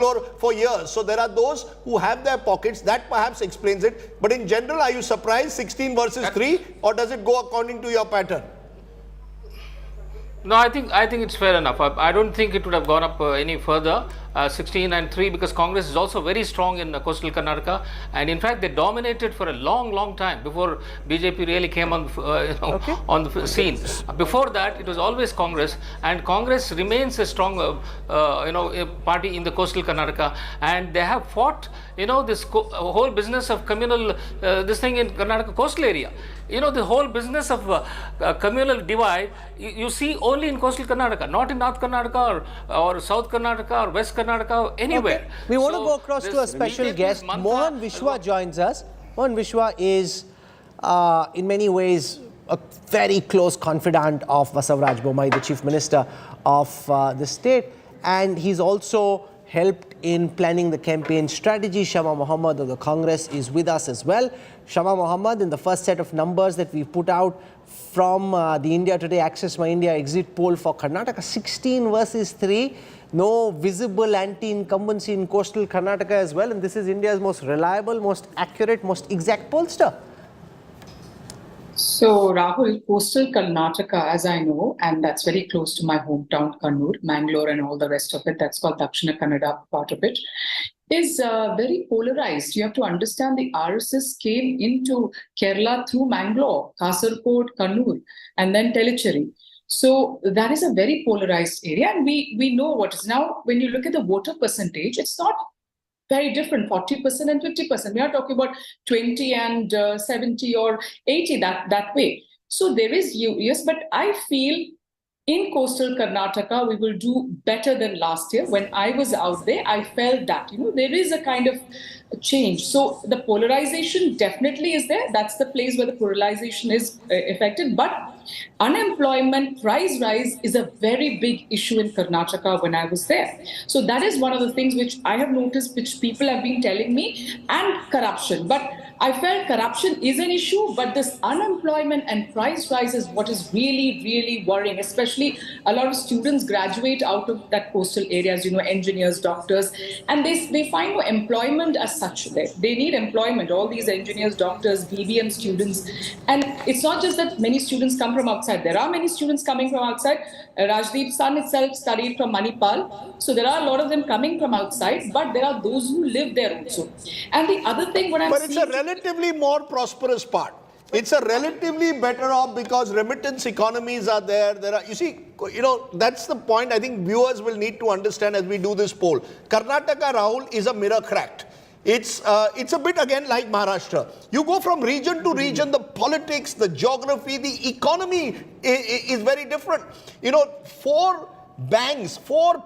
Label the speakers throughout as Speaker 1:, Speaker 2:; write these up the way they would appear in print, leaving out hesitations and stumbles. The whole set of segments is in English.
Speaker 1: for years. So there are those who have their pockets. That perhaps explains it. But in general, are you surprised 16 versus 3, or does it go according to your pattern?
Speaker 2: No, I think it's fair enough. I don't think it would have gone up any further, 16 and 3, because Congress is also very strong in coastal Karnataka, and in fact they dominated for a long time before BJP really came on on the scene. Before that, it was always Congress, and Congress remains a strong party in the coastal Karnataka, and they have fought this whole business of communal this thing in Karnataka coastal area. The whole business of communal divide you see only in coastal Karnataka, not in North Karnataka or South Karnataka or West Karnataka, anywhere.
Speaker 3: Okay. We want to go across to a special guest. Mohan Vishwa joins us. Mohan Vishwa is in many ways a very close confidant of Basavaraj Bommai, the Chief Minister of the state, and he's also helped in planning the campaign strategy. Shama Mohammed of the Congress is with us as well. Shama Mohammed, in the first set of numbers that we put out from the India Today Access My India exit poll for Karnataka, 16 versus 3, no visible anti-incumbency in coastal Karnataka as well, and this is India's most reliable, most accurate, most exact pollster.
Speaker 4: So, Rahul, coastal Karnataka, as I know, and that's very close to my hometown, Kannur, Mangalore and all the rest of it, that's called Dakshina Kannada part of it, is very polarized. You have to understand the RSS came into Kerala through Mangalore, Kasaragod, Kannur, and then Tellicherry. So that is a very polarized area, and we know what is. Now, when you look at the voter percentage, it's not very different, 40% and 50%. We are talking about 20 and 70 or 80, that way. So there is, yes, but I feel in coastal Karnataka, we will do better than last year. When I was out there, I felt that, there is a kind of change. So the polarization definitely is there. That's the place where the polarization is affected. But unemployment, price rise is a very big issue in Karnataka when I was there. So that is one of the things which I have noticed, which people have been telling me, and corruption. But I felt corruption is an issue, but this unemployment and price rise is what is really, really worrying, especially a lot of students graduate out of that coastal areas, engineers, doctors, and they find no employment as such there. They need employment, all these engineers, doctors, BBM students. And it's not just that many students come from outside. There are many students coming from outside. Rajdeep's son itself studied from Manipal. So there are a lot of them coming from outside, but there are those who live there also. And the other thing, what I'm
Speaker 1: seeing... But it's a relatively more prosperous part. It's a relatively better off because remittance economies are there. You see, that's the point I think viewers will need to understand as we do this poll. Karnataka, Rahul, is a mirror cracked. It's a bit again like Maharashtra. You go from region to region, the politics, the geography, the economy is very different. Four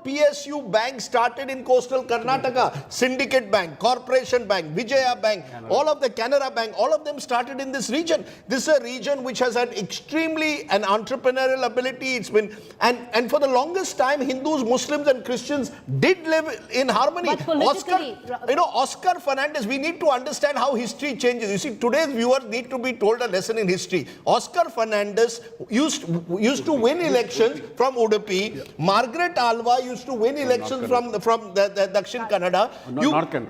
Speaker 1: PSU banks started in coastal Karnataka. Syndicate Bank, Corporation Bank, Vijaya Bank, all of the Canara Bank, all of them started in this region. This is a region which has had extremely an entrepreneurial ability. It's been, and for the longest time, Hindus, Muslims and Christians did live in harmony. Oscar Fernandez, we need to understand how history changes. You see, today's viewers need to be told a lesson in history. Oscar Fernandez used to win elections from Udupi. Margaret Alva used to win elections from the Dakshin Kannada,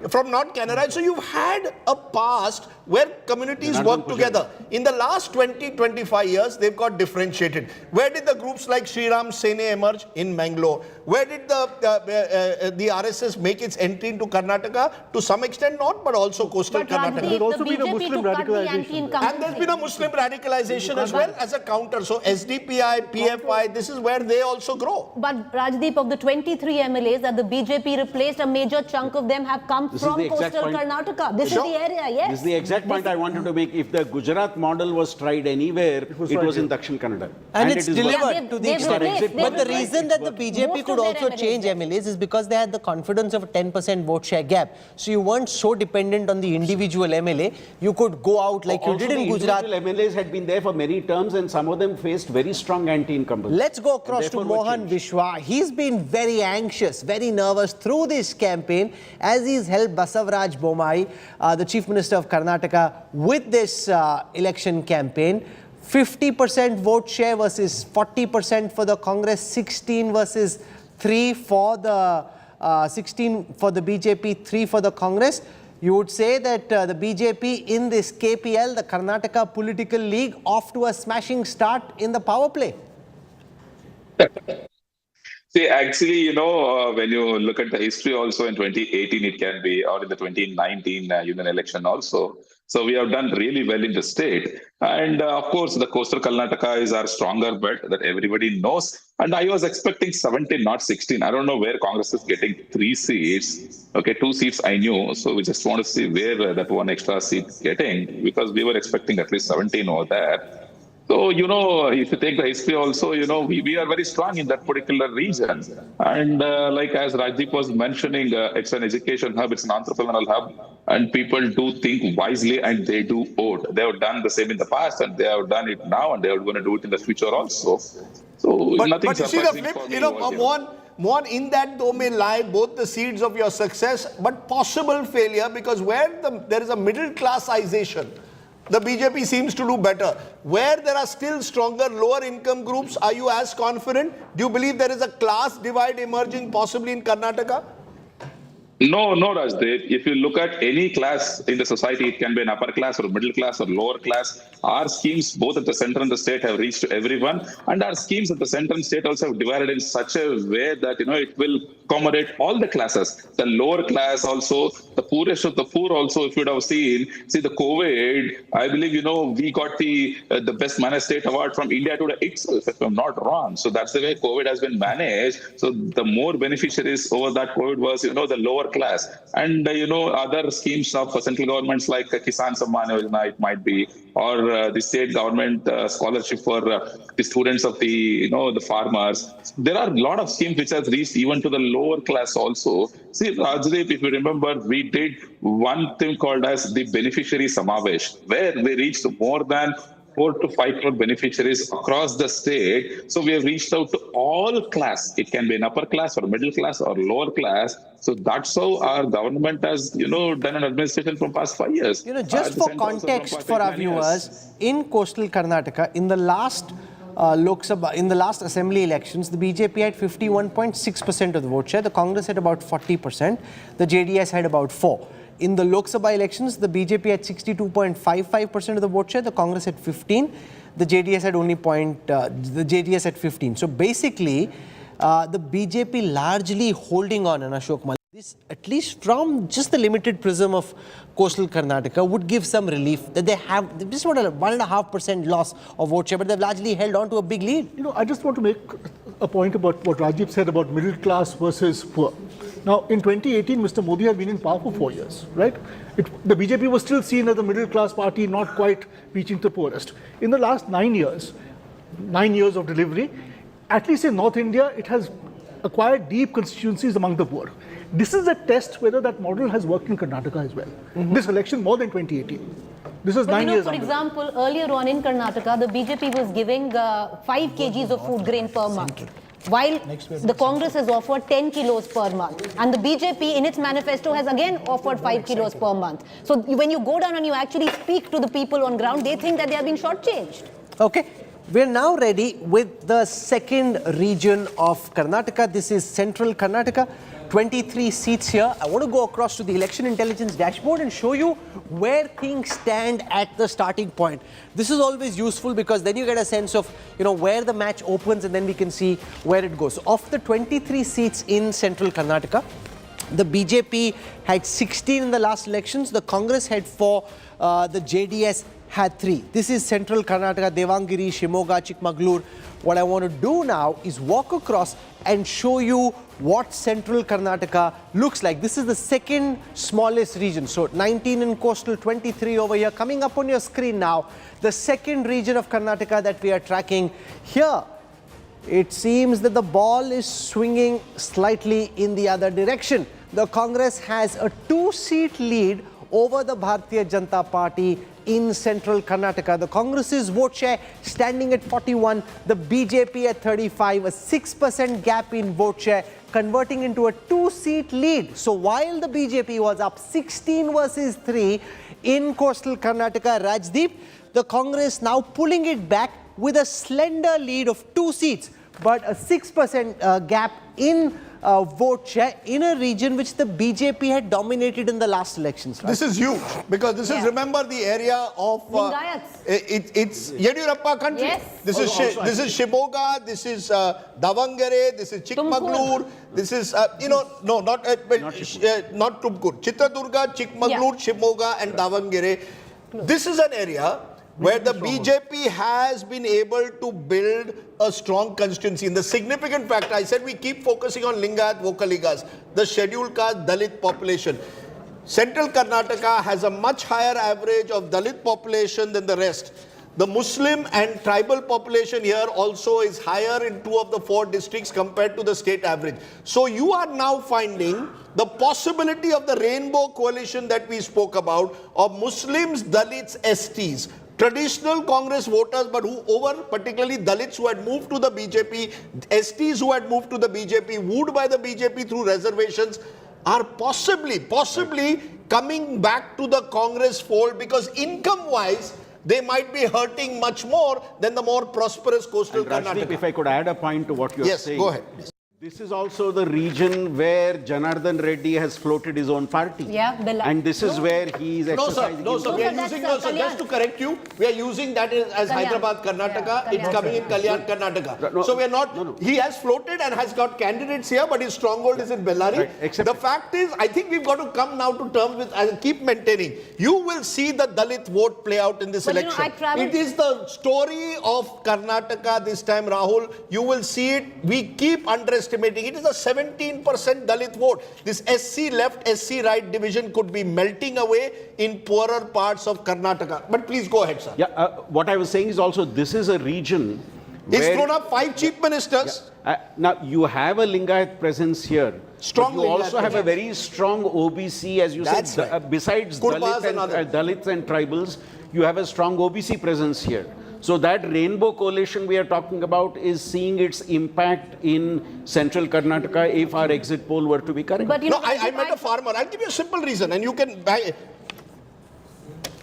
Speaker 1: from North Canada. So you've had a past where communities work together. In the last 20-25 years, they've got differentiated. Where did the groups like Sri Ram Sene emerge? In Mangalore. Where did the RSS make its entry into Karnataka? To some extent not, but also coastal Karnataka.
Speaker 5: There's also been a Muslim radicalization.
Speaker 1: And there's been a Muslim radicalization as well as a counter. So SDPI, PFI, this is where they also grow.
Speaker 5: But Rajdeep, of the 23 MLAs that the BJP replaced, a major chunk of them have come from coastal Karnataka. This is the area, yes.
Speaker 6: This is the exact point I wanted to make. If the Gujarat model was tried anywhere, it was in Dakshin Kannada.
Speaker 3: And it's delivered to the extent. But the reason that the BJP could also change MLAs is because they had the confidence of a 10% vote share gap. So you weren't so dependent on the individual MLA. You could go out like you did in Gujarat.
Speaker 6: Individual MLAs had been there for many terms and some of them faced very strong anti-incumbents.
Speaker 3: Let's go across to Mohan Vishwa. He's been very anxious, very nervous through this campaign as he's helped Basavaraj Bommai, the Chief Minister of Karnataka, with this election campaign. 50% vote share versus 40% for the Congress, 16 versus 3 for the 16 for the BJP, 3 for the Congress. You would say that the BJP in this KPL, the Karnataka Political League, off to a smashing start in the power play.
Speaker 7: See, actually, when you look at the history also in 2018, it can be, or in the 2019 union election also. So we have done really well in the state. And of course, the coastal Karnataka is our stronger bet that everybody knows. And I was expecting 17, not 16. I don't know where Congress is getting 3 seats. Okay, 2 seats I knew. So we just want to see where that 1 extra seat is getting, because we were expecting at least 17 over there. So, if you take the history also, we are very strong in that particular region. And like as Rajdeep was mentioning, it's an education hub, it's an entrepreneurial hub, and people do think wisely and they do vote. They have done the same in the past and they have done it now and they are going to do it in the future also. So nothing
Speaker 1: but you see the
Speaker 7: surprising
Speaker 1: flip,
Speaker 7: for me.
Speaker 1: Mohan, in that though may lie both the seeds of your success, but possible failure, because where there is a middle classization, the BJP seems to do better. Where there are still stronger lower income groups, are you as confident? Do you believe there is a class divide emerging possibly in Karnataka?
Speaker 7: No, Rajdeep. If you look at any class in the society, it can be an upper class or middle class or lower class. Our schemes, both at the center and the state, have reached to everyone. And our schemes at the center and state also have divided in such a way that, it will accommodate all the classes. The lower class also, the poorest of the poor also, if you would have seen the COVID, I believe, we got the best managed state award from India Today itself, if I'm not wrong. So that's the way COVID has been managed. So the more beneficiaries over that COVID was, the lower class. And, other schemes of central governments like Kisan Samman Yojana, it might be, or the state government scholarship for the students of the farmers. There are a lot of schemes which have reached even to the lower class also. See, Rajdeep, if you remember, we did one thing called as the beneficiary Samavesh, where we reached more than 4 to 5 crore beneficiaries across the state. So we have reached out to all class. It can be an upper class or middle class or lower class. So that's how our government has, done an administration from past 5 years.
Speaker 3: Just for context for our viewers, in coastal Karnataka, in the last in the last assembly elections, the BJP had 51.6% of the vote share. The Congress had about 40%. The JDS had about 4%. In the Lok Sabha elections, the BJP had 62.55% of the vote share. The Congress had 15%. The JDS had only the JDS had 15%. So basically, the BJP largely holding on, and Ashok Malik, this, at least from just the limited prism of coastal Karnataka, would give some relief that they have just about a 1.5% loss of vote share, but they've largely held on to a big lead.
Speaker 8: I just want to make a point about what Rajdeep said about middle class versus poor. Now, in 2018, Mr. Modi had been in power for 4 years, right? The BJP was still seen as a middle class party, not quite reaching the poorest. In the last 9 years of delivery, at least in North India, it has acquired deep constituencies among the poor. This is a test whether that model has worked in Karnataka as well. This election more than 2018. This is 9 years.
Speaker 5: For example, earlier on in Karnataka, the BJP was giving 5 kgs of food grain per month, while the Congress has offered 10 kilos per month. And the BJP in its manifesto has again offered 5 kilos per month. So when you go down and you actually speak to the people on ground, they think that they are being shortchanged.
Speaker 3: Okay. We're now ready with the second region of Karnataka. This is Central Karnataka. 23 seats here. I want to go across to the election intelligence dashboard and show you where things stand at the starting point. This is always useful because then you get a sense of, where the match opens and then we can see where it goes. So of the 23 seats in Central Karnataka, the BJP had 16 in the last elections. The Congress had 4. The JDS had 3. This is Central Karnataka, Devangiri, Shimoga, Chikmagalur. What I want to do now is walk across and show you what Central Karnataka looks like. This is the second smallest region. So 19 in coastal, 23 over here. Coming up on your screen now, the second region of Karnataka that we are tracking here. It seems that the ball is swinging slightly in the other direction. The Congress has a 2-seat lead over the Bharatiya Janata Party in Central Karnataka. The Congress's vote share standing at 41, the BJP at 35, a 6% gap in vote share, converting into a 2-seat lead. So while the BJP was up 16 versus 3 in coastal Karnataka, Rajdeep, the Congress now pulling it back with a slender lead of 2 seats, but a 6% gap in vote share in a region which the BJP had dominated in the last elections. Right?
Speaker 1: This is huge because this is, remember, the area of it's Yediyurappa country.
Speaker 5: Yes.
Speaker 1: This is Shimoga, this is Davangere, this is Chikmagalur, this is not Tumkur, Chitradurga, Chikmagalur, Shimoga, and Davangere. This is an area where the BJP has been able to build a strong constituency. And the significant factor, I said we keep focusing on Lingayat Vokaligas, the scheduled caste Dalit population. Central Karnataka has a much higher average of Dalit population than the rest. The Muslim and tribal population here also is higher in 2 of the 4 districts compared to the state average. So you are now finding the possibility of the rainbow coalition that we spoke about of Muslims, Dalits, STs. Traditional Congress voters, but particularly Dalits who had moved to the BJP, STs who had moved to the BJP, wooed by the BJP through reservations, are possibly coming back to the Congress fold because income-wise, they might be hurting much more than the more prosperous coastal Karnataka.
Speaker 6: If I could add a point to what you are saying.
Speaker 1: Yes, go ahead.
Speaker 6: This is also the region where Janardhan Reddy has floated his own party.
Speaker 5: Yeah,
Speaker 6: and this is where he is exercising.
Speaker 1: No, sir. We are using just to correct you, we are using that as Hyderabad-Karnataka. It's coming in Kalyan-Karnataka. So we are not. He has floated and has got candidates here, but his stronghold is in Bellary.
Speaker 6: Right,
Speaker 1: the fact is, I think we've got to come now to terms with, and keep maintaining. You will see the Dalit vote play out in this election. It is the story of Karnataka this time, Rahul. You will see it. We keep underestimating. It is a 17% Dalit vote. This SC left, SC right division could be melting away in poorer parts of Karnataka. But please go ahead, sir.
Speaker 6: Yeah, what I was saying is also this is a region where...
Speaker 1: It's thrown up 5 chief ministers.
Speaker 6: Now, you have a Lingayat presence here.
Speaker 1: Strong
Speaker 6: you also have a very strong OBC, as you
Speaker 1: That's
Speaker 6: said.
Speaker 1: right.
Speaker 6: Besides Dalits and tribals, you have a strong OBC presence here. So that rainbow coalition we are talking about is seeing its impact in Central Karnataka if our exit poll were to be correct.
Speaker 5: But
Speaker 1: I met a farmer. I'll give you a simple reason, and you can buy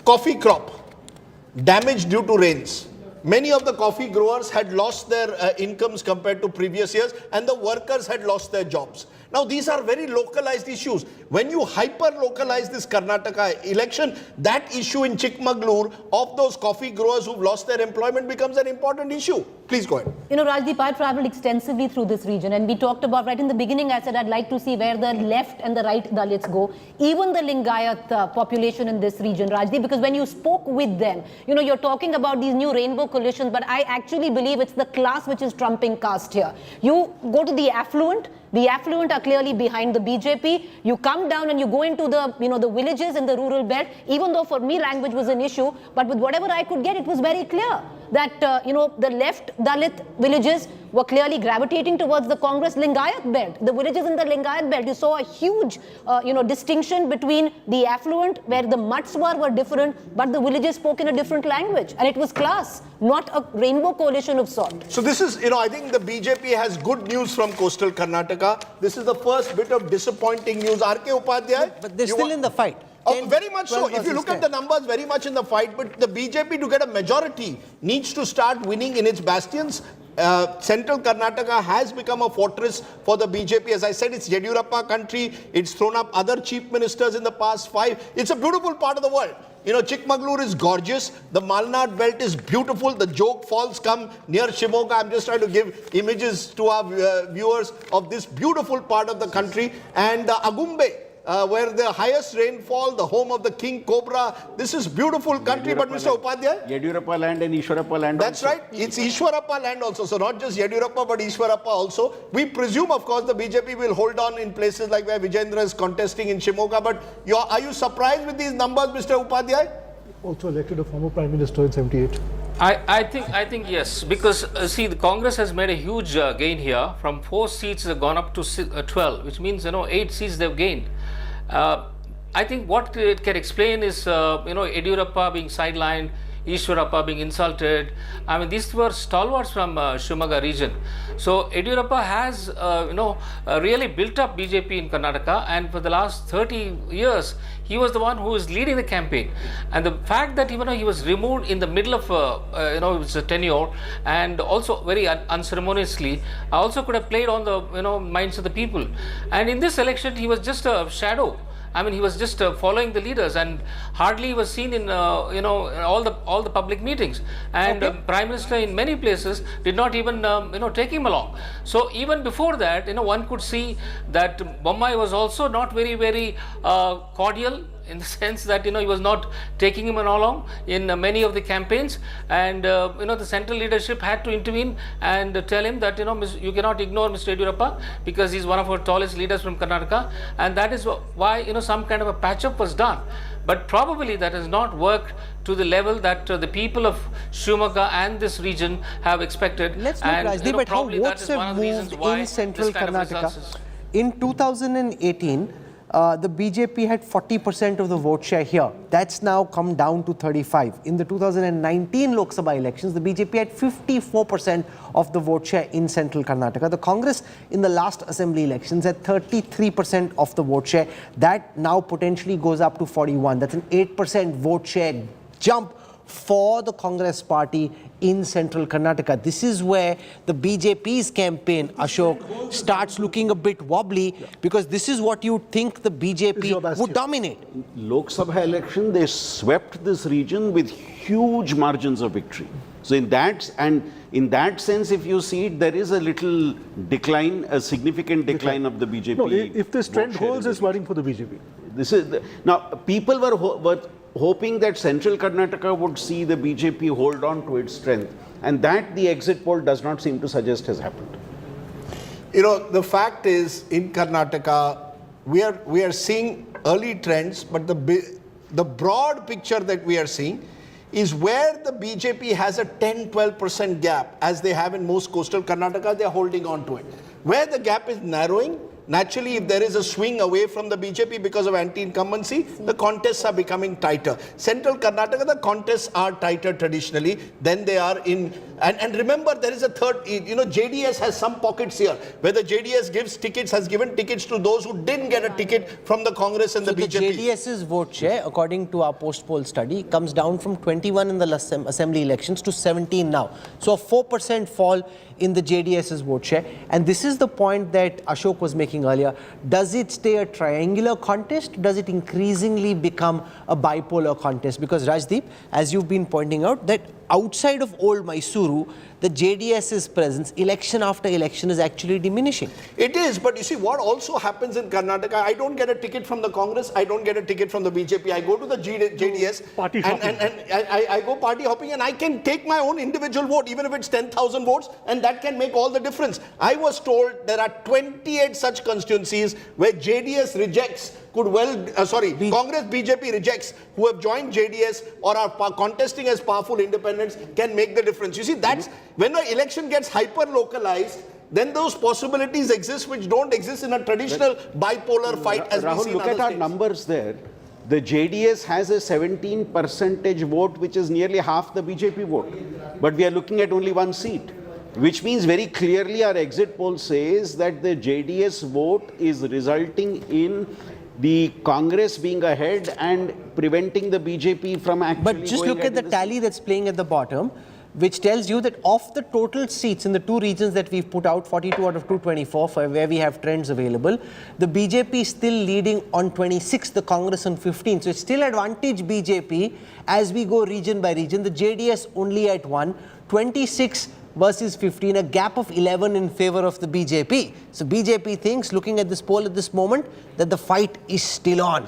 Speaker 1: coffee crop damage due to rains. Many of the coffee growers had lost their incomes compared to previous years, and the workers had lost their jobs. Now, these are very localized issues. When you hyper-localize this Karnataka election, that issue in Chikmagalur of those coffee growers who've lost their employment becomes an important issue. Please go ahead.
Speaker 5: Rajdeep, I traveled extensively through this region, and we talked about, right in the beginning, I said I'd like to see where the left and the right Dalits go, even the Lingayat population in this region, Rajdeep, because when you spoke with them, you're talking about these new rainbow coalitions, but I actually believe it's the class which is trumping caste here. You go to the affluent are clearly behind the BJP. You come down and you go into the, the villages in the rural belt, even though for me language was an issue, but with whatever I could get, it was very clear that, the left Dalit villages were clearly gravitating towards the Congress Lingayat belt. The villages in the Lingayat belt, you saw a huge, distinction between the affluent, where the mutts were different, but the villages spoke in a different language. And it was class, not a rainbow coalition of sort.
Speaker 1: So this is, I think the BJP has good news from coastal Karnataka. This is the first bit of disappointing news. R.K. Upadhyay.
Speaker 3: But they're still in the fight.
Speaker 1: Very much so. If you look at the numbers, very much in the fight. But the BJP, to get a majority, needs to start winning in its bastions. Central Karnataka has become a fortress for the BJP. As I said, it's Yediyurappa country. It's thrown up other chief ministers in the past 5. It's a beautiful part of the world. Chikmagalur is gorgeous. The Malnad belt is beautiful. The Jog Falls come near Shimoga. I'm just trying to give images to our viewers of this beautiful part of the country. And Agumbe, where the highest rainfall, the home of the king cobra. This is beautiful country, but Mr. Upadhyay?
Speaker 6: Yediyurappa land and Ishwarappa land
Speaker 1: That's
Speaker 6: also.
Speaker 1: right. It's Ishwarappa land also. So not just Yediyurappa, but Ishwarappa also. We presume, of course, the BJP will hold on in places like where Vijayendra is contesting in Shimoga. But are you surprised with these numbers, Mr. Upadhyay?
Speaker 8: Also elected a former Prime Minister in 78.
Speaker 2: I think yes, because see, the Congress has made a huge gain here. From 4 seats they've gone up to 12, which means 8 seats they've gained. I think what it can explain is Yediyurappa being sidelined. Yediyurappa being insulted. I mean, these were stalwarts from Shivamoga region. So Yediyurappa has, really built up BJP in Karnataka, and for the last 30 years, he was the one who was leading the campaign. And the fact that he was removed in the middle of his tenure, and also very unceremoniously, also could have played on the minds of the people. And in this election, he was just a shadow. I mean, he was just following the leaders, and hardly was seen in all the public meetings. And Prime Minister in many places did not even take him along. So even before that, one could see that Bombay was also not very, very cordial, in the sense that he was not taking him along in many of the campaigns, and the central leadership had to intervene and tell him that you cannot ignore Mr. Yediyurappa, because he's one of our tallest leaders from Karnataka, and that is why some kind of a patch-up was done. But probably that has not worked to the level that the people of Shivamoga and this region have expected.
Speaker 3: Let's look, Rajdeep, at how votes have moved in Central Karnataka. In 2018, the BJP had 40% of the vote share here. That's now come down to 35. In the 2019 Lok Sabha elections, the BJP had 54% of the vote share in Central Karnataka. The Congress in the last assembly elections had 33% of the vote share. That now potentially goes up to 41. That's an 8% vote share jump for the Congress party in Central Karnataka. This is where the BJP's campaign, Ashok, starts looking a bit wobbly, because this is what you think the BJP would dominate.
Speaker 6: Lok Sabha election, they swept this region with huge margins of victory. So in that sense, if you see it, there is a little decline, a significant decline of the BJP.
Speaker 8: No, if this trend holds, it's worrying for the BJP.
Speaker 6: Now, people were hoping that Central Karnataka would see the BJP hold on to its strength, and that the exit poll does not seem to suggest has happened.
Speaker 1: The fact is, in Karnataka, we are seeing early trends, but the broad picture that we are seeing is where the BJP has a 10-12% gap, as they have in most coastal Karnataka, they are holding on to it. Where the gap is narrowing, naturally, if there is a swing away from the BJP because of anti-incumbency, the contests are becoming tighter. Central Karnataka, the contests are tighter traditionally than they are in... And remember, there is a third... JDS has some pockets here, where the JDS has given tickets to those who didn't get a ticket from the Congress and the BJP.
Speaker 3: The JDS's vote share, according to our post-poll study, comes down from 21 in the last assembly elections to 17 now. So a 4% fall in the JDS's vote share. And this is the point that Ashok was making earlier. Does it stay a triangular contest? Does it increasingly become a bipolar contest? Because Rajdeep, as you've been pointing out, that outside of Old Mysore, the JDS's presence, election after election, is actually diminishing.
Speaker 1: It is, but you see, what also happens in Karnataka, I don't get a ticket from the Congress, I don't get a ticket from the BJP, I go to the JDS,
Speaker 8: party hopping.
Speaker 1: and I go party hopping, and I can take my own individual vote, even if it's 10,000 votes, and that can make all the difference. I was told there are 28 such constituencies where JDS rejects, Congress, BJP rejects, who have joined JDS or are contesting as powerful independents, can make the difference. You see, that's when the election gets hyper-localized, then those possibilities exist which don't exist in a traditional bipolar fight as we see in
Speaker 6: look
Speaker 1: other
Speaker 6: at our
Speaker 1: states.
Speaker 6: numbers there. The JDS has a 17% vote, which is nearly half the BJP vote. But we are looking at only one seat, which means very clearly our exit poll says that the JDS vote is resulting in the Congress being ahead and preventing the BJP from actually
Speaker 3: But just look at the tally that's playing at the bottom, which tells you that of the total seats in the two regions that we've put out, 42 out of 224, for where we have trends available, the BJP is still leading on 26, the Congress on 15. So it's still advantage BJP as we go region by region. The JDS only at 1, 26 versus 15, a gap of 11 in favor of the BJP. So BJP thinks, looking at this poll at this moment, that the fight is still on.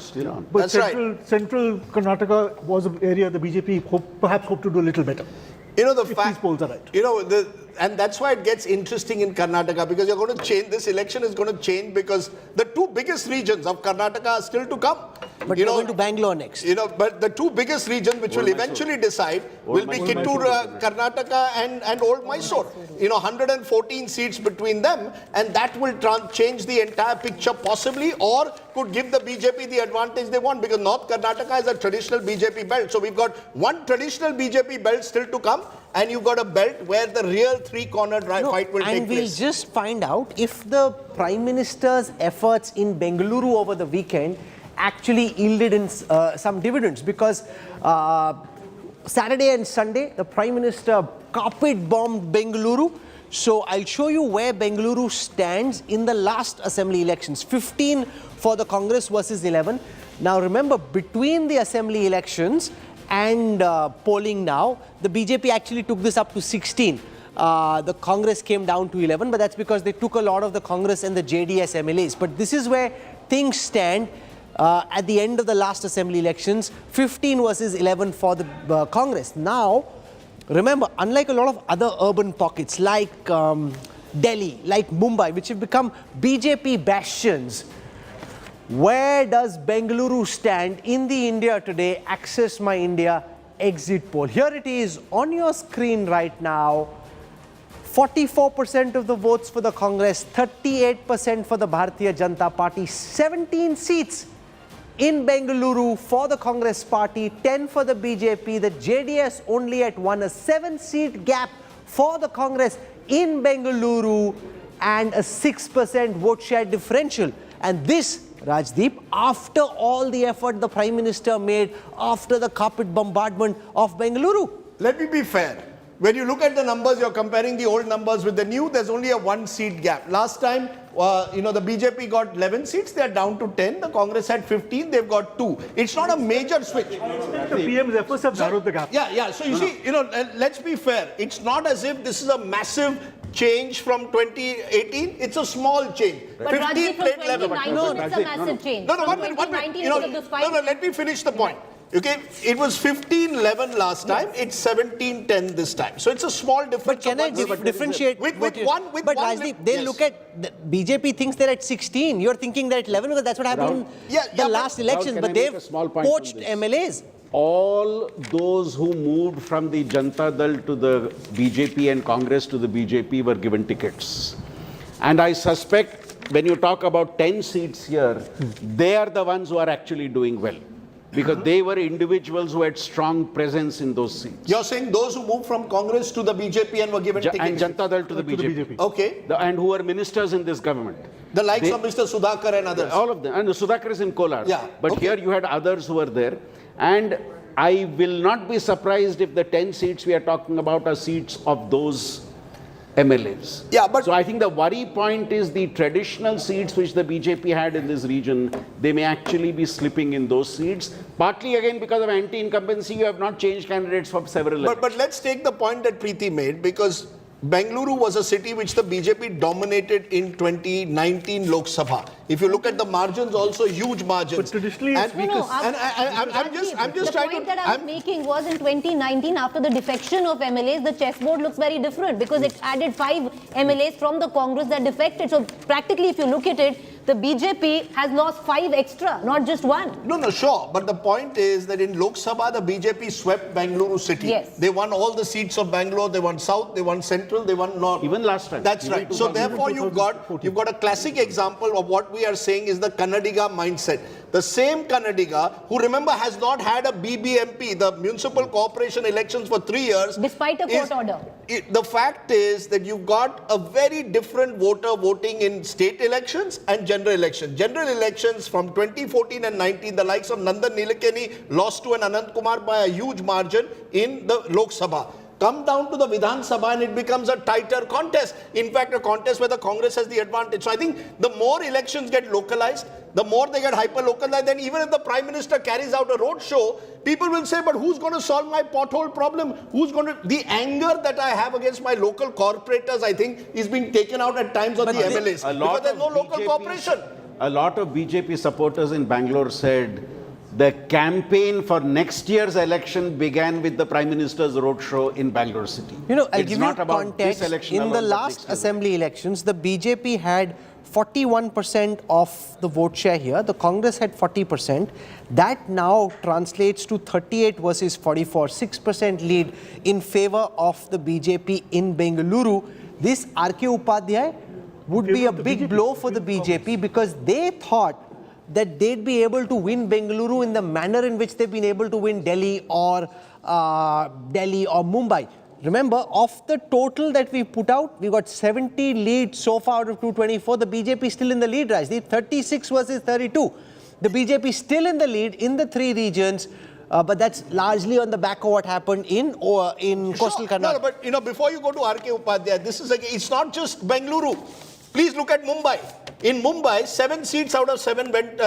Speaker 8: But
Speaker 1: That's right.
Speaker 8: Central Karnataka was an area the BJP perhaps hoped to do a little better. These polls are right.
Speaker 1: And that's why it gets interesting in Karnataka, because you're going to change, this election is going to change because the two biggest regions of Karnataka are still to come.
Speaker 3: But you're going to Bangalore next.
Speaker 1: But the two biggest regions which will eventually decide will be Kittur, Karnataka and Old Mysore. 114 seats between them, and that will change the entire picture possibly, or could give the BJP the advantage they want, because North Karnataka is a traditional BJP belt. So we've got one traditional BJP belt still to come, and you've got a belt where the real three-cornered fight will take
Speaker 3: place. And we'll just find out if the Prime Minister's efforts in Bengaluru over the weekend actually yielded in some dividends, because Saturday and Sunday, the Prime Minister carpet-bombed Bengaluru. So I'll show you where Bengaluru stands in the last assembly elections. 15 for the Congress versus 11. Now remember, between the assembly elections and polling now, the BJP actually took this up to 16. The Congress came down to 11, but that's because they took a lot of the Congress and the JDS MLAs. But this is where things stand at the end of the last assembly elections, 15 versus 11 for the Congress. Now, remember, unlike a lot of other urban pockets like Delhi, like Mumbai, which have become BJP bastions, where does Bengaluru stand in the India Today Access My India exit poll? Here it is on your screen right now. 44% of the votes for the Congress, 38% for the Bharatiya Janata Party, 17 seats in Bengaluru for the Congress Party, 10 for the BJP, the JDS only at 1, a 7-seat gap for the Congress in Bengaluru, and a 6% vote share differential. And this, Rajdeep, after all the effort the Prime Minister made after the carpet bombardment of Bengaluru.
Speaker 1: Let me be fair. When you look at the numbers, you're comparing the old numbers with the new, there's only a 1-seat gap. Last time, the BJP got 11 seats, they're down to 10. The Congress had 15, they've got 2. It's not a major switch.
Speaker 8: The PM's efforts have narrowed the gap.
Speaker 1: Yeah. So you see, let's be fair. It's not as if this is a massive change from 2018. It's a small change.
Speaker 5: But 15 from 2019, it's a massive change.
Speaker 1: No, one minute. Let me finish the point. Okay, it was 15-11 last time. It's 17-10 this time. So it's a small difference.
Speaker 3: But can I differentiate?
Speaker 1: But
Speaker 3: Rajdeep, they look at the BJP thinks they're at 16. You're thinking they're at 11 because that's what happened in the last elections. But they've poached MLAs.
Speaker 6: All those who moved from the Janata Dal to the BJP and Congress to the BJP were given tickets. And I suspect when you talk about 10 seats here, they are the ones who are actually doing well, because they were individuals who had strong presence in those seats.
Speaker 1: You're saying those who moved from Congress to the BJP and were given tickets?
Speaker 6: And Janata Dal to the BJP.
Speaker 1: Okay.
Speaker 6: And who were ministers in this government.
Speaker 1: The likes of Mr. Sudhakar and others.
Speaker 6: All of them. And Sudhakar is in Kolar.
Speaker 1: Yeah.
Speaker 6: But here you had others who were there. And I will not be surprised if the 10 seats we are talking about are seats of those MLAs.
Speaker 1: Yeah, but
Speaker 6: so I think the worry point is the traditional seats which the BJP had in this region, they may actually be slipping in those seats. Partly again because of anti-incumbency, you have not changed candidates for several elections.
Speaker 1: But let's take the point that Preeti made, because Bengaluru was a city which the BJP dominated in 2019 Lok Sabha. If you look at the margins, also huge margins.
Speaker 8: But traditionally, it's weakest.
Speaker 1: I'm just trying to.
Speaker 5: The point that I was making was in 2019, after the defection of MLAs, the chessboard looks very different because it added 5 MLAs from the Congress that defected. So practically, if you look at it, the BJP has lost 5 extra, not just 1.
Speaker 1: No, sure. But the point is that in Lok Sabha, the BJP swept Bengaluru city.
Speaker 5: Yes.
Speaker 1: They won all the seats of Bangalore. They won South, they won Central, they won North.
Speaker 6: Even last time.
Speaker 1: That's right. So therefore, you've got a classic example of what we are saying is the Kannadiga mindset. The same Kannadiga, who remember has not had a BBMP, the municipal corporation elections for 3 years.
Speaker 5: Despite a court order.
Speaker 1: The fact is that you've got a very different voter voting in state elections and general elections. General elections from 2014 and 19, the likes of Nandan Nilekani lost to an Anant Kumar by a huge margin in the Lok Sabha. Come down to the Vidhan Sabha and it becomes a tighter contest. In fact, a contest where the Congress has the advantage. So I think the more elections get localized, the more they get hyper-localized, then even if the Prime Minister carries out a road show, people will say, but who's going to solve my pothole problem? Who's going to... The anger that I have against my local corporators, I think, is being taken out at times on the MLAs. Because there's no local corporation.
Speaker 6: A lot of BJP supporters in Bangalore said the campaign for next year's election began with the Prime Minister's roadshow in Bangalore city.
Speaker 3: I'll give you context. In the last assembly elections, the BJP had 41% of the vote share here. The Congress had 40%. That now translates to 38 versus 44, 6% lead in favor of the BJP in Bengaluru. This R.K. Upadhyay would be a big blow for the BJP because they thought that they'd be able to win Bengaluru in the manner in which they've been able to win Delhi or Mumbai. Remember, of the total that we put out, we got 70 leads so far out of 224. The BJP is still in the lead, Raj. 36 versus 32. The BJP is still in the lead in the three regions, but that's largely on the back of what happened in coastal Karnataka.
Speaker 1: No, but before you go to R.K. Upadhyay, this is it's not just Bengaluru. Please look at Mumbai. In Mumbai, 7 seats out of 7 went,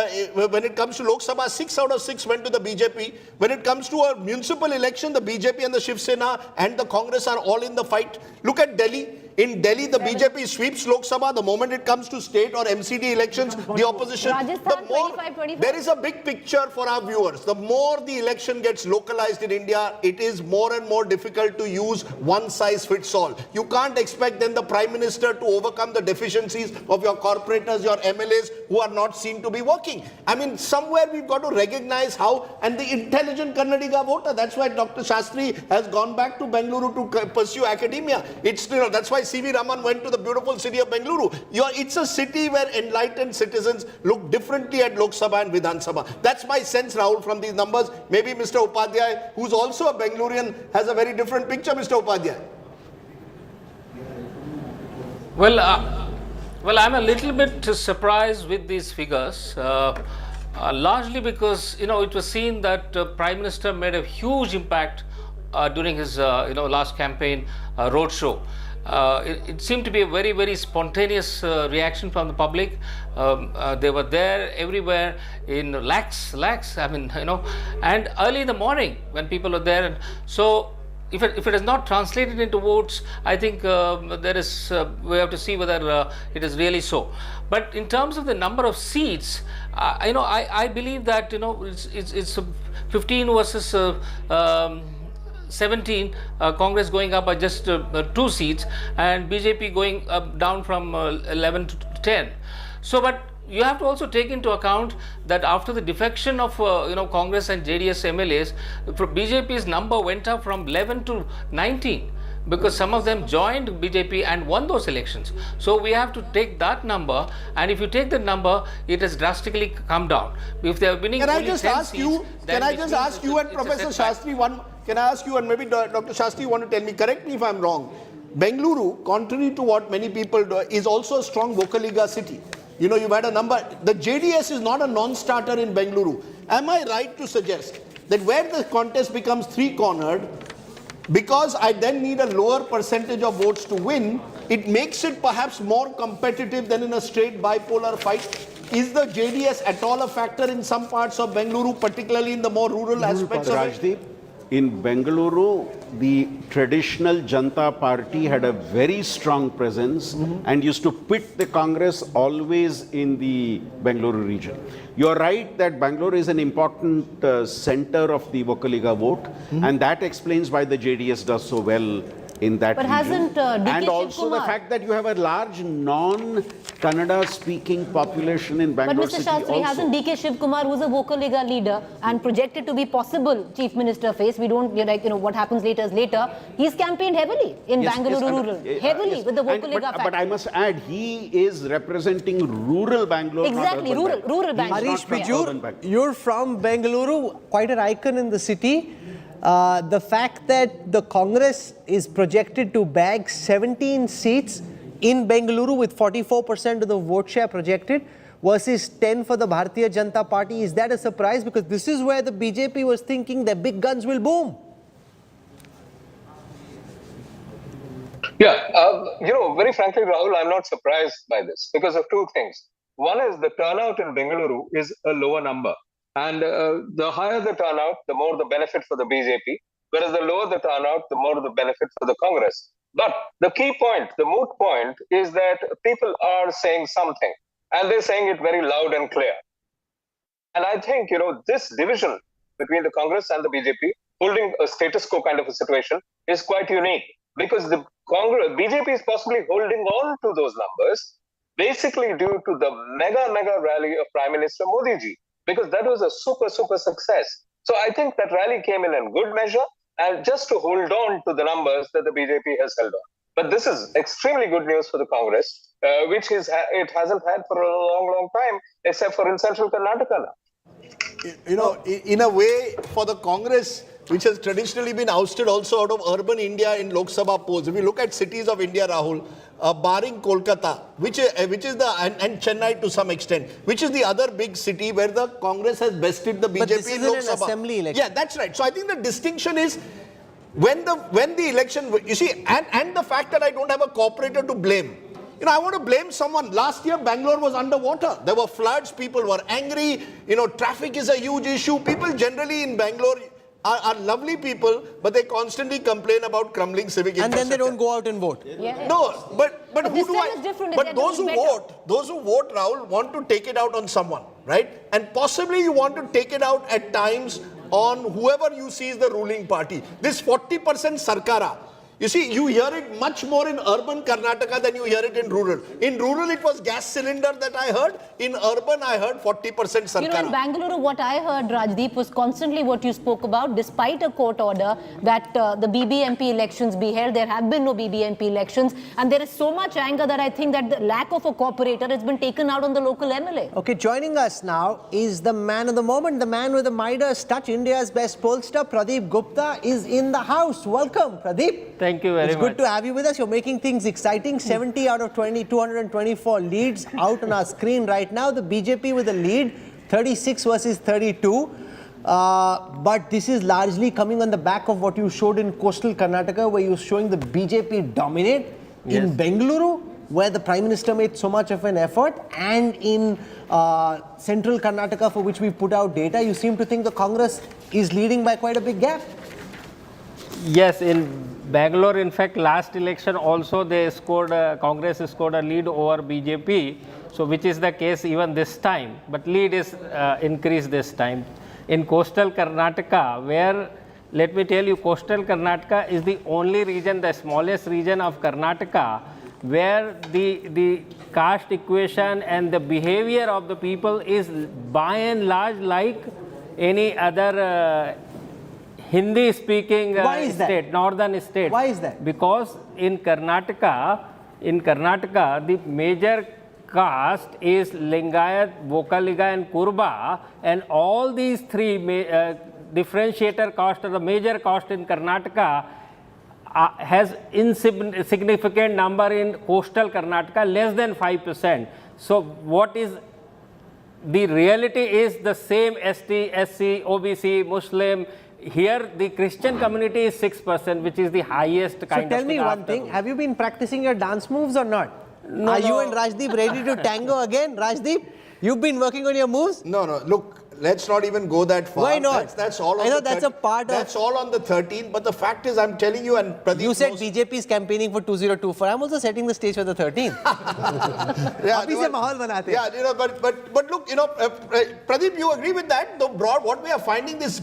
Speaker 1: when it comes to Lok Sabha, 6 out of 6 went to the BJP. When it comes to a municipal election, the BJP and the Shiv Sena and the Congress are all in the fight. Look at Delhi. In Delhi, the BJP sweeps Lok Sabha. The moment it comes to state or MCD elections, the opposition.
Speaker 5: Rajasthan,
Speaker 1: The more
Speaker 5: 25-25.
Speaker 1: there is a big picture for our viewers. The more the election gets localized in India, it is more and more difficult to use one size fits all. You can't expect then the Prime Minister to overcome the deficiencies of your corporators, your MLAs who are not seen to be working. I mean, somewhere we've got to recognize how, and the intelligent Kannadiga voter, that's why Dr. Shastri has gone back to Bengaluru to pursue academia. It's, that's why C.V. Raman went to the beautiful city of Bengaluru. It's a city where enlightened citizens look differently at Lok Sabha and Vidhan Sabha. That's my sense, Rahul, from these numbers. Maybe Mr. Upadhyay, who's also a Bengalurian, has a very different picture, Mr. Upadhyay.
Speaker 2: Well, I'm a little bit surprised with these figures, largely because it was seen that Prime Minister made a huge impact during his last campaign roadshow. It seemed to be a very, very spontaneous reaction from the public. They were there everywhere in lakhs. I mean, and early in the morning when people were there. And so, if it is not translated into votes, I think we have to see whether it is really so. But in terms of the number of seats, I believe that it's 15 versus 17, Congress going up by just 2 seats, and BJP going down from 11 to 10. So, but you have to also take into account that after the defection of Congress and JDS MLAs, BJP's number went up from 11 to 19 because some of them joined BJP and won those elections. So we have to take that number, and if you take that number, it has drastically come down. If they are winning,
Speaker 1: can I just ask you and Professor Shastri one? Can I ask you, and maybe Dr. Shastri, you want to tell me, correct me if I'm wrong, Bengaluru, contrary to what many people do, is also a strong Vokaliga city. You've had a number. The JDS is not a non-starter in Bengaluru. Am I right to suggest that where the contest becomes three-cornered, because I then need a lower percentage of votes to win, it makes it perhaps more competitive than in a straight bipolar fight? Is the JDS at all a factor in some parts of Bengaluru, particularly in the more rural aspects of it?
Speaker 6: In Bengaluru, the traditional Janata Party had a very strong presence and used to pit the Congress always in the Bengaluru region. You are right that Bangalore is an important center of the Vokaliga vote, and that explains why the JDS does so well in that region.
Speaker 5: Hasn't DK
Speaker 6: and also
Speaker 5: Shiv Kumar,
Speaker 6: the fact that you have a large non-Kannada speaking population in Bangalore
Speaker 5: But Mr.
Speaker 6: city
Speaker 5: Shastri,
Speaker 6: also.
Speaker 5: hasn't DK Shiv Kumar, who's a Vokaliga leader and projected to be possible Chief Minister face, we don't, what happens later is later, he's campaigned heavily in Bengaluru rural, heavily with the Vokaliga factor.
Speaker 6: But I must add, he is representing rural Bangalore.
Speaker 5: Exactly, rural Bangalore.
Speaker 3: Harish Bijur, you're from Bengaluru, quite an icon in the city. The fact that the Congress is projected to bag 17 seats in Bengaluru with 44% of the vote share projected versus 10 for the Bharatiya Janata Party, is that a surprise? Because this is where the BJP was thinking that big guns will boom.
Speaker 9: Yeah, very frankly, Rahul, I'm not surprised by this because of two things. One is the turnout in Bengaluru is a lower number. And the higher the turnout, the more the benefit for the BJP, whereas the lower the turnout, the more the benefit for the Congress. But the key point, the moot point, is that people are saying something, and they're saying it very loud and clear. And I think, this division between the Congress and the BJP, holding a status quo kind of a situation, is quite unique, because the BJP is possibly holding on to those numbers, basically due to the mega rally of Prime Minister Modi ji, because that was a super success. So I think that rally came in good measure, and just to hold on to the numbers that the BJP has held on. But this is extremely good news for the Congress, which it hasn't had for a long time, except for in Central Karnataka now.
Speaker 1: You know, in a way, for the Congress, which has traditionally been ousted also out of urban India in Lok Sabha polls. If you look at cities of India, Rahul, barring Kolkata, which is and Chennai to some extent, which is the other big city where the Congress has bested the BJP
Speaker 3: But this
Speaker 1: in
Speaker 3: is
Speaker 1: Lok
Speaker 3: an
Speaker 1: Sabha.
Speaker 3: assembly election.
Speaker 1: Yeah, that's right. So I think the distinction is when the election, you see, and the fact that I don't have a cooperator to blame. You know, I want to blame someone. Last year, Bangalore was underwater. There were floods. People were angry. You know, traffic is a huge issue. People generally in Bangalore are lovely people, but they constantly complain about crumbling civic infrastructure.
Speaker 3: And then they don't go out and vote.
Speaker 5: Yeah.
Speaker 1: No, but who
Speaker 5: this
Speaker 1: do
Speaker 5: time
Speaker 1: I?
Speaker 5: is different.
Speaker 1: But
Speaker 5: They're
Speaker 1: those who
Speaker 5: doing
Speaker 1: vote, Rahul, want to take it out on someone, right? And possibly you want to take it out at times on whoever you see is the ruling party. This 40% Sarkara. You see, you hear it much more in urban Karnataka than you hear it in rural. In rural, it was gas cylinder that I heard. In urban, I heard 40% Sarkara.
Speaker 5: You know, in Bengaluru, what I heard, Rajdeep, was constantly what you spoke about. Despite a court order that the BBMP elections be held, there have been no BBMP elections. And there is so much anger that I think that the lack of a cooperator has been taken out on the local MLA.
Speaker 3: Okay, joining us now is the man of the moment, the man with the Midas touch, India's best pollster, Pradeep Gupta, is in the house. Welcome, Pradeep.
Speaker 10: Thank you very much.
Speaker 3: It's good to have you with us. You're making things exciting. 70 out of 224 leads out on our screen right now. The BJP with a lead, 36 versus 32. But this is largely coming on the back of what you showed in coastal Karnataka, where you're showing the BJP dominate.
Speaker 10: Yes.
Speaker 3: In Bengaluru, where the Prime Minister made so much of an effort, and in Central Karnataka, for which we put out data, you seem to think the Congress is leading by quite a big gap.
Speaker 10: Yes, in Bangalore, in fact, last election also they scored, Congress scored a lead over BJP, so which is the case even this time, but lead is increased this time. In coastal Karnataka, where, let me tell you, coastal Karnataka is the only region, the smallest region of Karnataka, where the caste equation and the behavior of the people is by and large like any other Hindi-speaking state, northern state.
Speaker 3: Why is that?
Speaker 10: Because in Karnataka, the major caste is Lingayat, Vokaliga and Kurba, and all these three differentiator caste, or the major caste in Karnataka, has insignificant number in coastal Karnataka, less than 5%. So what is the reality is the same ST, SC, OBC, Muslim. Here, the Christian community is 6%, which is the highest kind of.
Speaker 3: So tell me one thing, have you been practicing your dance moves or not?
Speaker 10: No,
Speaker 3: Are you and Rajdeep ready to tango again? Rajdeep, you've been working on your moves?
Speaker 1: No, look, let's not even go that far.
Speaker 3: Why not?
Speaker 1: That's all.
Speaker 3: I know that's a part of.
Speaker 1: That's all on the 13th. But the fact is, I'm telling you, and Pradeep
Speaker 3: You said
Speaker 1: knows,
Speaker 3: BJP is campaigning for 2024. I'm also setting the stage for the 13th.
Speaker 1: Yeah,
Speaker 3: Abhi se mahal banate.
Speaker 1: Yeah, you know, but look, you know, Pradeep, you agree with that? The broad, what we are finding this,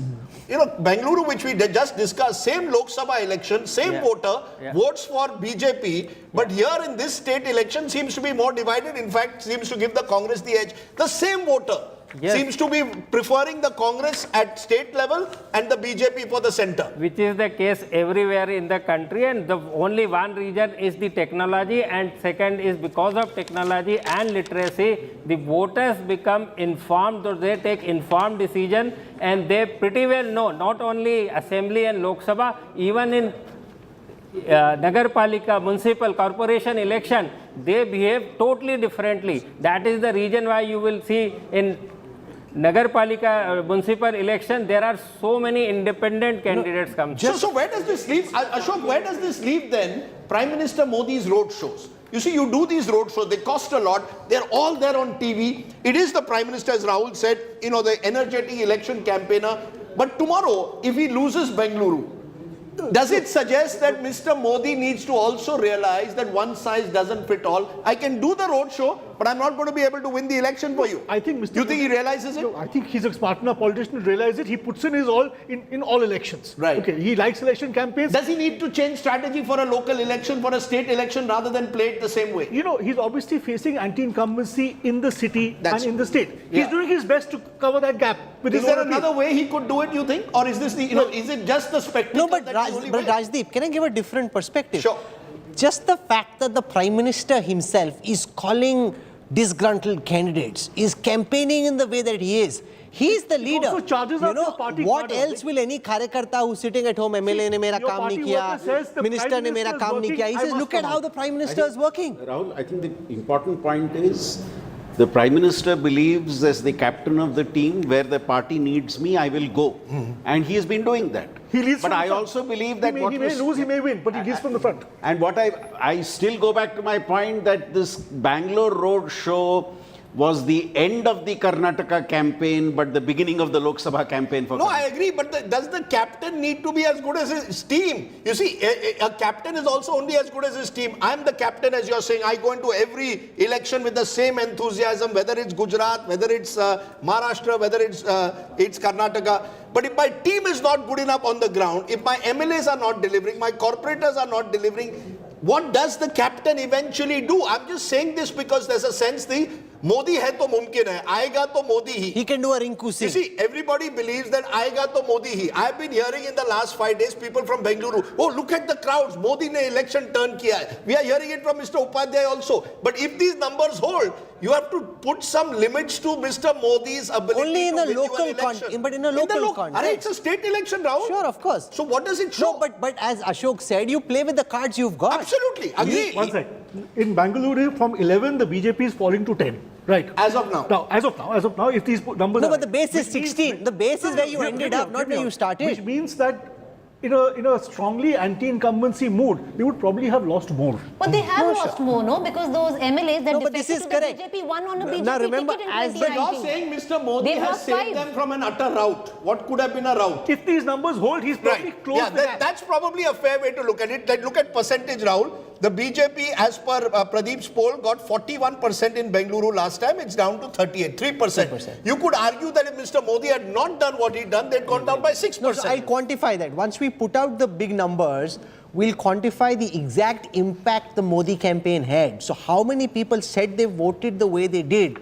Speaker 1: you know, Bengaluru, which we just discussed, same Lok Sabha election, same voter, votes for BJP, but here in this state election seems to be more divided. In fact, seems to give the Congress the edge. The same voter seems to be preferring the Congress at state level and the BJP for the center.
Speaker 10: Which is the case everywhere in the country, and the only one reason is the technology, and second is because of technology and literacy, the voters become informed, or they take informed decision, and they pretty well know, not only Assembly and Lok Sabha, even in Nagarpalika, municipal corporation election, they behave totally differently. That is the reason why you will see in Nagarpalika municipal election, there are so many independent candidates come.
Speaker 1: So where does this leave, Ashok, where does this leave then Prime Minister Modi's road shows? You see, you do these road shows, they cost a lot, they're all there on TV. It is the Prime Minister, as Rahul said, you know, the energetic election campaigner. But tomorrow, if he loses Bengaluru, does it suggest that Mr. Modi needs to also realize that one size doesn't fit all? I can do the road show, but I'm not going to be able to win the election for you.
Speaker 8: I think Mr.
Speaker 1: You think he realizes it?
Speaker 8: No, I think he's a smart enough politician to realize it. He puts in his all in all elections.
Speaker 1: Right.
Speaker 8: Okay. He likes election campaigns.
Speaker 1: Does he need to change strategy for a local election, for a state election, rather than play it the same way?
Speaker 8: You know, he's obviously facing anti-incumbency in the city and in the state.
Speaker 1: Yeah.
Speaker 8: He's doing his best to cover that gap. With
Speaker 1: Is
Speaker 8: his
Speaker 1: there
Speaker 8: own
Speaker 1: another
Speaker 8: appeal.
Speaker 1: way he could do it, you think? Or is this the, is it just the spectacle?
Speaker 3: No, but,
Speaker 1: that's the only way?
Speaker 3: Rajdeep, can I give a different perspective?
Speaker 1: Sure.
Speaker 3: Just the fact that the Prime Minister himself is calling disgruntled candidates, is campaigning in the way that he is. He's the leader.
Speaker 8: also charges
Speaker 3: you
Speaker 8: up
Speaker 3: know,
Speaker 8: your party
Speaker 3: what
Speaker 8: cadre.
Speaker 3: else will any karyakarta who's sitting at home, MLA ne mera
Speaker 8: your
Speaker 3: kaam
Speaker 8: party
Speaker 3: nahi
Speaker 8: worker says
Speaker 3: kiya,
Speaker 8: the
Speaker 3: Minister
Speaker 8: Prime
Speaker 3: ne mera
Speaker 8: Minister is
Speaker 3: kaam nahi
Speaker 8: working,
Speaker 3: kiya. He
Speaker 8: I
Speaker 3: says,
Speaker 8: must
Speaker 3: look at
Speaker 8: come
Speaker 3: how
Speaker 8: out.
Speaker 3: the Prime Minister is working.
Speaker 6: Rahul, I think the important point is the Prime Minister believes as the captain of the team, where the party needs me, I will go. And he has been doing that.
Speaker 8: He leads
Speaker 6: but
Speaker 8: from
Speaker 6: I
Speaker 8: the front.
Speaker 6: also believe that
Speaker 8: He may lose, he may win, but he leads from the front.
Speaker 6: And what I still go back to my point that this Bangalore road show was the end of the Karnataka campaign, but the beginning of the Lok Sabha campaign for
Speaker 1: No,
Speaker 6: Karnataka.
Speaker 1: I agree, but does the captain need to be as good as his team? You see, a captain is also only as good as his team. I'm the captain, as you're saying. I go into every election with the same enthusiasm, whether it's Gujarat, whether it's Maharashtra, whether it's Karnataka. But if my team is not good enough on the ground, if my MLAs are not delivering, my corporators are not delivering, what does the captain eventually do? I'm just saying this because there's a sense the Modi hai to mumkin hai, aayega to Modi hi.
Speaker 3: He can do a Rinku
Speaker 1: You
Speaker 3: Singh.
Speaker 1: see, everybody believes that aayega to Modi hi. I've been hearing in the last 5 days people from Bengaluru, oh, look at the crowds, Modi ne election turn kiya hai. We are hearing it from Mr. Upadhyay also. But if these numbers hold, you have to put some limits to Mr. Modi's ability
Speaker 3: Only in
Speaker 1: to
Speaker 3: a
Speaker 1: win you an
Speaker 3: local
Speaker 1: election.
Speaker 3: but in a local context.
Speaker 1: It's a state election, Rahul.
Speaker 3: Sure, of course.
Speaker 1: So what does it show?
Speaker 3: No, but as Ashok said, you play with the cards you've got.
Speaker 1: Absolutely, agree.
Speaker 8: One sec. In Bengaluru, from 11, the BJP is falling to 10. Right.
Speaker 1: As of now.
Speaker 8: Now, as of now, if these numbers
Speaker 3: No,
Speaker 8: are
Speaker 3: but the base is
Speaker 8: which means
Speaker 3: 16. The base is where you ended up, not where you started.
Speaker 8: Which means that in a strongly anti-incumbency mood, they would probably have lost more.
Speaker 5: But they have lost more, no? Because those MLAs that
Speaker 3: No, but this
Speaker 5: defected
Speaker 3: is
Speaker 5: to
Speaker 3: correct.
Speaker 5: the BJP won on a BJP
Speaker 3: Now remember,
Speaker 5: ticket in
Speaker 3: as the-
Speaker 1: But you're
Speaker 5: 2019.
Speaker 1: saying Mr. Modi
Speaker 5: They've
Speaker 1: has
Speaker 5: lost
Speaker 1: saved
Speaker 5: 5.
Speaker 1: them from an utter rout. What could have been a rout?
Speaker 8: If these numbers hold, he's probably close
Speaker 1: Yeah,
Speaker 8: to that.
Speaker 1: that's probably a fair way to look at it. Like, look at percentage, Rahul. The BJP, as per Pradeep's poll, got 41% in Bengaluru last time. It's down to 38, 3%. You could argue that if Mr. Modi had not done what he'd done, they'd gone down by 6%.
Speaker 3: No, so I'll quantify that. Once we put out the big numbers, we'll quantify the exact impact the Modi campaign had. So how many people said they voted the way they did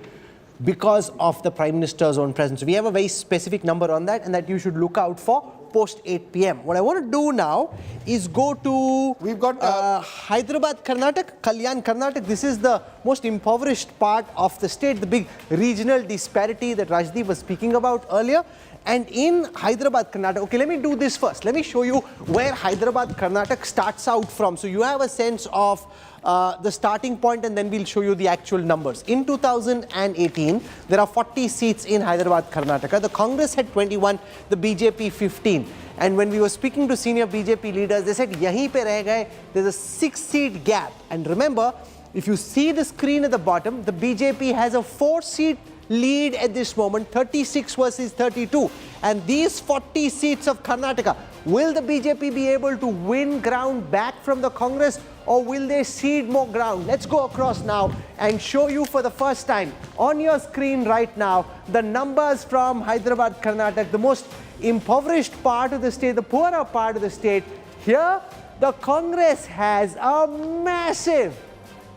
Speaker 3: because of the Prime Minister's own presence? So we have a very specific number on that, and that you should look out for post 8 p.m. What I want to do now is go to
Speaker 1: We've got
Speaker 3: Hyderabad-Karnataka, Kalyan-Karnataka. This is the most impoverished part of the state, the big regional disparity that Rajdeep was speaking about earlier. And in Hyderabad-Karnataka, okay, let me do this first. Let me show you where Hyderabad-Karnataka starts out from. So you have a sense of the starting point, and then we'll show you the actual numbers. In 2018, there are 40 seats in Hyderabad-Karnataka. The Congress had 21, the BJP 15. And when we were speaking to senior BJP leaders, they said, yahi pe reh gaye, there's a 6-seat gap. And remember, if you see the screen at the bottom, the BJP has a 4-seat lead at this moment, 36 versus 32. And these 40 seats of Karnataka, will the BJP be able to win ground back from the Congress, or will they cede more ground? Let's go across now and show you for the first time on your screen right now the numbers from Hyderabad, Karnataka, the most impoverished part of the state, the poorer part of the state. Here, the Congress has a massive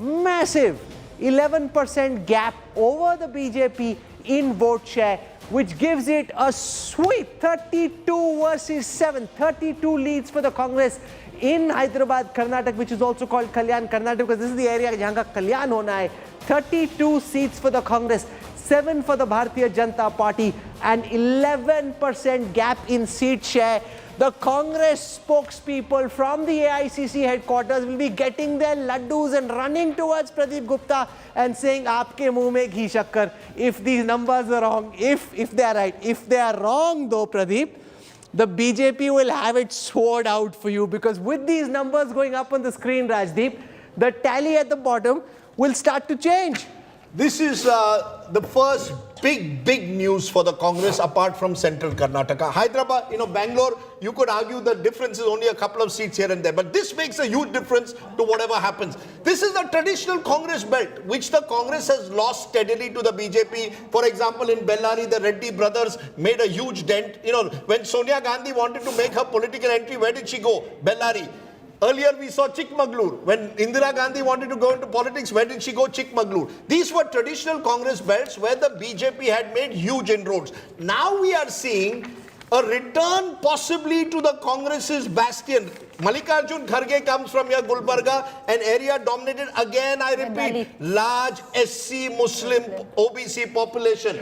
Speaker 3: 11% gap over the BJP in vote share, which gives it a sweep, 32 versus 7, 32 leads for the Congress in Hyderabad, Karnataka, which is also called Kalyan, Karnataka, because this is the area jahan ka Kalyan hona hai. 32 seats for the Congress, 7 for the Bharatiya Janata Party, and 11% gap in seat share. The Congress spokespeople from the AICC headquarters will be getting their laddus and running towards Pradeep Gupta and saying, "Aapke muh mein ghee shakkar." If these numbers are wrong, if they are right, if they are wrong though, Pradeep, the BJP will have it sword out for you, because with these numbers going up on the screen, Rajdeep, the tally at the bottom will start to change.
Speaker 1: This is the first big news for the Congress apart from Central Karnataka. Hyderabad, Bangalore, you could argue the difference is only a couple of seats here and there, but this makes a huge difference to whatever happens. This is the traditional Congress belt, which the Congress has lost steadily to the BJP. For example, in Bellary, the Reddy brothers made a huge dent. When Sonia Gandhi wanted to make her political entry, where did she go? Bellary. Earlier we saw Chikmagalur. When Indira Gandhi wanted to go into politics, where did she go? Chikmagalur. These were traditional Congress belts where the BJP had made huge inroads. Now we are seeing a return possibly to the Congress's bastion. Mallikarjun Kharge comes from here, Gulbarga, an area dominated, again I repeat, large SC Muslim OBC population.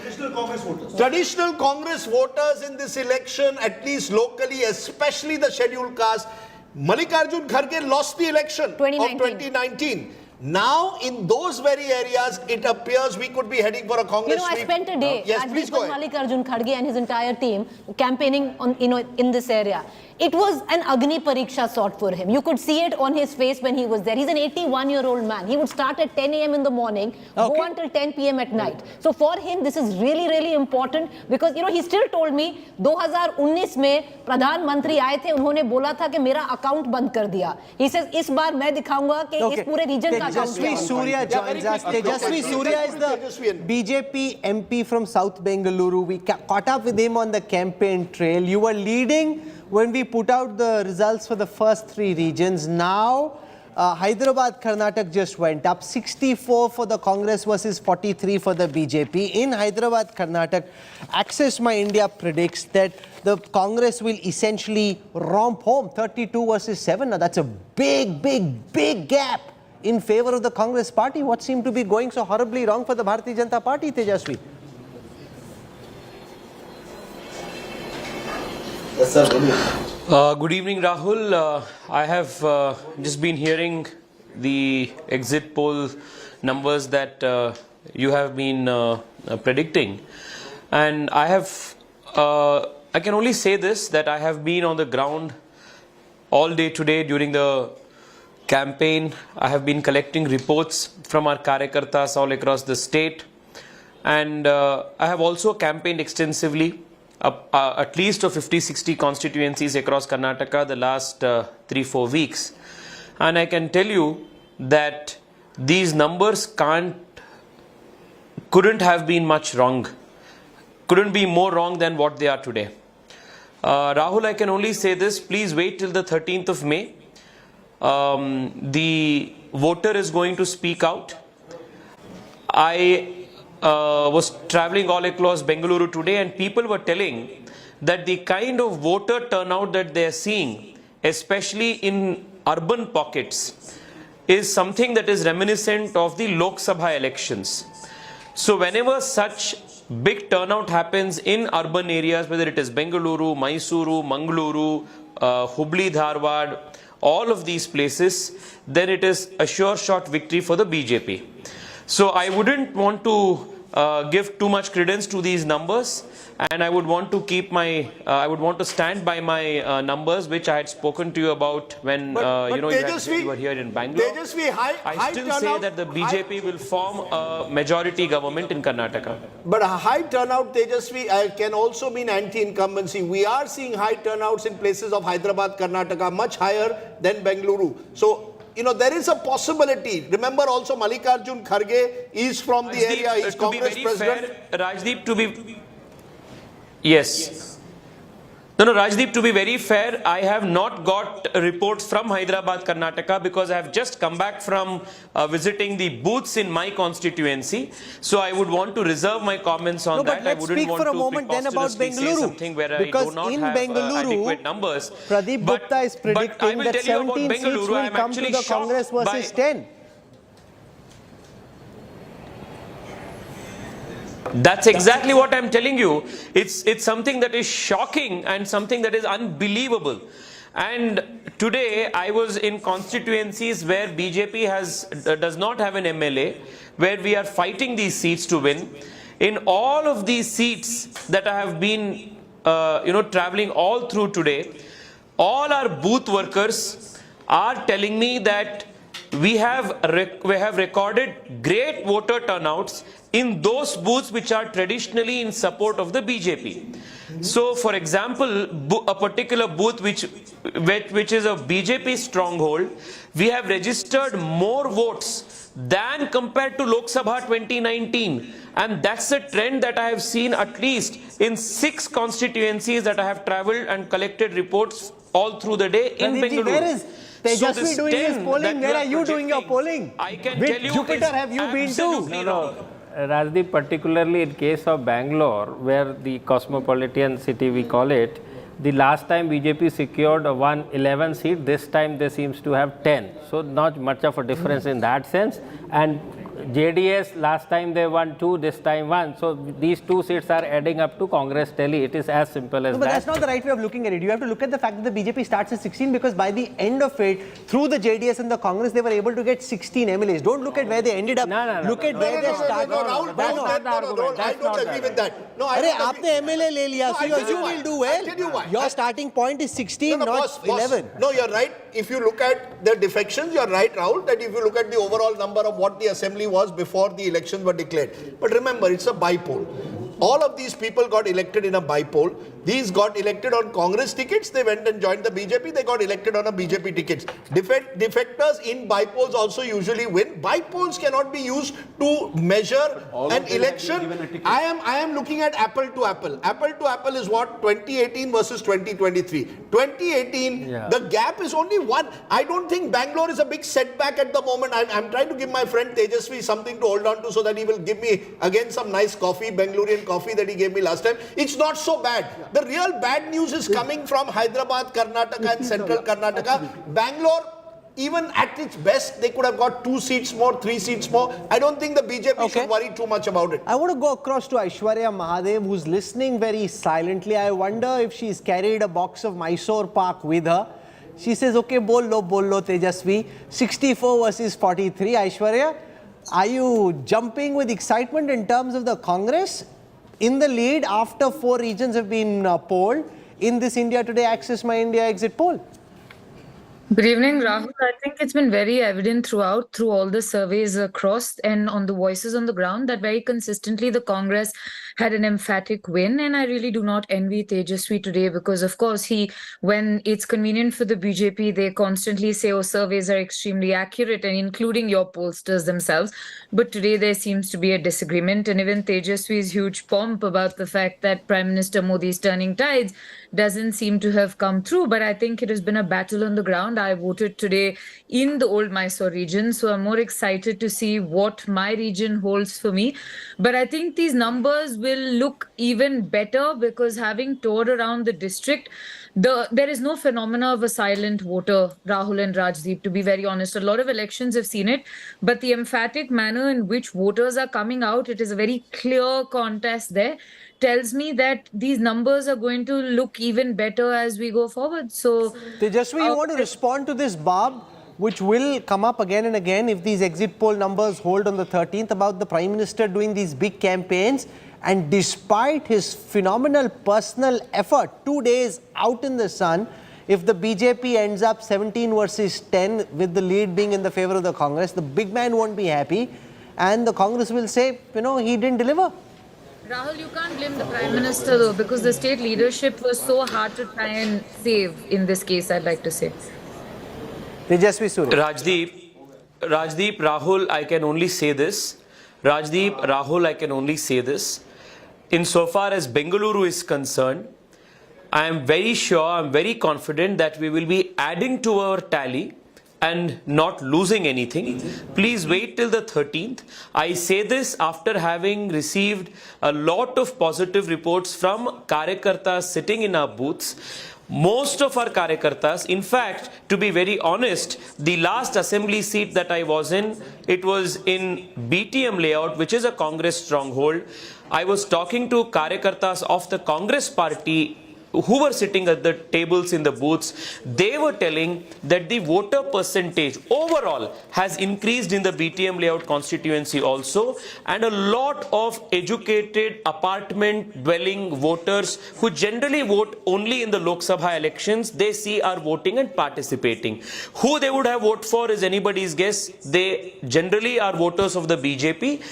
Speaker 1: Traditional Congress voters in this election, at least locally, especially the scheduled caste. Mallikarjun Kharge lost the election of 2019. Now, in those very areas, it appears we could be heading for a Congress
Speaker 5: I
Speaker 1: sweep.
Speaker 5: spent a day
Speaker 1: Yes,
Speaker 5: at
Speaker 1: please go ahead.
Speaker 5: Mallikarjun Kharge and his entire team campaigning on, in this area. It was an Agni Pariksha sort for him. You could see it on his face when he was there. He's an 81-year-old man. He would start at 10 a.m. in the morning, go until 10 p.m. at night. So for him, this is really, really important because, he still told me, 2019 में प्रधानमंत्री आए थे, उन्होंने बोला था कि मेरा account बंद कर दिया. He says, इस बार मैं दिखाऊंगा कि इस पूरे रीजन का
Speaker 3: Tejasvi Surya joins us. Tejasvi Surya is the BJP MP from South Bengaluru. We caught up with him on the campaign trail. You were leading when we put out the results for the first 3 regions. Now, Hyderabad-Karnataka just went up. 64 for the Congress versus 43 for the BJP. In Hyderabad-Karnataka, Access My India predicts that the Congress will essentially romp home. 32 versus 7. Now, that's a big gap in favor of the Congress party. What seemed to be going so horribly wrong for the Bharatiya Janata Party, Tejasvi?
Speaker 11: Good evening, Rahul. I have just been hearing the exit poll numbers that you have been predicting, and I can only say this, that I have been on the ground all day today during the campaign. I have been collecting reports from our Karyakartas all across the state, and I have also campaigned extensively at least of 50-60 constituencies across Karnataka the last 3-4 weeks, and I can tell you that these numbers couldn't have been much wrong, couldn't be more wrong than what they are today. Rahul, I can only say this, please wait till the 13th of May. The voter is going to speak out. I was traveling all across Bengaluru today, and people were telling that the kind of voter turnout that they are seeing, especially in urban pockets, is something that is reminiscent of the Lok Sabha elections. So whenever such big turnout happens in urban areas, whether it is Bengaluru, Mysuru, Mangaluru, Hubli, Dharwad, all of these places, then it is a sure shot victory for the BJP. So I wouldn't want to give too much credence to these numbers, and I would want to keep my, I would want to stand by my numbers, which I had spoken to you about when you were here in Bangalore. I still say that the BJP will form a majority government in Karnataka.
Speaker 1: But a high turnout, Tejasvi, can also mean anti-incumbency. We are seeing high turnouts in places of Hyderabad, Karnataka, much higher than Bengaluru. So, there is a possibility. Remember also Mallikarjun Kharge is from the area, he's Congress president.
Speaker 11: Rajdeep, to be... Yes. No, Rajdeep, to be very fair, I have not got reports from Hyderabad, Karnataka, because I have just come back from visiting the booths in my constituency. So I would want to reserve my comments on that. I wouldn't want to preposterously say something where I do not have adequate numbers.
Speaker 3: Pradeep Gupta is predicting that 17 seats will come to the Congress versus 10.
Speaker 11: That's exactly what I'm telling you. It's something that is shocking and something that is unbelievable. And today I was in constituencies where BJP does not have an MLA, where we are fighting these seats to win. In all of these seats that I have been traveling all through today, all our booth workers are telling me that we have recorded great voter turnouts in those booths which are traditionally in support of the BJP. So, for example, a particular booth which is a BJP stronghold, we have registered more votes than compared to Lok Sabha 2019. And that's a trend that I have seen at least in 6 constituencies that I have travelled and collected reports all through the day in Bengaluru.
Speaker 3: Where is Tejasvi doing his polling? Where are you doing your polling?
Speaker 11: I can
Speaker 3: Which
Speaker 11: tell you
Speaker 3: Jupiter have you been to?
Speaker 11: No.
Speaker 10: Rajdeep, particularly in case of Bangalore, where the cosmopolitan city we call it, the last time BJP secured 11 seat, this time they seems to have 10. So not much of a difference in that sense. And JDS, last time they won 2, this time 1. So these 2 seats are adding up to Congress tally. It is as simple as
Speaker 3: No, but
Speaker 10: that.
Speaker 3: that's not the right way of looking at it. You have to look at the fact that the BJP starts at 16 because by the end of it, through the JDS and the Congress, they were able to get 16 MLAs. Don't look at where they ended up. Look at where they started.
Speaker 1: Rahul, I don't agree with that. No, I
Speaker 3: Arey,
Speaker 1: don't agree.
Speaker 3: aapne MLA le liya, so you will do well.
Speaker 1: I'll tell you why.
Speaker 3: Your starting point is 16, not 11.
Speaker 1: No, you're right. If you look at the defections, you're right, Rahul, that if you look at the overall number of what the assembly was before the elections were declared. But remember, it's a bypoll. All of these people got elected in a bypoll. These got elected on Congress tickets. They went and joined the BJP. They got elected on a BJP tickets. Defectors in bypolls also usually win. Bypolls cannot be used to measure an election. I am looking at apple to apple. Apple to apple is what? 2018 versus 2023. 2018, the gap is only 1. I don't think Bangalore is a big setback at the moment. I'm trying to give my friend Tejasvi something to hold on to so that he will give me again some nice coffee, Bengaluru coffee that he gave me last time. It's not so bad. The real bad news is coming from Hyderabad-Karnataka and Central Karnataka. Bangalore, even at its best, they could have got 2 seats more, 3 seats more. I don't think the BJP should worry too much about it.
Speaker 3: I want to go across to Aishwarya Mahadev, who's listening very silently. I wonder if she's carried a box of Mysore Pak with her. She says, okay, bol lo, Tejasvi. 64 versus 43. Aishwarya, are you jumping with excitement in terms of the Congress in the lead after 4 regions have been polled in this India Today Access My India exit poll?
Speaker 12: Good evening, Rahul. I think it's been very evident through all the surveys across and on the voices on the ground that very consistently the Congress had an emphatic win. And I really do not envy Tejasvi today because, of course, when it's convenient for the BJP, they constantly say, oh, surveys are extremely accurate, and including your pollsters themselves. But today there seems to be a disagreement. And even Tejasvi's huge pomp about the fact that Prime Minister Modi's turning tides doesn't seem to have come through. But I think it has been a battle on the ground. I voted today in the Old Mysore region, so I'm more excited to see what my region holds for me. But I think these numbers will look even better because having toured around the district, there is no phenomena of a silent voter, Rahul and Rajdeep, to be very honest. A lot of elections have seen it, but the emphatic manner in which voters are coming out, it is a very clear contest there, tells me that these numbers are going to look even better as we go forward. So,
Speaker 3: Tejasvi, you want to respond to this, Bob, which will come up again and again if these exit poll numbers hold on the 13th, about the Prime Minister doing these big campaigns, and despite his phenomenal personal effort, 2 days out in the sun, if the BJP ends up 17 versus 10 with the lead being in the favor of the Congress, the big man won't be happy and the Congress will say, he didn't deliver.
Speaker 12: Rahul, you can't blame the Prime Minister though, because the state leadership was so hard to try and save in this case, I'd like to say.
Speaker 3: Tejasvi Surya.
Speaker 11: Rajdeep, Rahul, I can only say this. Insofar as Bengaluru is concerned, I am very sure, I am very confident that we will be adding to our tally and not losing anything. Please wait till the 13th. I say this after having received a lot of positive reports from Karyakartas sitting in our booths. Most of our Karyakartas, in fact, to be very honest, the last assembly seat that I was in, it was in BTM layout, which is a Congress stronghold. I was talking to Karyakartas of the Congress party who were sitting at the tables in the booths, they were telling that the voter percentage overall has increased in the BTM layout constituency also, and a lot of educated apartment dwelling voters who generally vote only in the Lok Sabha elections, they see are voting and participating. Who they would have voted for is anybody's guess. They generally are voters of the BJP.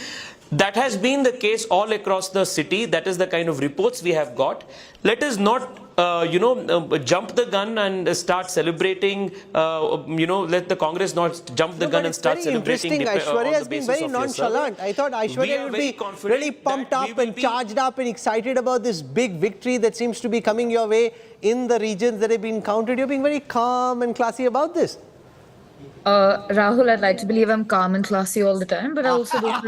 Speaker 11: That has been the case all across the city. That is the kind of reports we have got. Let us not, jump the gun and start celebrating. Let the Congress not jump the gun and start celebrating.
Speaker 3: Very interesting. Aishwarya has been very nonchalant. I thought Aishwarya would be really pumped up and charged up and excited about this big victory that seems to be coming your way in the regions that have been counted. You're being very calm and classy about this.
Speaker 12: Rahul, I'd like to believe I'm calm and classy all the time, but I also don't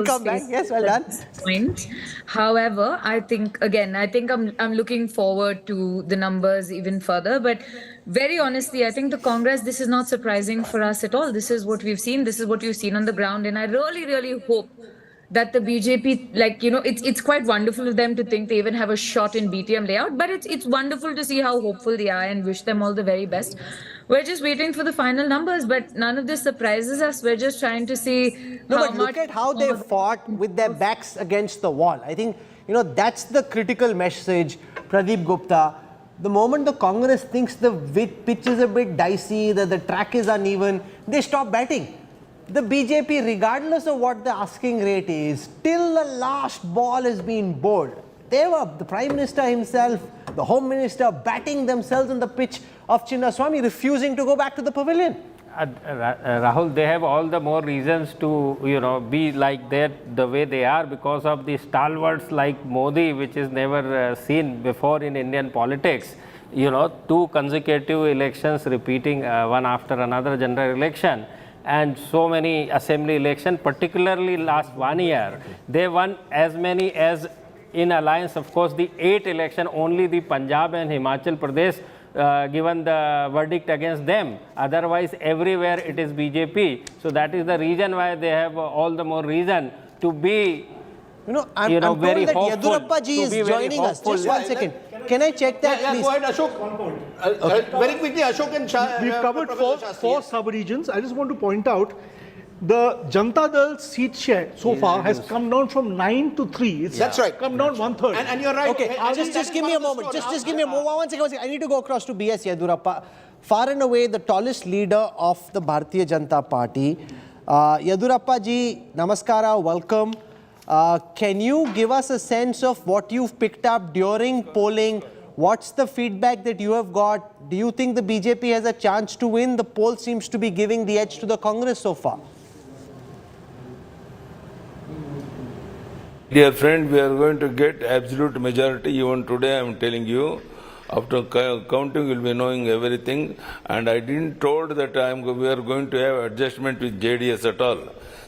Speaker 3: Come back. Yes, well done.
Speaker 12: Point. However, I think I'm looking forward to the numbers even further. But very honestly, I think the Congress, this is not surprising for us at all. This is what we've seen. This is what you've seen on the ground, and I really, really hope that the BJP, it's quite wonderful of them to think they even have a shot in BTM layout, but it's wonderful to see how hopeful they are and wish them all the very best. We're just waiting for the final numbers, but none of this surprises us. We're just trying to see
Speaker 3: look at how they fought with their backs against the wall. I think, that's the critical message, Pradeep Gupta. The moment the Congress thinks the pitch is a bit dicey, that the track is uneven, they stop batting. The BJP, regardless of what the asking rate is, till the last ball has been bowled. They were, the Prime Minister himself, the Home Minister, batting themselves on the pitch of Chinnaswamy, refusing to go back to the pavilion.
Speaker 10: Rahul, they have all the more reasons to, be like that the way they are because of the stalwarts like Modi, which is never seen before in Indian politics. 2 consecutive elections repeating one after another general election. And so many assembly elections, particularly last 1 year, they won as many as in alliance. Of course, the 8 election, only the Punjab and Himachal Pradesh given the verdict against them. Otherwise, everywhere it is BJP. So that is the reason why they have all the more reason to be,
Speaker 3: I'm told
Speaker 10: very
Speaker 3: that
Speaker 10: hopeful.
Speaker 3: Yediyurappa ji is joining us. Just 1 second. Can I check that, please?
Speaker 1: Go ahead, Ashok. Very quickly, Ashok and Shah.
Speaker 8: We've covered four sub-regions. I just want to point out the Janata Dal seat share so far has come down from 9 to 3.
Speaker 1: That's right.
Speaker 8: Come down 1/3.
Speaker 1: And you're right.
Speaker 3: Okay, just give me a moment. Just give me a moment. 1 second. I need to go across to B.S. Yediyurappa. Far and away the tallest leader of the Bharatiya Janata Party. Yediyurappa ji, namaskara, welcome. Can you give us a sense of what you've picked up during polling? What's the feedback that you have got? Do you think the BJP has a chance to win? The poll seems to be giving the edge to the Congress so far.
Speaker 13: Dear friend, we are going to get absolute majority. Even today I am telling you, after counting we will be knowing everything. And I didn't told that we are going to have adjustment with JDS at all.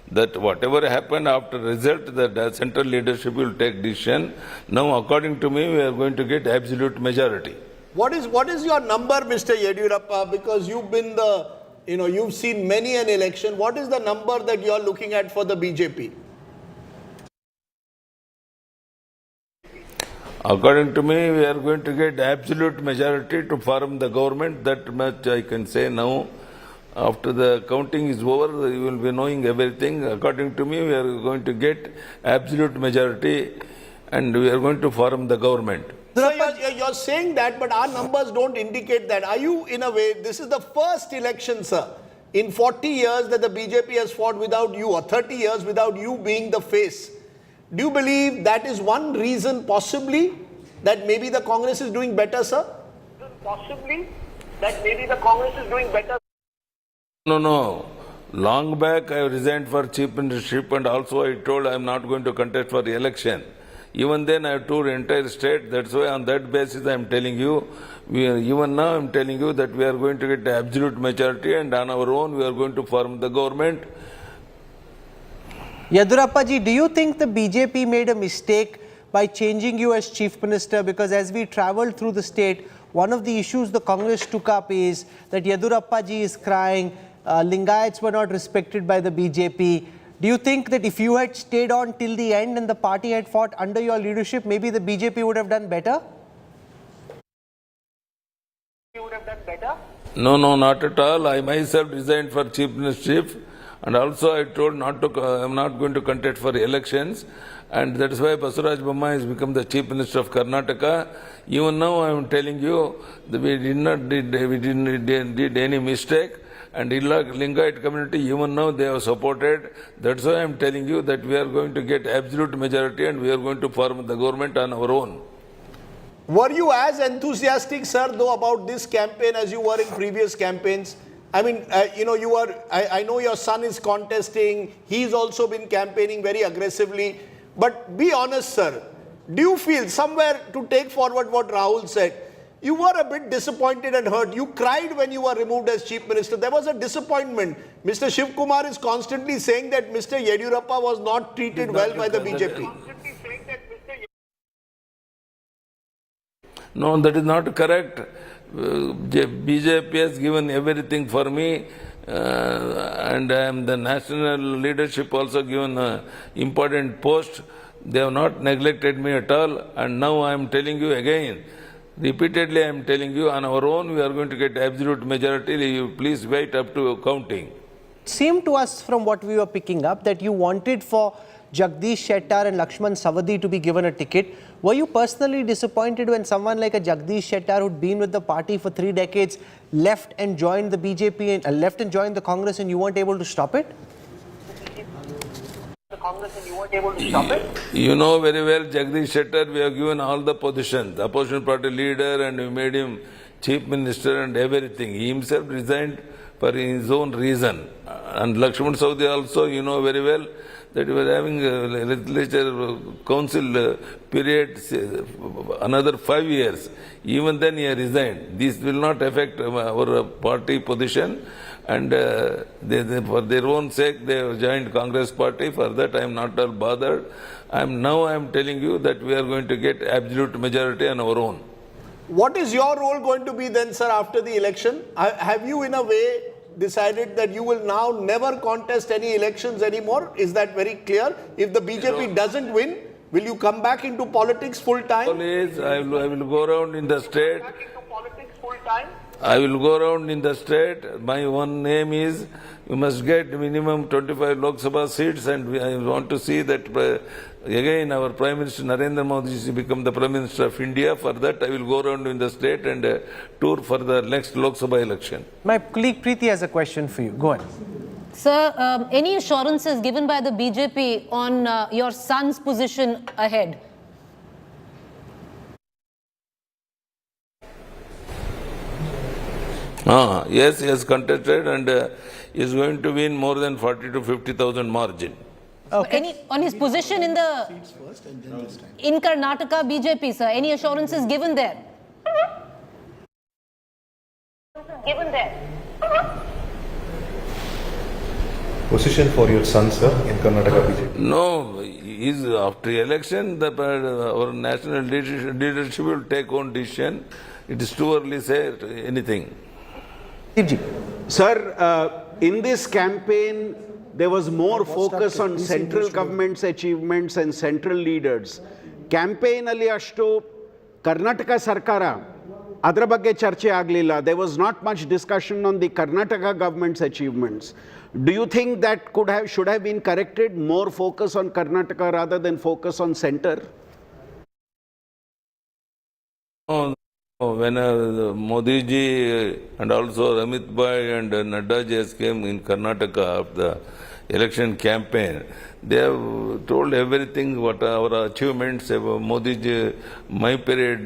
Speaker 13: That whatever happened after result, the central leadership will take decision. Now, according to me, we are going to get absolute majority.
Speaker 1: What is your number, Mr. Yediyurappa? Because you've been you've seen many an election. What is the number that you are looking at for the BJP?
Speaker 13: According to me, we are going to get absolute majority to form the government. That much I can say now. After the counting is over, you will be knowing everything. According to me, we are going to get absolute majority and we are going to form the government.
Speaker 1: So you're saying that, but our numbers don't indicate that. Are you, in a way, this is the first election, sir, in 40 years that the BJP has fought without you, or 30 years without you being the face. Do you believe that is one reason, possibly, that maybe the Congress is doing better, sir? Possibly, that maybe the Congress is doing better.
Speaker 13: No. Long back I resigned for chief ministership and also I told I am not going to contest for the election. Even then I toured the entire state. That's why on that basis I am telling you, even now I am telling you that we are going to get absolute majority and on our own we are going to form the government.
Speaker 3: Yediyurappa ji, do you think the BJP made a mistake by changing you as chief minister? Because as we travelled through the state, one of the issues the Congress took up is that Yediyurappa ji is crying, Lingayats were not respected by the BJP. Do you think that if you had stayed on till the end and the party had fought under your leadership, maybe the BJP would have done better?
Speaker 13: No, not at all. I myself resigned for chief ministership, and also I told not to. I am not going to contest for elections, and that is why Basuraj Bommai has become the chief minister of Karnataka. Even now, I am telling you that we did any mistake, and Lingayat community even now they have supported. That's why I am telling you that we are going to get absolute majority, and we are going to form the government on our own.
Speaker 1: Were you as enthusiastic, sir, though, about this campaign as you were in previous campaigns? I mean, you are. I know your son is contesting. He's also been campaigning very aggressively. But be honest, sir. Do you feel somewhere, to take forward what Rahul said, you were a bit disappointed and hurt. You cried when you were removed as chief minister. There was a disappointment. Mr. Shiv Kumar is constantly saying that Mr. Yediyurappa was not treated well by the BJP.
Speaker 13: No, that is not correct. BJP has given everything for me, and I am the national leadership also given an important post. They have not neglected me at all, and now I am telling you again, repeatedly I am telling you, on our own we are going to get absolute majority. You please wait up to counting.
Speaker 3: It seemed to us from what we were picking up that you wanted for Jagdish Shettar and Lakshman Savadi to be given a ticket. Were you personally disappointed when someone like a Jagdish Shettar, who'd been with the party for 3 decades, left and joined the BJP and left and joined the Congress, and you weren't able to stop it?
Speaker 13: You know very well, Jagdish Shettar, we have given all the positions, opposition party leader, and we made him chief minister and everything. He himself resigned for his own reason. And Lakshman Savadi also, you know very well, that we were having a legislature council period another 5 years. Even then he resigned. This will not affect our party position, and for their own sake they have joined Congress party. For that I am not all bothered. Now I am telling you that we are going to get absolute majority on our own.
Speaker 1: What is your role going to be then, sir, after the election? Have you in a way decided that you will now never contest any elections anymore? Is that very clear? If the BJP doesn't win, will you come back into politics full time?
Speaker 13: I will go around in the state. I will go around in the state. My one aim is we must get minimum 25 Lok Sabha seats, and I want to see that again our Prime Minister Narendra Modi will become the Prime Minister of India. For that I will go around in the state and tour for the next Lok Sabha election.
Speaker 3: My colleague Preeti has a question for you. Go ahead.
Speaker 5: Sir, any assurances given by the BJP on your son's position ahead?
Speaker 13: Yes, he has contested and is going to win more than 40 to 50,000 margin.
Speaker 5: Okay. On his position in Karnataka BJP, sir, any assurances given there?
Speaker 14: Position for your son, sir, in Karnataka BJP?
Speaker 13: No, after election, our national leadership will take on decision. It is too early to say anything.
Speaker 6: Sir, in this campaign, there was more focus on central government's achievements and central leaders. Campaign ali ashtu Karnataka Sarkara adra bagge charche aglilla. There was not much discussion on the Karnataka government's achievements. Do you think that should have been corrected? More focus on Karnataka rather than focus on center?
Speaker 13: When Modi ji and also Amit Bhai and Nadda ji came in Karnataka of the election campaign, they have told everything what our achievements, Modi ji, my period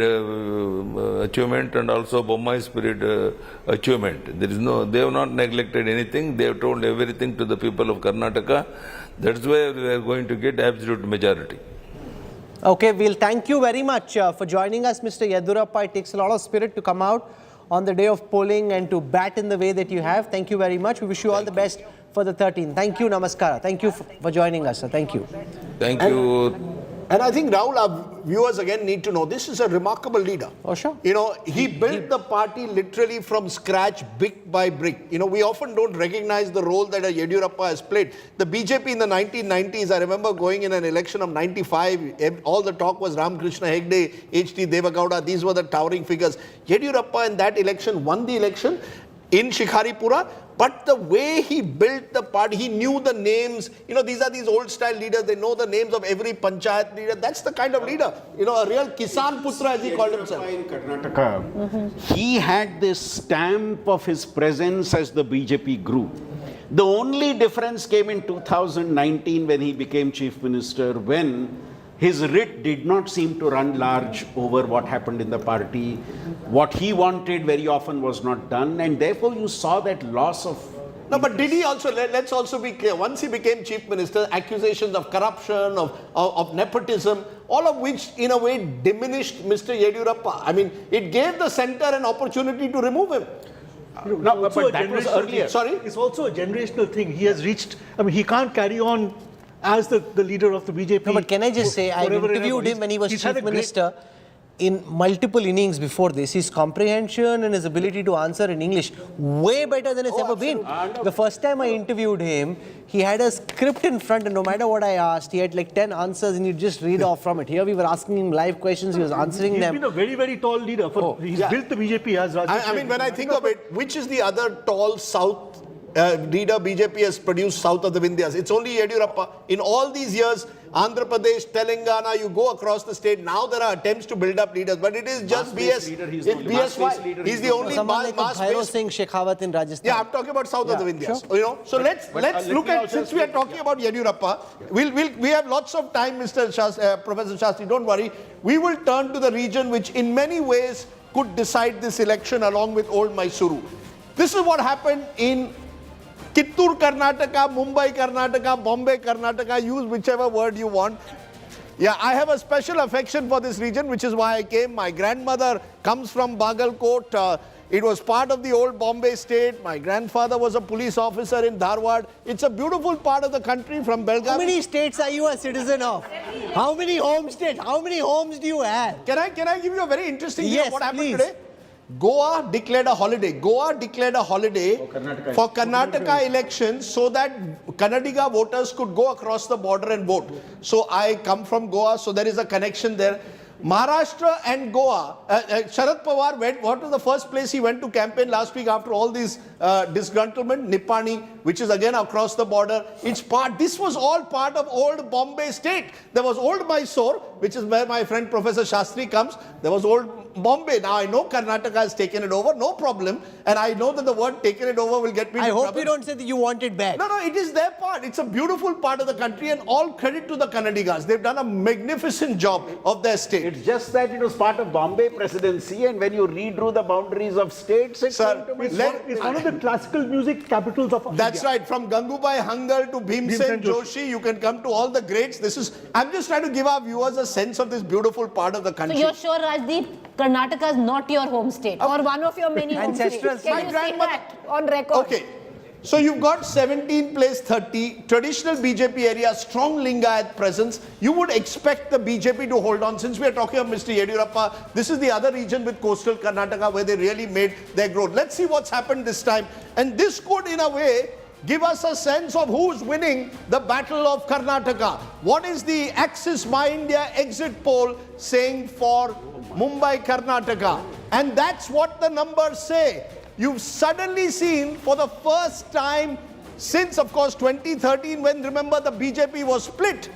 Speaker 13: achievement and also Bommai's period achievement. They have not neglected anything. They have told everything to the people of Karnataka. That's why we are going to get absolute majority.
Speaker 3: Okay, we'll thank you very much for joining us, Mr. Yediyurappa. It takes a lot of spirit to come out on the day of polling and to bat in the way that you have. Thank you very much. We wish you all the best for the 13th. Thank you, Namaskara. Thank you for joining us, sir. Thank you.
Speaker 13: Thank you.
Speaker 1: And I think, Rahul, our viewers again need to know, this is a remarkable leader.
Speaker 3: Oh, sure.
Speaker 1: You know, he built the party literally from scratch, brick by brick. You know, we often don't recognize the role that a Yediyurappa has played. The BJP in the 1990s, I remember going in an election of 95, all the talk was Ramakrishna Hegde, H.T. Devagowda, these were the towering figures. Yediyurappa in that election won the election. in Shikharipura, but the way he built the party, he knew the names. You know, these are these old style leaders, they know the names of every panchayat leader. That's the kind of leader, you know, a real Kisan Putra as he called himself.
Speaker 6: In Karnataka, he had this stamp of his presence as the BJP grew. The only difference came in 2019 when he became chief minister, when his writ did not seem to run large over what happened in the party. What he wanted very often was not done, and therefore you saw that loss of...
Speaker 1: No, but did he also, let's also be clear, once he became chief minister, accusations of corruption, of nepotism, all of which in a way diminished Mr. Yediyurappa. I mean, it gave the centre an opportunity to remove him.
Speaker 8: No, but that was earlier.
Speaker 1: Sorry?
Speaker 8: It's also a generational thing. He has reached, I mean, he can't carry on as the leader of the BJP.
Speaker 3: No, but can I just say, I interviewed him when he was chief minister in multiple innings before this. His comprehension and his ability to answer in English, way better than it's ever been. The first time I interviewed him, he had a script in front, and no matter what I asked, he had like 10 answers and he'd just read off from it. Here we were asking him live questions, he was answering them.
Speaker 8: He's been a very, very tall leader. He's built the BJP as Rajat
Speaker 1: I mean, when I think of it, which is the other tall South leader BJP has produced south of the Vindhyas? It's only Yediyurappa. In all these years, Andhra Pradesh, Telangana, you go across the state, now there are attempts to build up leaders, but it is just BS. It's BSY. He's the only mass-based.
Speaker 3: Singh Shekhawat in Rajasthan.
Speaker 1: Yeah, I'm talking about south of the Vindhyas. Sure. You know, so let's look at, since we are talking about Yediyurappa, we have lots of time, Professor Shastri, don't worry. We will turn to the region which in many ways could decide this election along with Old Mysore. This is what happened in Kittur Karnataka, Mumbai Karnataka, Bombay Karnataka, use whichever word you want. Yeah, I have a special affection for this region, which is why I came. My grandmother comes from Bagalkot. It was part of the old Bombay state. My grandfather was a police officer in Dharwad. It's a beautiful part of the country from Belgaum.
Speaker 3: How many states are you a citizen of? How many home states? How many homes do you have?
Speaker 1: Can I give you a very interesting thing of what happened
Speaker 3: please.
Speaker 1: today? Goa declared a holiday. Goa declared a holiday for Karnataka elections so that Kannadiga voters could go across the border and vote. So I come from Goa, so there is a connection there. Maharashtra and Goa, Sharad Pawar went, what was the first place he went to campaign last week after all these disgruntlement? Nipani, which is again across the border. This was all part of old Bombay state. There was Old Mysore, which is where my friend Professor Shastri comes. There was old Bombay. Now I know Karnataka has taken it over, no problem. And I know that the word taken it over will get me into
Speaker 3: I hope
Speaker 1: trouble.
Speaker 3: you don't say that you want it back.
Speaker 1: No, it is their part. It's a beautiful part of the country, and all credit to the Kannadigas. They've done a magnificent job of their state.
Speaker 6: It's just that it was part of Bombay presidency, and when you redrew the boundaries of states, it's
Speaker 8: one of the classical music capitals of
Speaker 1: That's
Speaker 8: India.
Speaker 1: right. From Gangubai Hangal to Bhimsen Joshi, you can come to all the greats. I'm just trying to give our viewers a sense of this beautiful part of the country.
Speaker 5: So you're sure, Rajdeep, Karnataka is not your home state or one of your many home states? Can you say that on record?
Speaker 1: Okay. So you've got 17 place 30, traditional BJP area, strong Lingayat presence. You would expect the BJP to hold on. Since we are talking of Mr. Yediyurappa, this is the other region with coastal Karnataka where they really made their growth. Let's see what's happened this time. And this could, in a way, give us a sense of who's winning the battle of Karnataka. What is the Axis My India exit poll saying for Mumbai, Karnataka? And that's what the numbers say. You've suddenly seen for the first time since, of course, 2013, when, remember, the BJP was split,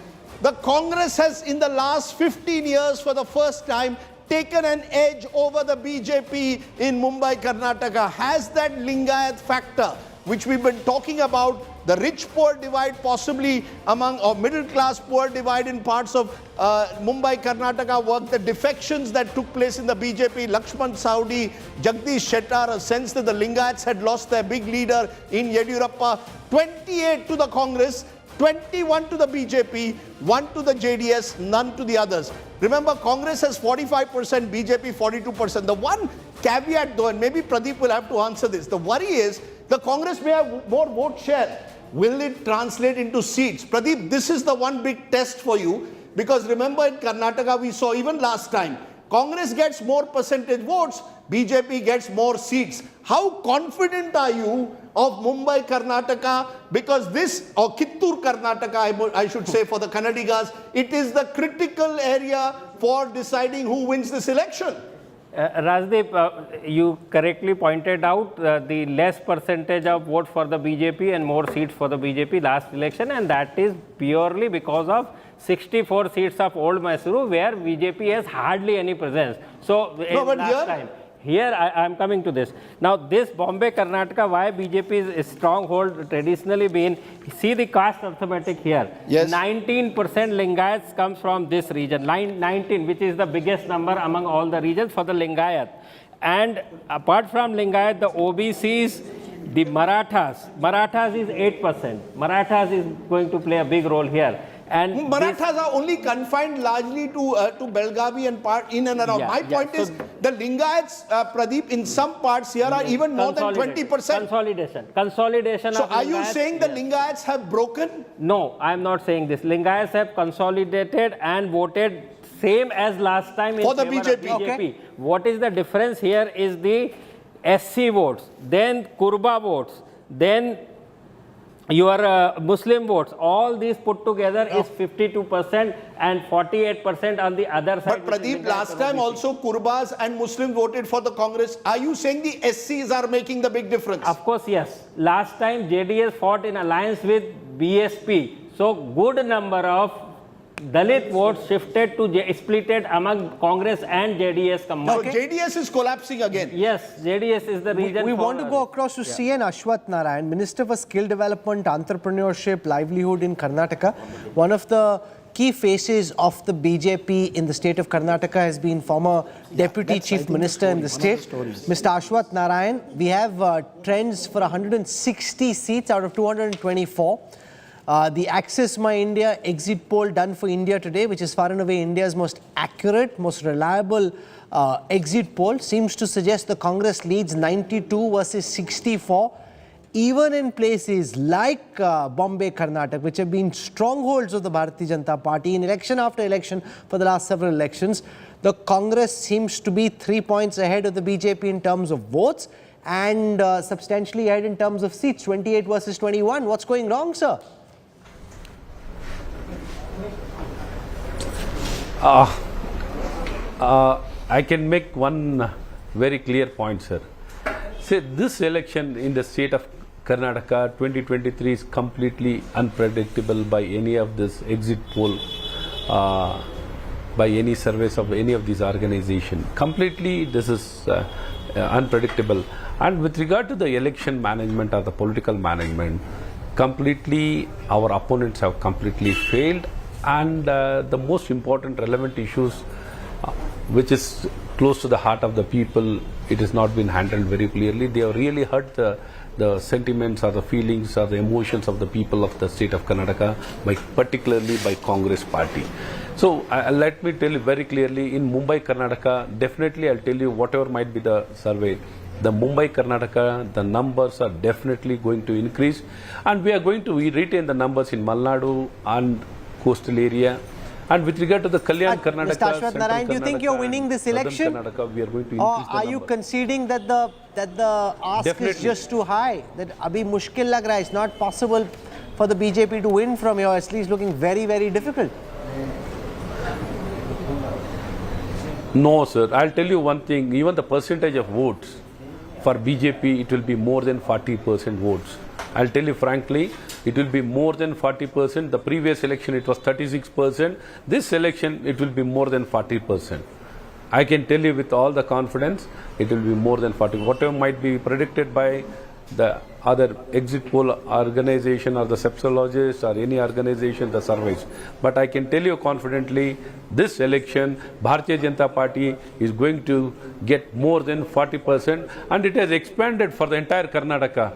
Speaker 1: the Congress has, in the last 15 years, for the first time, taken an edge over the BJP in Mumbai, Karnataka. Has that Lingayat factor, which we've been talking about, the rich-poor divide possibly among, or middle-class poor divide in parts of Mumbai, Karnataka work, the defections that took place in the BJP, Lakshman Saudi, Jagdish Shettar, a sense that the Lingayats had lost their big leader in Yediyurappa, 28 to the Congress, 21 to the BJP, 1 to the JDS, none to the others. Remember, Congress has 45%, BJP 42%. The one caveat though, and maybe Pradeep will have to answer this, the worry is the Congress may have more vote share. Will it translate into seats? Pradeep, this is the one big test for you, because remember in Karnataka we saw even last time, Congress gets more percentage votes, BJP gets more seats. How confident are you of Mumbai, Karnataka? Because this, or Kittur Karnataka, I should say for the Kannadigas, it is the critical area for deciding who wins this election.
Speaker 10: Rajdeep, you correctly pointed out the less percentage of vote for the BJP and more seats for the BJP last election, and that is purely because of 64 seats of Old Mysore where BJP has hardly any presence. So here I am coming to this. Now this Bombay-Karnataka, why BJP is stronghold traditionally been, see the caste arithmetic here.
Speaker 1: Yes.
Speaker 10: 19% Lingayats comes from this region, 19, which is the biggest number among all the regions for the Lingayat. And apart from Lingayat, the OBCs, the Marathas is 8%. Marathas is going to play a big role here. And
Speaker 1: Marathas are only confined largely to Belgavi and part in and around. My point is the Lingayats, Pradeep, in some parts here are even more than 20%.
Speaker 10: Consolidation.
Speaker 1: So are you saying the Lingayats have broken?
Speaker 10: No, I am not saying this. Lingayats have consolidated and voted same as last time
Speaker 1: for the
Speaker 10: BJP.
Speaker 1: Okay.
Speaker 10: What is the difference here is the SC votes, then Kurba votes, then your Muslim votes, all these put together is 52% and 48% on the other side.
Speaker 1: But Pradeep, last time also Kurbas and Muslim voted for the Congress. Are you saying the SCs are making the big difference?
Speaker 10: Of course, yes. Last time JDS fought in alliance with BSP. So good number of Dalit votes shifted to splitted among Congress and JDS combined.
Speaker 1: So JDS is collapsing again.
Speaker 10: Yes, JDS is the reason.
Speaker 3: We want to go across to CN Ashwath Narayan, Minister for Skill Development, Entrepreneurship, Livelihood in Karnataka. One of the key faces of the BJP in the state of Karnataka has been former Deputy Chief Minister in the state, Mr. Ashwath Narayan. We have trends for 160 seats out of 224. The Access My India exit poll done for India today, which is far and away India's most accurate, most reliable exit poll, seems to suggest the Congress leads 92 versus 64. Even in places like Bombay-Karnataka, which have been strongholds of the Bharatiya Janata Party in election after election for the last several elections, the Congress seems to be 3 points ahead of the BJP in terms of votes and substantially ahead in terms of seats, 28 versus 21. What's going wrong, sir?
Speaker 15: I can make one very clear point, sir. See, this election in the state of Karnataka 2023 is completely unpredictable by any of this exit poll, by any surveys of any of these organizations. Completely, this is unpredictable. And with regard to the election management or the political management, completely our opponents have completely failed. And the most important relevant issues, which is close to the heart of the people, it has not been handled very clearly. They have really hurt the sentiments or the feelings or the emotions of the people of the state of Karnataka, particularly by Congress party. So let me tell you very clearly, in Mumbai-Karnataka, definitely I'll tell you whatever might be the survey, the Mumbai-Karnataka, the numbers are definitely going to increase, and we are going to retain the numbers in Malnadu and coastal area. And with regard to the Kalyan Karnataka,
Speaker 3: Mr. Ashwath Narayan, do you think you're winning this election?
Speaker 15: Karnataka, we are going to
Speaker 3: or
Speaker 15: increase the
Speaker 3: are you conceding that the ask is just too high? That abhi mushkil lag raha, it's not possible for the BJP to win from here. At least looking very, very difficult.
Speaker 15: No, sir. I'll tell you one thing. Even the percentage of votes for BJP, it will be more than 40% votes. I'll tell you frankly, it will be more than 40%. The previous election, it was 36%. This election, it will be more than 40%. I can tell you with all the confidence, it will be more than 40. Whatever might be predicted by the other exit poll organization or the sepsologists or any organization, the surveys. But I can tell you confidently, this election, Bharatiya Janata Party is going to get more than 40%, and it has expanded for the entire Karnataka.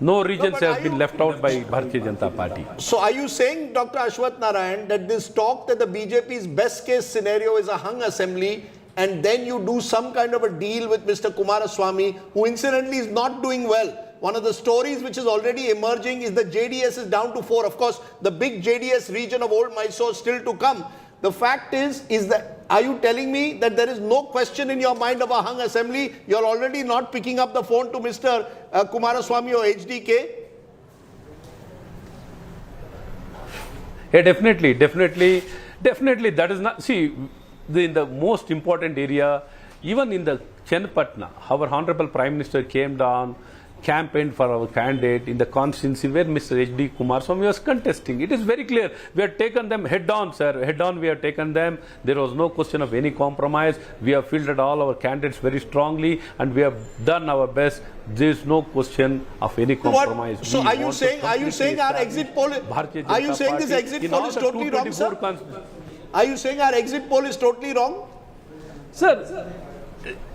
Speaker 15: No regions have been left out by Bharatiya Janata Party.
Speaker 1: So are you saying, Dr. Ashwath Narayan, that this talk that the BJP's best case scenario is a hung assembly, and then you do some kind of a deal with Mr. Kumaraswamy, who incidentally is not doing well? One of the stories which is already emerging is that JDS is down to 4. Of course, the big JDS region of Old Mysore still to come. The fact is that, are you telling me that there is no question in your mind of a hung assembly? You're already not picking up the phone to Mr. Kumaraswamy or HDK?
Speaker 15: Yeah, definitely. That is not, see, in the most important area, Even in the Chenapatna, our Honorable Prime Minister came down, campaigned for our candidate in the constituency where Mr. H.D. Kumaraswamy was contesting. It is very clear. We have taken them head on, sir. Head on we have taken them. There was no question of any compromise. We have fielded all our candidates very strongly and we have done our best. There is no question of any compromise.
Speaker 1: What? So are you saying our exit poll are you saying this exit poll is totally wrong, sir? Are you saying our exit poll is totally wrong?
Speaker 15: Sir,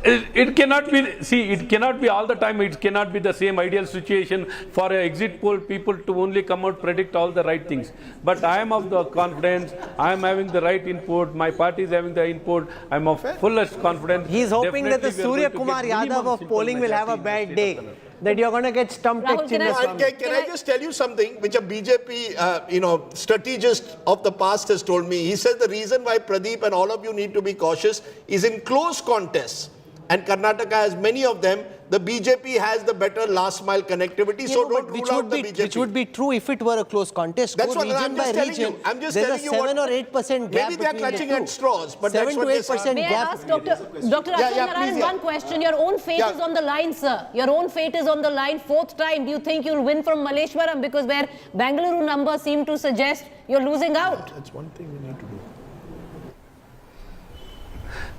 Speaker 15: it cannot be, see, it cannot be all the time, it cannot be the same ideal situation for an exit poll people to only come out, predict all the right things. But I am of the confidence, I am having the right input, my party is having the input, I am of fullest confidence.
Speaker 3: He is hoping that the Surya Kumar Yadav of polling will have a bad day. That you're going to get stumped.
Speaker 1: Rahul, can I just tell you something which a BJP strategist of the past has told me? He says the reason why Pradeep and all of you need to be cautious is in close contests, and Karnataka has many of them, the BJP has the better last mile connectivity, so don't rule out the BJP.
Speaker 3: Which would be true if it were a close contest.
Speaker 1: That's what I'm just telling you. I'm just telling you what.
Speaker 3: There's a 7 or 8% gap.
Speaker 1: Maybe they are clutching at straws, but
Speaker 3: 7 to 8%
Speaker 5: May I
Speaker 3: gap.
Speaker 5: ask Dr. Ashwin one question? Your own fate is on the line, sir. Your own fate is on the line. 4th time, do you think you'll win from Malleshwaram? Because where Bengaluru numbers seem to suggest you're losing out.
Speaker 1: That's one thing we need to do.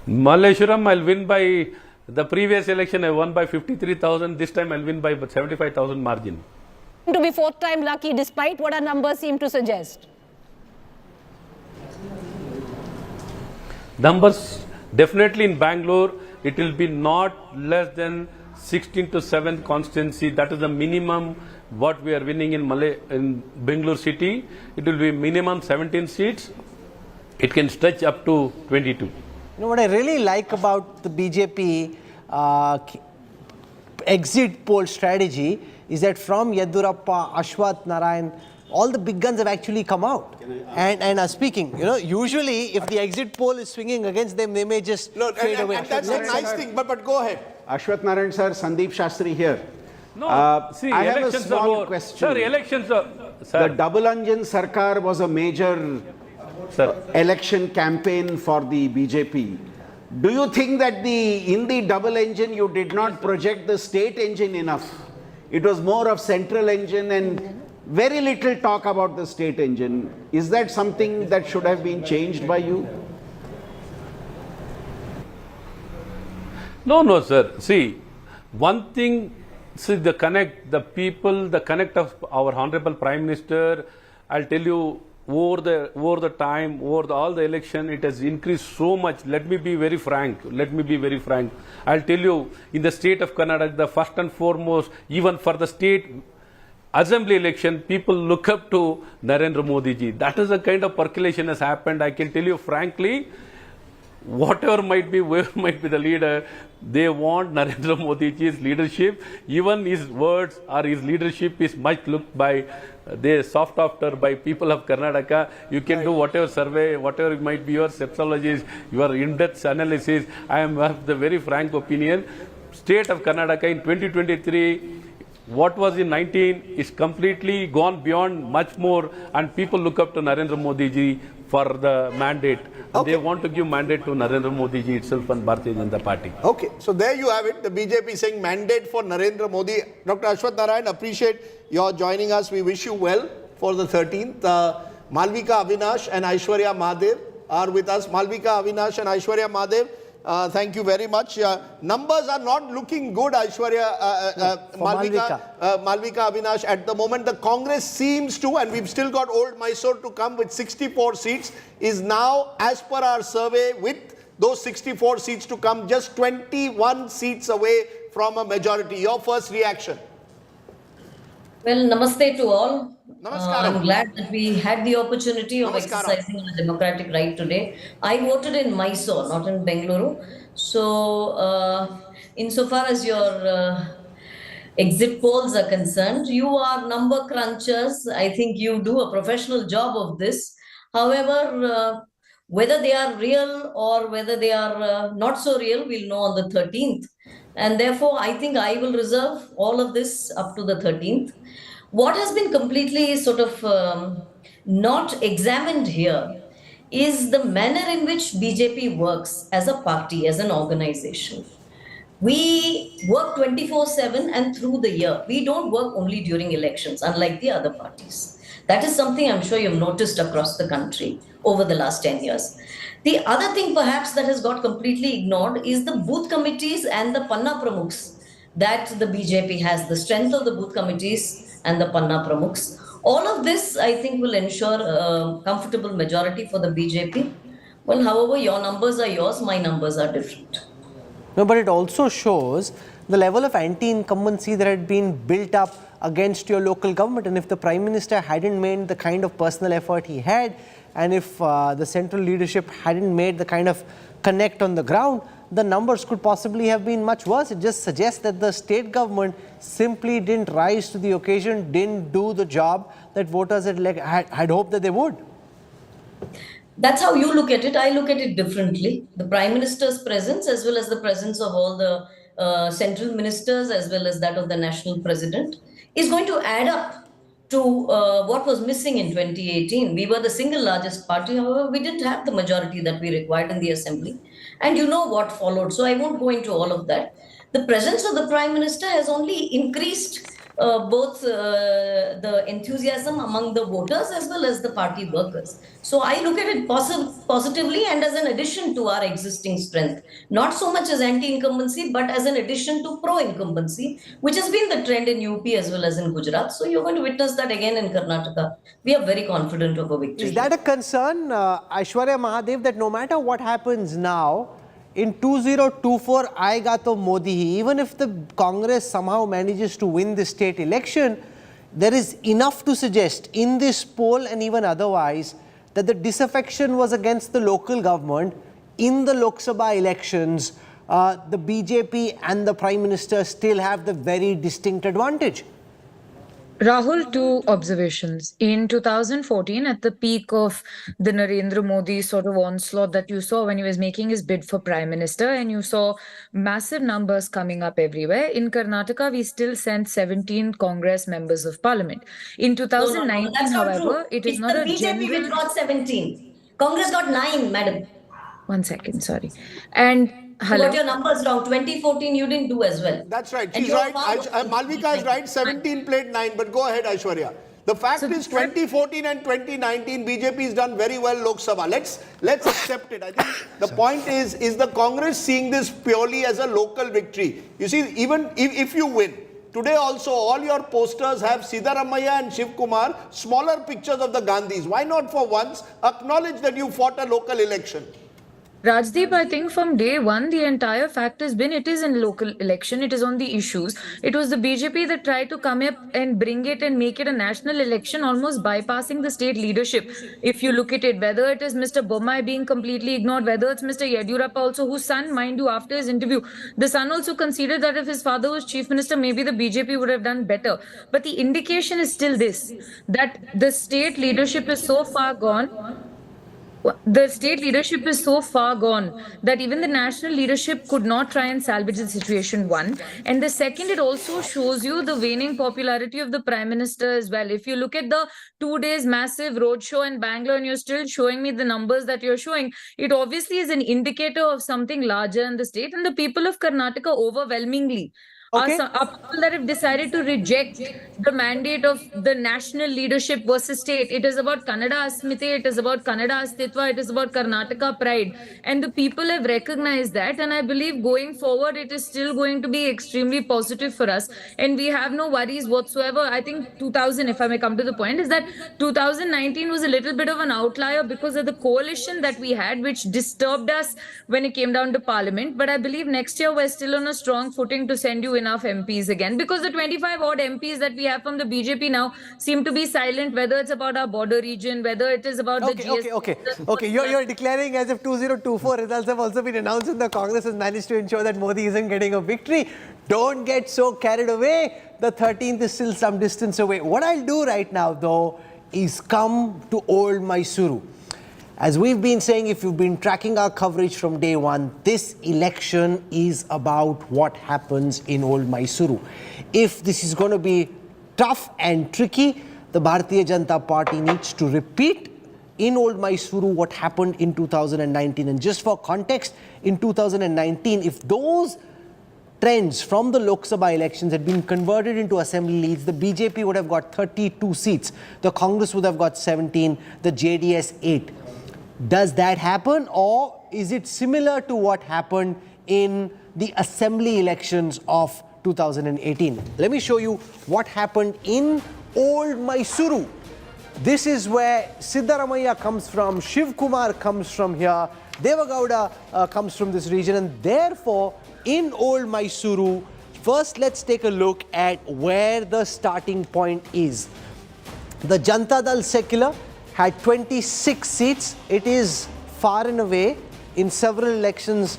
Speaker 15: Malleshwaram, I'll win by, the previous election I won by 53,000, this time I'll win by 75,000 margin.
Speaker 5: To be 4th time lucky despite what our numbers seem to suggest.
Speaker 15: Numbers, definitely in Bangalore, it will be not less than 16 to 7 constituency. That is the minimum what we are winning in Bengaluru city. It will be minimum 17 seats. It can stretch up to 22.
Speaker 3: You know what I really like about the BJP exit poll strategy is that from Yediyurappa, Ashwath Narayan, all the big guns have actually come out and are speaking. Usually if the exit poll is swinging against them, they may just fade away.
Speaker 1: And that's a nice thing, but go ahead.
Speaker 6: Ashwath Narayan sir, Sandeep Shastri here.
Speaker 15: No, see,
Speaker 6: I have a
Speaker 15: elections
Speaker 6: small
Speaker 15: are over.
Speaker 6: question.
Speaker 15: Sir, elections are... Sir.
Speaker 6: The double engine Sarkar was a major election campaign for the BJP. Do you think that in the double engine you did not project the state engine enough? It was more of central engine and very little talk about the state engine. Is that something that should have been changed by you?
Speaker 15: No, sir. See, one thing, see the connect, the people, the connect of our Honorable Prime Minister, I'll tell you, over the time, all the election, it has increased so much. Let me be very frank. I'll tell you, in the state of Karnataka, the first and foremost, even for the state assembly election, people look up to Narendra Modi ji. That is the kind of percolation has happened. I can tell you frankly, whatever might be, whoever might be the leader, they want Narendra Modi ji's leadership. Even his words or his leadership is much looked by, they soft after by people of Karnataka. You can do whatever survey, whatever it might be your sepsologies, your in-depth analysis. I am of the very frank opinion. State of Karnataka in 2023, what was in 19 is completely gone beyond much more, and people look up to Narendra Modi ji for the mandate. Okay. They want to give mandate to Narendra Modi ji itself and Bharatiya Janata Party.
Speaker 1: Okay, so there you have it. The BJP saying mandate for Narendra Modi. Dr. Ashwath Narayan, appreciate your joining us. We wish you well for the 13th. Malvika Avinash and Aishwarya Mahadev are with us. Malvika Avinash and Aishwarya Mahadev, thank you very much. Numbers are not looking good, Aishwarya, Malvika Avinash. At the moment, the Congress seems to, and we've still got Old Mysore to come with 64 seats, is now, as per our survey, with those 64 seats to come, just 21 seats away from a majority. Your first reaction?
Speaker 16: Well, namaste to all.
Speaker 1: Namaskaram.
Speaker 16: I'm glad that we had the opportunity of exercising our democratic right today. I voted in Mysore, not in Bengaluru. So, insofar as your exit polls are concerned, you are number crunchers. I think you do a professional job of this. However, whether they are real or whether they are not so real, we'll know on the 13th. And therefore, I think I will reserve all of this up to the 13th. What has been completely sort of not examined here is the manner in which BJP works as a party, as an organization. We work 24/7 and through the year. We don't work only during elections, unlike the other parties. That is something I'm sure you've noticed across the country over the last 10 years. The other thing perhaps that has got completely ignored is the booth committees and the Panna Pramukhs that the BJP has, the strength of the booth committees and the Panna Pramukhs. All of this, I think, will ensure a comfortable majority for the BJP. Well, however, your numbers are yours, my numbers are different.
Speaker 3: No, but it also shows the level of anti-incumbency that had been built up against your local government. And if the Prime Minister hadn't made the kind of personal effort he had, and if the central leadership hadn't made the kind of connect on the ground, the numbers could possibly have been much worse. It just suggests that the state government simply didn't rise to the occasion, didn't do the job that voters had hoped that they would.
Speaker 16: That's how you look at it. I look at it differently. The Prime Minister's presence, as well as the presence of all the central ministers, as well as that of the national president, is going to add up to what was missing in 2018. We were the single largest party. However, we didn't have the majority that we required in the assembly. And you know what followed. So I won't go into all of that. The presence of the Prime Minister has only increased both the enthusiasm among the voters as well as the party workers. So I look at it positively and as an addition to our existing strength. Not so much as anti-incumbency, but as an addition to pro-incumbency, which has been the trend in UP as well as in Gujarat. So you're going to witness that again in Karnataka. We are very confident of a victory.
Speaker 3: Is that a concern, Aishwarya Mahadev, that no matter what happens now, in 2024, aayega to Modi hi. Even if the Congress somehow manages to win the state election, there is enough to suggest in this poll and even otherwise that the disaffection was against the local government. In the Lok Sabha elections, the BJP and the Prime Minister still have the very distinct advantage.
Speaker 12: Rahul, two observations. In 2014, at the peak of the Narendra Modi sort of onslaught that you saw when he was making his bid for Prime Minister, and you saw massive numbers coming up everywhere. In Karnataka, we still sent 17 Congress members of Parliament. In 2019,
Speaker 16: that's not
Speaker 12: however,
Speaker 16: true.
Speaker 12: it is
Speaker 16: It's
Speaker 12: not
Speaker 16: the
Speaker 12: a
Speaker 16: BJP
Speaker 12: general...
Speaker 16: which got 17. Congress got 9, madam.
Speaker 12: 1 second, sorry. And
Speaker 16: you got your numbers wrong. 2014, you didn't do as well.
Speaker 1: That's right. She's right. Malvika is right. 17 played 9. But go ahead, Aishwarya. The fact is 2014 and 2019, BJP has done very well Lok Sabha. Let's accept it. I think the point is the Congress seeing this purely as a local victory? You see, even if you win, today also all your posters have Siddharamaiah and Shiv Kumar, smaller pictures of the Gandhis. Why not for once acknowledge that you fought a local election?
Speaker 12: Rajdeep, I think from day one, the entire fact has been it is in local election, it is on the issues. It was the BJP that tried to come up and bring it and make it a national election, almost bypassing the state leadership. If you look at it, whether it is Mr. Bombay being completely ignored, whether it's Mr. Yediyurappa also, whose son, mind you, after his interview, the son also considered that if his father was chief minister, maybe the BJP would have done better. But the indication is still this, that the state leadership is so far gone. The state leadership is so far gone that even the national leadership could not try and salvage the situation, one. And the second, it also shows you the waning popularity of the Prime Minister as well. If you look at the 2 days massive roadshow in Bangalore and you're still showing me the numbers that you're showing, it obviously is an indicator of something larger in the state. And the people of Karnataka overwhelmingly are people that have decided to reject the mandate of the national leadership versus state. It is about Kannada Asmite, it is about Kannada Astitva, it is about Karnataka pride. And the people have recognized that. And I believe going forward, it is still going to be extremely positive for us. And we have no worries whatsoever. I think 2000, if I may come to the point, is that 2019 was a little bit of an outlier because of the coalition that we had, which disturbed us when it came down to parliament. But I believe next year we're still on a strong footing to send you enough MPs again, because the 25 odd MPs that we have from the BJP now seem to be silent, whether it's about our border region, whether it is about the GST.
Speaker 3: Okay. You're declaring as if 2024 results have also been announced and the Congress has managed to ensure that Modi isn't getting a victory. Don't get so carried away. The 13th is still some distance away. What I'll do right now, though, is come to Old Mysore. As we've been saying, if you've been tracking our coverage from day one, this election is about what happens in Old Mysore. If this is going to be tough and tricky, the Bharatiya Janata Party needs to repeat in Old Mysore what happened in 2019. And just for context, in 2019, if those trends from the Lok Sabha elections had been converted into assembly leads, the BJP would have got 32 seats, the Congress would have got 17, the JDS 8. Does that happen, or is it similar to what happened in the assembly elections of 2018? Let me show you what happened in Old Mysore. This is where Siddaramaiah comes from, Shiv Kumar comes from here, Devagowda comes from this region, and therefore in Old Mysore, first let's take a look at where the starting point is. The Janata Dal Secular had 26 seats. It is far and away in several elections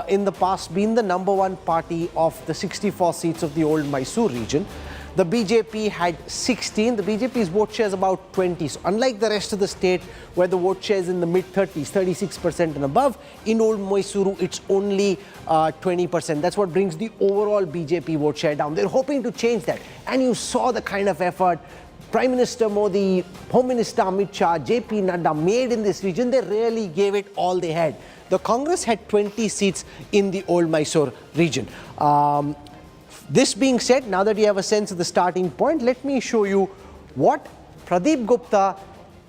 Speaker 3: in the past been the number one party of the 64 seats of the Old Mysore region. The BJP had 16. The BJP's vote share is about 20. So unlike the rest of the state where the vote share is in the mid-30s, 36% and above, in Old Mysore it's only 20%. That's what brings the overall BJP vote share down. They're hoping to change that. And you saw the kind of effort Prime Minister Modi, Home Minister Amit Shah, JP Nadda made in this region. They really gave it all they had. The Congress had 20 seats in the Old Mysore region. This being said, now that you have a sense of the starting point, let me show you what Pradeep Gupta,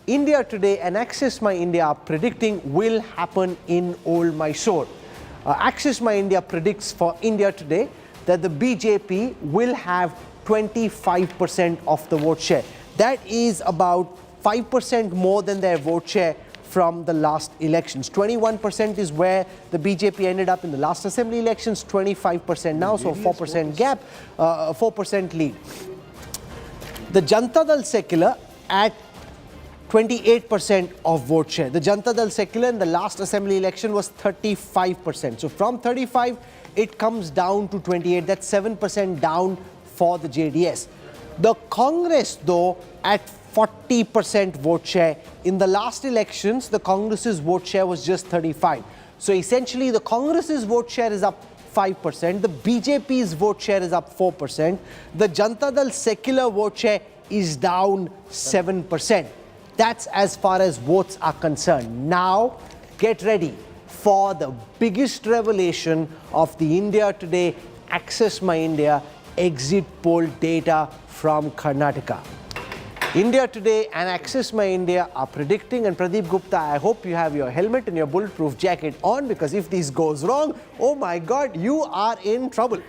Speaker 3: India Today and Access My India are predicting will happen in Old Mysore. Access My India predicts for India Today that the BJP will have 25% of the vote share. That is about 5% more than their vote share from the last elections. 21% is where the BJP ended up in the last assembly elections, 25% now, so 4% gap, 4% lead. The Janata Dal Secular at 28% of vote share. The Janata Dal Secular in the last assembly election was 35%. So from 35, it comes down to 28. That's 7% down for the JDS. The Congress, though, at 40% vote share. In the last elections, the Congress's vote share was just 35. So essentially, the Congress's vote share is up 5%. The BJP's vote share is up 4%. The Janata Dal Secular vote share is down 7%. That's as far as votes are concerned. Now, get ready for the biggest revelation of the India Today, Access My India exit poll data from Karnataka. India Today and Access My India are predicting, and Pradeep Gupta, I hope you have your helmet and your bulletproof jacket on, because if this goes wrong, oh my God, you are in trouble.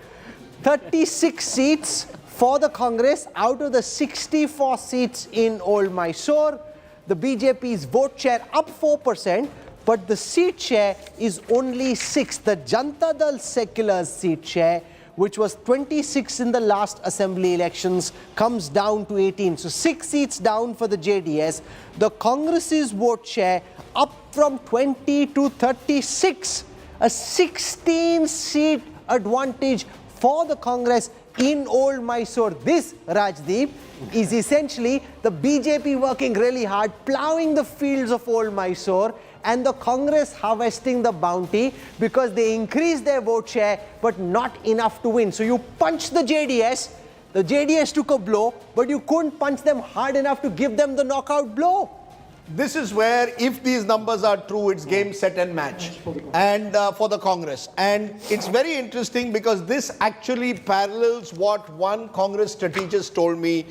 Speaker 3: 36 seats for the Congress out of the 64 seats in Old Mysore. The BJP's vote share up 4%, but the seat share is only 6. The Janata Dal Secular's seat share, which was 26 in the last assembly elections, comes down to 18. So 6 seats down for the JDS. The Congress's vote share up from 20 to 36. A 16-seat advantage for the Congress in Old Mysore. This, Rajdeep, is essentially the BJP working really hard, ploughing the fields of Old Mysore, and the Congress harvesting the bounty because they increased their vote share but not enough to win. So you punched the JDS took a blow, but you couldn't punch them hard enough to give them the knockout blow.
Speaker 1: This is where, if these numbers are true, it's game, set and match and for the Congress. And it's very interesting because this actually parallels what one Congress strategist told me.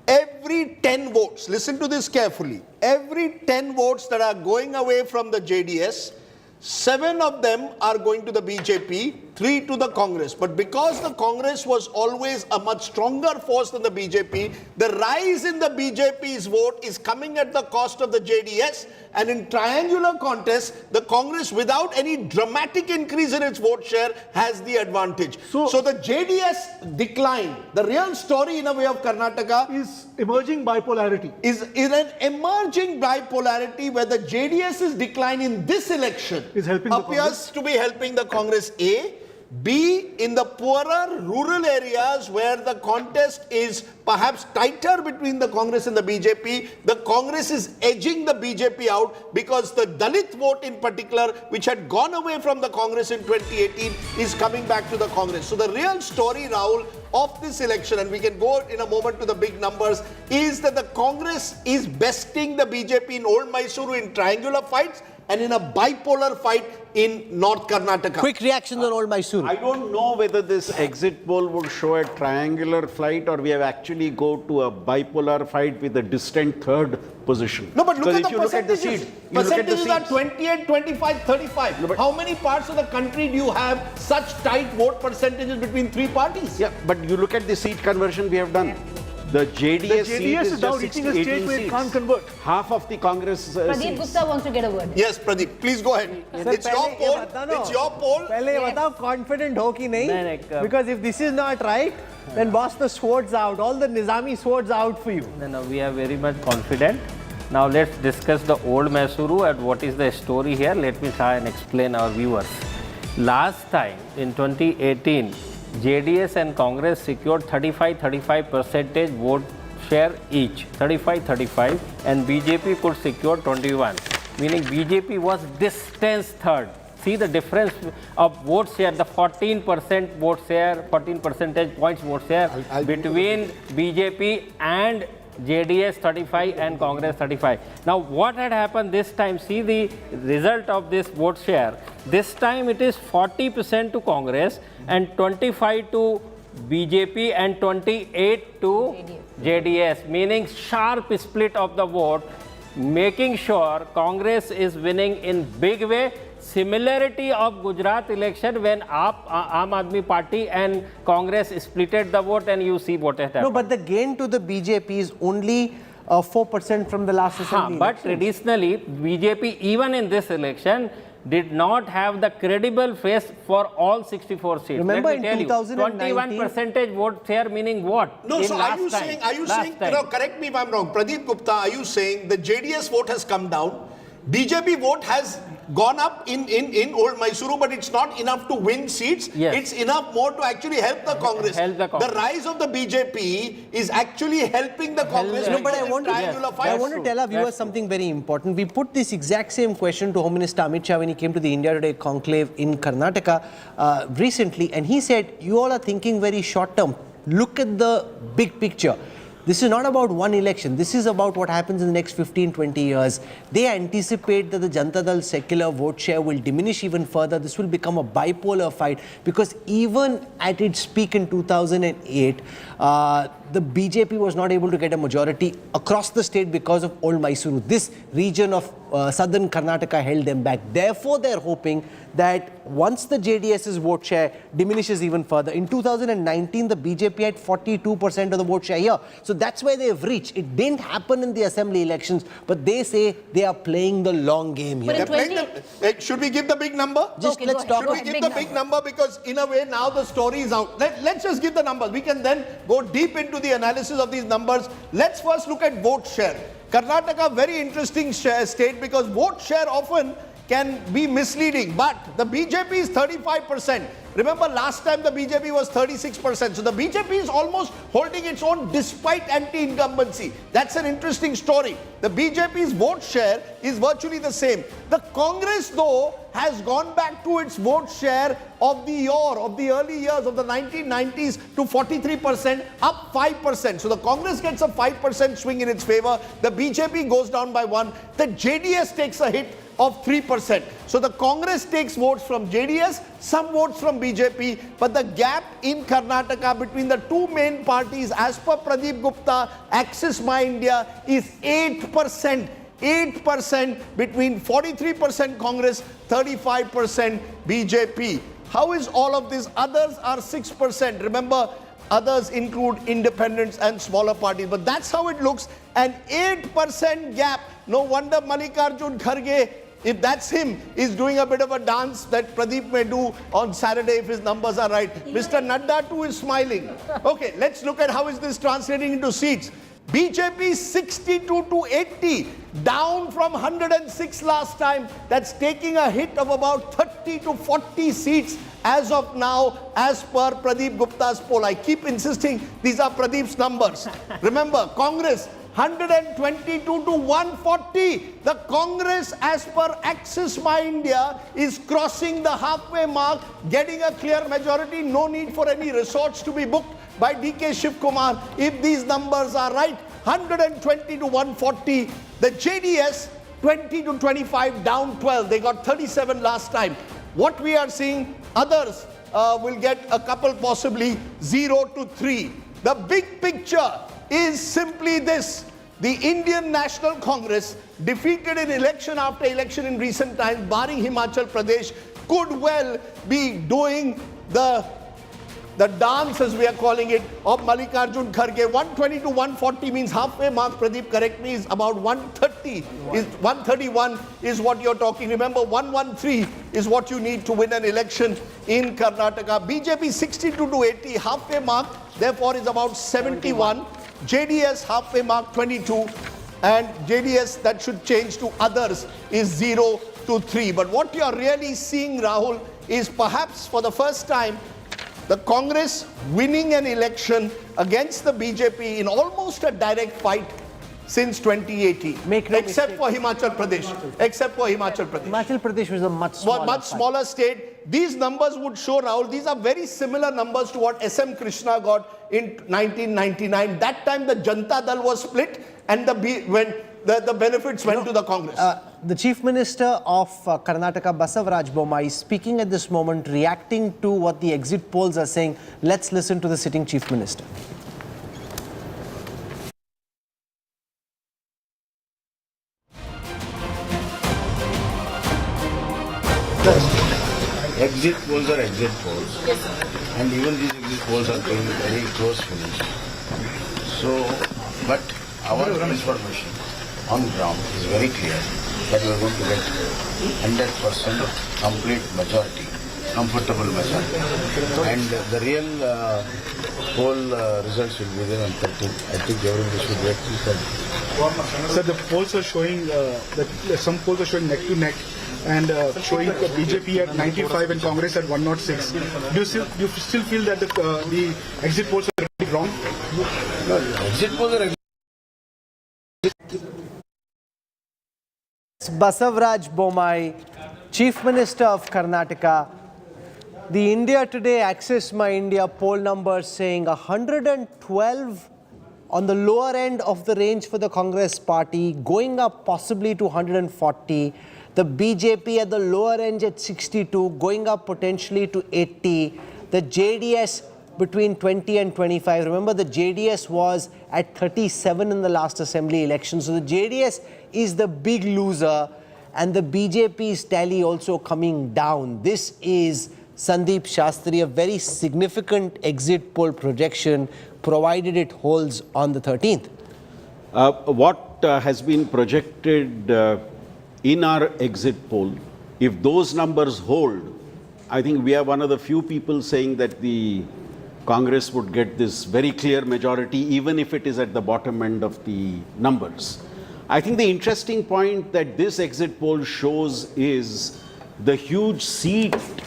Speaker 1: Every 10 votes, listen to this carefully, every 10 votes that are going away from the JDS, 7 of them are going to the BJP, 3 to the Congress. But because the Congress was always a much stronger force than the BJP, the rise in the BJP's vote is coming at the cost of the JDS. And in triangular contest, the Congress, without any dramatic increase in its vote share, has the advantage. So the JDS decline, the real story in a way of Karnataka,
Speaker 8: is emerging bipolarity.
Speaker 1: Is an emerging bipolarity where the JDS's decline in this election
Speaker 8: is helping
Speaker 1: appears to be helping the Congress, A. B, in the poorer rural areas where the contest is perhaps tighter between the Congress and the BJP, the Congress is edging the BJP out because the Dalit vote in particular, which had gone away from the Congress in 2018, is coming back to the Congress. So the real story, Rahul, of this election, and we can go in a moment to the big numbers, is that the Congress is besting the BJP in Old Mysore in triangular fights and in a bipolar fight in North Karnataka.
Speaker 3: Quick reaction on Old Mysore.
Speaker 6: I don't know whether this exit poll would show a triangular fight or we have actually go to a bipolar fight with a distant third position.
Speaker 1: No, but look at
Speaker 6: if
Speaker 1: the
Speaker 6: you look at the
Speaker 1: percentages.
Speaker 6: seat,
Speaker 1: Percentages are 28, 25, 35.
Speaker 6: No, but
Speaker 1: how many parts of the country do you have such tight vote percentages between three parties?
Speaker 6: Yeah, but you look at the seat conversion we have done. The JDS seat is
Speaker 8: now
Speaker 6: just
Speaker 8: reaching a
Speaker 6: 18
Speaker 8: stage where it
Speaker 6: seats.
Speaker 8: can't convert.
Speaker 6: Half of the Congress
Speaker 5: Pradeep
Speaker 6: seats.
Speaker 5: Gupta wants to get a word.
Speaker 1: Yes, Pradeep, please go ahead.
Speaker 3: Sir,
Speaker 1: It's your
Speaker 3: पहले ये
Speaker 1: poll.
Speaker 3: बताओ
Speaker 1: It's your poll.
Speaker 3: पहले ये बताओ confident हो कि नहीं?
Speaker 10: नहीं,
Speaker 3: Because if this is not right, then boss, the swords out, all the Nizami swords out for you.
Speaker 10: No, we are very much confident. Now let's discuss the Old Mysore and what is the story here. Let me try and explain our viewers. Last time in 2018, JDS and Congress secured 35% vote share each, 35, and BJP could secure 21, meaning BJP was distanced third. See the difference of vote share, the 14% vote share, 14 percentage points vote share between BJP and JDS 35 and Congress 35. Now what had happened this time, see the result of this vote share. This time it is 40% to Congress and 25 to BJP and 28 to JDS, meaning sharp split of the vote, making sure Congress is winning in big way. Similarity of Gujarat election when Aam Aadmi Party and Congress splitted the vote, and you see what has happened.
Speaker 3: No, but the gain to the BJP is only 4% from the last assembly
Speaker 10: but
Speaker 3: elections.
Speaker 10: traditionally, BJP even in this election did not have the credible face for all 64 seats.
Speaker 3: Remember
Speaker 10: Let me
Speaker 3: in
Speaker 10: tell you,
Speaker 3: 2019
Speaker 10: 21% vote share, meaning what?
Speaker 1: No,
Speaker 10: In
Speaker 1: so are you saying, no, correct me if I'm wrong, Pradeep Gupta, are you saying the JDS vote has come down, BJP vote has gone up in Old Mysore, but it's not enough to win seats.
Speaker 10: Yes.
Speaker 1: It's enough more to actually help the Congress.
Speaker 10: The
Speaker 1: rise of the BJP is actually helping the Congress.
Speaker 3: No, but I
Speaker 1: because
Speaker 3: want
Speaker 1: of triangular
Speaker 3: I
Speaker 1: fights.
Speaker 3: want to tell our viewers something very important. We put this exact same question to Home Minister Amit Shah when he came to the India Today conclave in Karnataka recently, and he said, you all are thinking very short term. Look at the big picture. This is not about one election. This is about what happens in the next 15, 20 years. They anticipate that the Janata Dal secular vote share will diminish even further. This will become a bipolar fight because even at its peak in 2008, the BJP was not able to get a majority across the state because of Old Mysore. This region of southern Karnataka held them back. Therefore, they're hoping that once the JDS's vote share diminishes even further, in 2019, the BJP had 42% of the vote share here. So that's where they've reached. It didn't happen in the assembly elections, but they say they are playing the long game here.
Speaker 1: They're playing should we give the big number?
Speaker 3: Just let's talk.
Speaker 1: Should we give the big number? Because in a way now the story is out. Let's just give the numbers. We can then go deep into the analysis of these numbers. Let's first look at vote share. Karnataka, very interesting state because vote share often can be misleading, but the BJP is 35%. Remember last time the BJP was 36%. So the BJP is almost holding its own despite anti-incumbency. That's an interesting story. The BJP's vote share is virtually the same. The Congress though has gone back to its vote share of the early years of the 1990s to 43%, up 5%. So the Congress gets a 5% swing in its favor. The BJP goes down by 1. The JDS takes a hit of 3%. So the Congress takes votes from JDS, some votes from BJP, but the gap in Karnataka between the two main parties, as per Pradeep Gupta, Axis My India, is 8%. 8% between 43% Congress, 35% BJP. How is all of this? Others are 6%. Remember, others include independents and smaller parties. But that's how it looks. An 8% gap. No wonder Mallikarjun Kharge, if that's him, is doing a bit of a dance that Pradeep may do on Saturday if his numbers are right. Mr. Nadda too is smiling. Okay, let's look at how is this translating into seats. BJP 62 to 80, down from 106 last time. That's taking a hit of about 30 to 40 seats As of now, as per Pradeep Gupta's poll, I keep insisting these are Pradeep's numbers. Remember, Congress 122 to 140. The Congress, as per Axis My India, is crossing the halfway mark, getting a clear majority. No need for any resorts to be booked by DK Shiv Kumar. If these numbers are right, 120 to 140. The JDS 20 to 25, down 12. They got 37 last time. What we are seeing, others will get a couple, possibly 0 to 3. The big picture is simply this. The Indian National Congress, defeated in election after election in recent times, barring Himachal Pradesh, could well be doing the dance, as we are calling it, of Mallikarjun Kharge. 120 to 140 means halfway mark, Pradeep, correct me, is about 130. 131 is what you're talking. Remember, 113 is what you need to win an election in Karnataka. BJP 62 to 80, halfway mark, therefore is about 71. JDS halfway mark 22, and JDS, that should change to others, is 0 to 3. But what you are really seeing, Rahul, is perhaps for the first time the Congress winning an election against the BJP in almost a direct fight since 2018. Except for Himachal Pradesh.
Speaker 3: Himachal Pradesh was a much
Speaker 1: smaller state. These numbers would show, Rahul, these are very similar numbers to what SM Krishna got in 1999. That time the Janata Dal was split and the benefits went to the Congress.
Speaker 3: The Chief Minister of Karnataka, Basavaraj Bommai, is speaking at this moment, reacting to what the exit polls are saying. Let's listen to the sitting Chief Minister.
Speaker 17: Exit polls are exit polls. Yes, sir. And even these exit polls are going very close finish. So, but our information on ground is very clear that we are going to get 100% complete majority, comfortable majority. And the real poll results will be there on 13th. I think everybody should wait till 13th.
Speaker 8: So the polls are showing that some polls are showing neck to neck, and showing BJP at 95 and Congress at 106. Do you still feel that the exit polls are wrong?
Speaker 17: No, exit polls are
Speaker 3: Basavaraj Bommai, Chief Minister of Karnataka. The India Today Access My India poll numbers saying 112 on the lower end of the range for the Congress party, going up possibly to 140. The BJP at the lower end at 62, going up potentially to 80. The JDS between 20 and 25. Remember, the JDS was at 37 in the last assembly election. So the JDS is the big loser, and the BJP's tally also coming down. This is, Sandeep Shastri, a very significant exit poll projection, provided it holds on the 13th.
Speaker 6: What has been projected in our exit poll, if those numbers hold, I think we are one of the few people saying that the Congress would get this very clear majority, even if it is at the bottom end of the numbers. I think the interesting point that this exit poll shows is the huge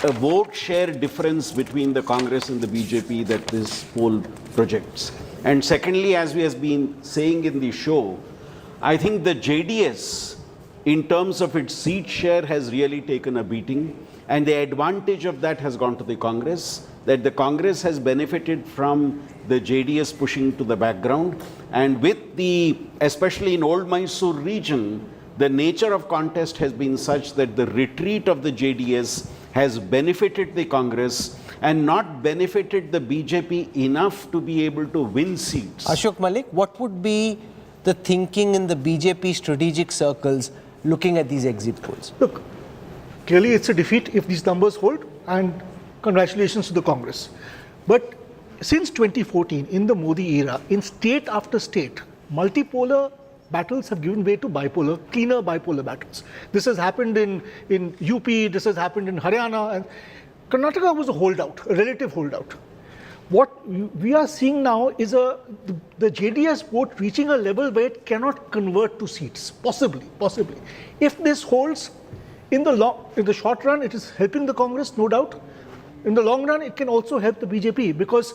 Speaker 6: vote share difference between the Congress and the BJP that this poll projects. And secondly, as we have been saying in the show, I think the JDS, in terms of its seat share, has really taken a beating, and the advantage of that has gone to the Congress, that the Congress has benefited from the JDS pushing to the background, and with the, especially in Old Mysore region, the nature of contest has been such that the retreat of the JDS has benefited the Congress and not benefited the BJP enough to be able to win seats.
Speaker 3: Ashok Malik, what would be the thinking in the BJP strategic circles looking at these exit polls?
Speaker 8: Look, clearly it's a defeat if these numbers hold, and congratulations to the Congress. But since 2014, in the Modi era, in state after state, multipolar battles have given way to bipolar, cleaner bipolar battles. This has happened in UP, this has happened in Haryana, and Karnataka was a holdout, a relative holdout. What we are seeing now is the JDS vote reaching a level where it cannot convert to seats, possibly. If this holds, in the short run, it is helping the Congress, no doubt. In the long run, it can also help the BJP because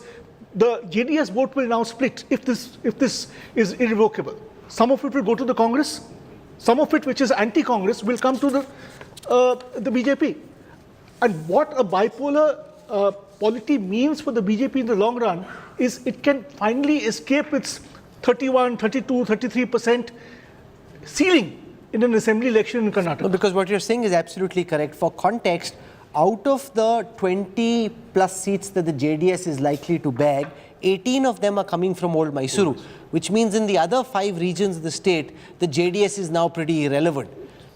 Speaker 8: the JDS vote will now split if this is irrevocable. Some of it will go to the Congress, some of it, which is anti-Congress, will come to the BJP. And what a bipolar polity means for the BJP in the long run is it can finally escape its 31, 32, 33% ceiling in an assembly election in Karnataka.
Speaker 3: No, because what you're saying is absolutely correct. For context, out of the 20 plus seats that the JDS is likely to bag, 18 of them are coming from Old Mysore, which means in the other 5 regions of the state, the JDS is now pretty irrelevant.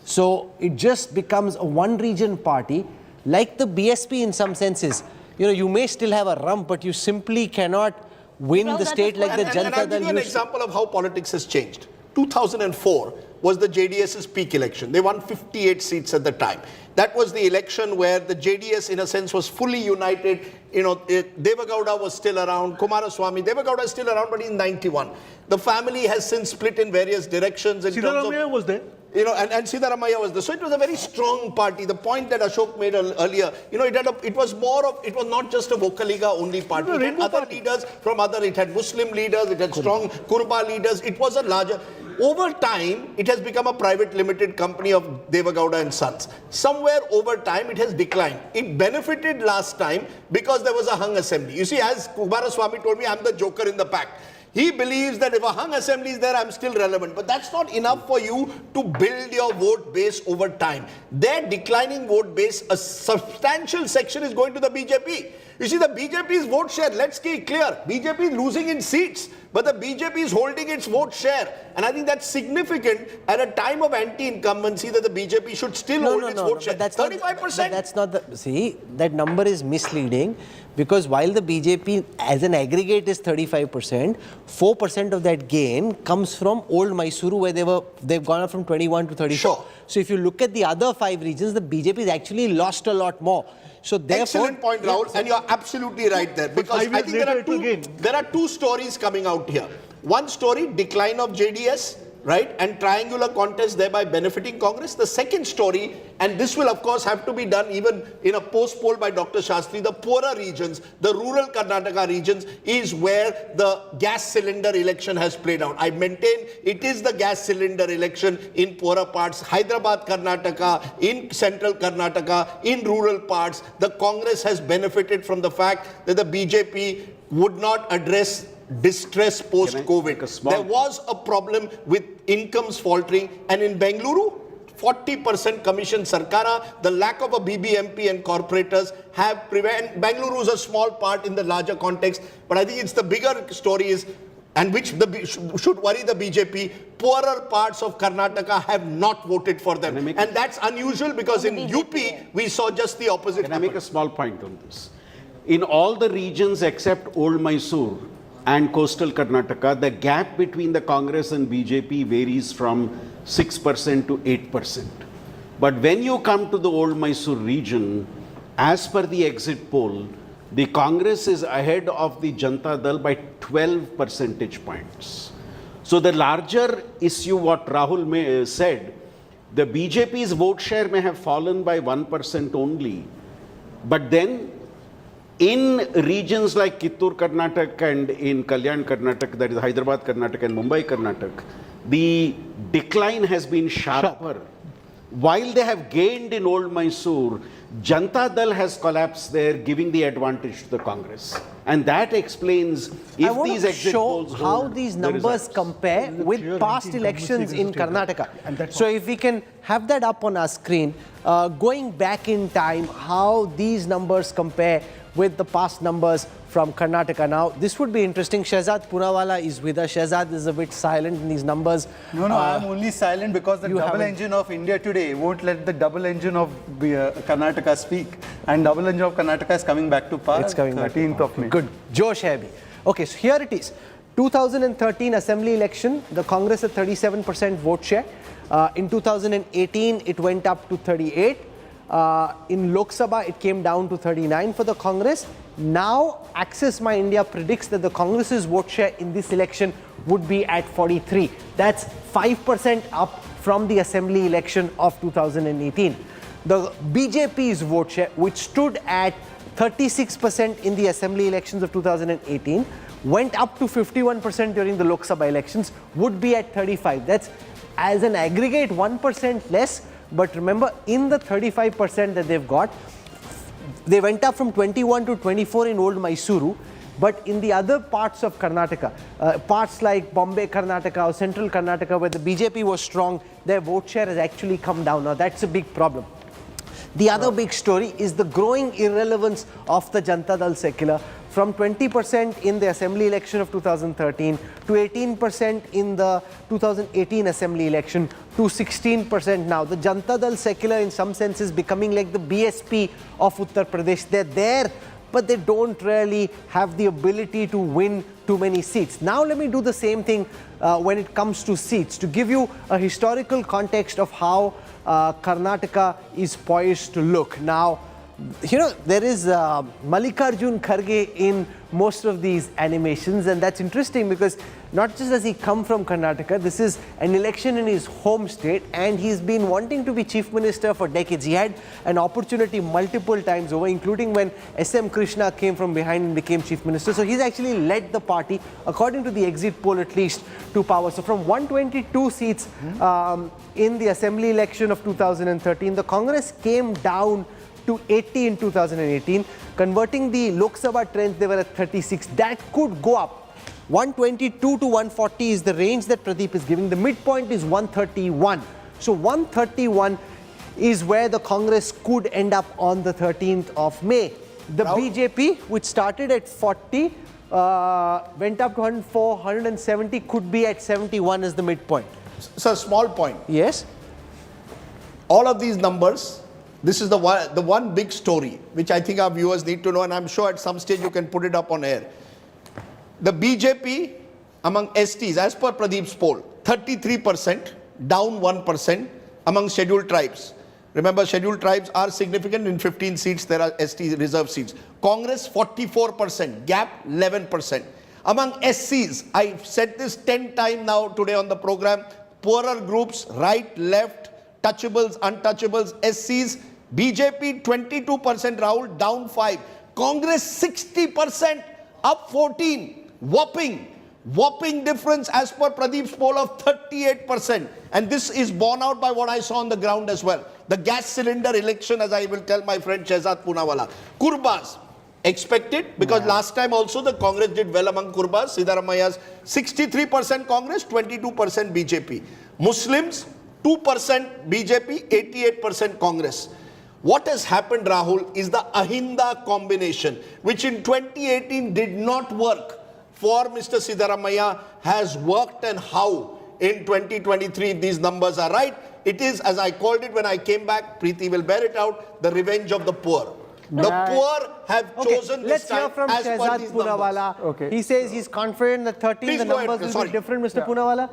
Speaker 3: So it just becomes a one region party, like the BSP in some senses. You know, you may still have a rump, but you simply cannot win the state like the Janata Dal.
Speaker 1: And I'll give you an example of how politics has changed. 2004 was the JDS's peak election. They won 58 seats at the time. That was the election where the JDS, in a sense, was fully united. You know, Deva Gowda was still around, Kumaraswamy. Deva Gowda is still around, but in 91. The family has since split in various directions.
Speaker 8: Siddaramaiah was there.
Speaker 1: You know, and Siddaramaiah was there. So it was a very strong party. The point that Ashok made earlier, you know, it was not just a Vocaliga only party. It had other leaders from it had Muslim leaders, it had strong Kurba leaders. It was a larger. Over time, it has become a private limited company of Deva Gowda and Sons. Somewhere over time, it has declined. It benefited last time because there was a hung assembly. You see, as Kumaraswamy told me, I'm the joker in the pack. He believes that if a hung assembly is there, I'm still relevant. But that's not enough for you to build your vote base over time. Their declining vote base, a substantial section is going to the BJP. You see, the BJP's vote share, let's get clear, BJP is losing in seats, but the BJP is holding its vote share. And I think that's significant at a time of anti-incumbency that the BJP should still hold its vote share. That's 35%.
Speaker 3: That's not the, see, that number is misleading because while the BJP as an aggregate is 35%, 4% of that gain comes from Old Mysore where they've gone up from 21 to 34.
Speaker 1: Sure.
Speaker 3: So if you look at the other 5 regions, the BJP has actually lost a lot more. So therefore,
Speaker 1: excellent point, Rahul, and you're absolutely right there. Because I think there are two stories coming out here. One story, decline of JDS, right, and triangular contest thereby benefiting Congress. The second story, and this will of course have to be done even in a post-poll by Dr. Shastri, the poorer regions, the rural Karnataka regions is where the gas cylinder election has played out. I maintain it is the gas cylinder election in poorer parts, Hyderabad-Karnataka, in Central Karnataka, in rural parts. The Congress has benefited from the fact that the BJP would not address distress post-COVID. There was a problem with incomes faltering, and in Bengaluru, 40% commission Sarkara, the lack of a BBMP and corporators have prevented. Bengaluru is a small part in the larger context, but I think it's the bigger story is, and which should worry the BJP, poorer parts of Karnataka have not voted for them. And that's unusual because in UP, we saw just the opposite.
Speaker 6: Can I make a small point on this? In all the regions except Old Mysore and coastal Karnataka, the gap between the Congress and BJP varies from 6% to 8%. But when you come to the Old Mysore region, as per the exit poll, the Congress is ahead of the Janata Dal by 12 percentage points. So the larger issue, what Rahul said, the BJP's vote share may have fallen by 1% only, but then in regions like Kittur Karnataka and in Kalyan Karnataka, that is Hyderabad Karnataka and Mumbai Karnataka, the decline has been sharper. While they have gained in Old Mysore, Janata Dal has collapsed there, giving the advantage to the Congress. And that explains if these exit polls hold,
Speaker 3: how these numbers compare with past elections in Karnataka. So if we can have that up on our screen, going back in time, how these numbers compare with the past numbers from Karnataka. Now, this would be interesting. Shehzad Poonawalla is with us. Shehzad is a bit silent in these numbers.
Speaker 18: No, I'm only silent because the double engine of India today won't let the double engine of Karnataka speak. And double engine of Karnataka is coming back to power.
Speaker 3: It's coming back
Speaker 18: 13th of May.
Speaker 3: Good. Josh Hebi. Okay, so here it is. 2013 assembly election, the Congress had 37% vote share. In 2018, it went up to 38. In Lok Sabha, it came down to 39 for the Congress. Now, Access My India predicts that the Congress's vote share in this election would be at 43. That's 5% up from the assembly election of 2018. The BJP's vote share, which stood at 36% in the assembly elections of 2018, went up to 51% during the Lok Sabha elections, would be at 35. That's as an aggregate 1% less, but remember, in the 35% that they've got, they went up from 21 to 24 in Old Mysore, but in the other parts of Karnataka, parts like Bombay-Karnataka or Central Karnataka, where the BJP was strong, their vote share has actually come down. Now that's a big problem. The other big story is the growing irrelevance of the Janata Dal secular, from 20% in the assembly election of 2013 to 18% in the 2018 assembly election to 16% now. The Janata Dal secular in some sense is becoming like the BSP of Uttar Pradesh. They're there, but they don't really have the ability to win too many seats. Now let me do the same thing when it comes to seats, to give you a historical context of how Karnataka is poised to look. Now, you know, there is Mallikarjun Kharge in most of these animations, and that's interesting because not just does he come from Karnataka, this is an election in his home state, and he's been wanting to be chief minister for decades. He had an opportunity multiple times over, including when SM Krishna came from behind and became chief minister. So he's actually led the party, according to the exit poll at least, to power. So from 122 seats in the assembly election of 2013, the Congress came down to 80 in 2018. Converting the Lok Sabha trends, they were at 36. That could go up. 122 to 140 is the range that Pradeep is giving. The midpoint is 131. So 131 is where the Congress could end up on the 13th of May. The BJP, which started at 40, went up to 104, 170, could be at 71 as the midpoint.
Speaker 1: So, small point.
Speaker 3: Yes.
Speaker 1: All of these numbers, this is the one big story which I think our viewers need to know, and I'm sure at some stage you can put it up on air. The BJP among STs, as per Pradeep's poll, 33%, down 1% among scheduled tribes. Remember, scheduled tribes are significant. In 15 seats, there are ST reserve seats. Congress, 44%, gap 11%. Among SCs, I've said this 10 times now today on the program, poorer groups, right, left, touchables, untouchables, SCs, BJP 22%, Rahul, down 5. Congress 60%, up 14. Whopping difference as per Pradeep's poll of 38%. And this is borne out by what I saw on the ground as well. The gas cylinder election, as I will tell my friend Shehzad Poonawala. Kurbas, expected, because last time also the Congress did well among Kurbas. Siddaramaia's 63% Congress, 22% BJP. Muslims, 2% BJP, 88% Congress. What has happened, Rahul, is the Ahinda combination, which in 2018 did not work for Mr. Siddaramaiah, has worked, and how in 2023 these numbers are right. It is, as I called it when I came back, Preeti will bear it out, the revenge of the poor. The poor have chosen this time.
Speaker 3: Let's hear from Shehzad Poonawala. He says he's confident that 13 the numbers will be different, Mr. Poonawala.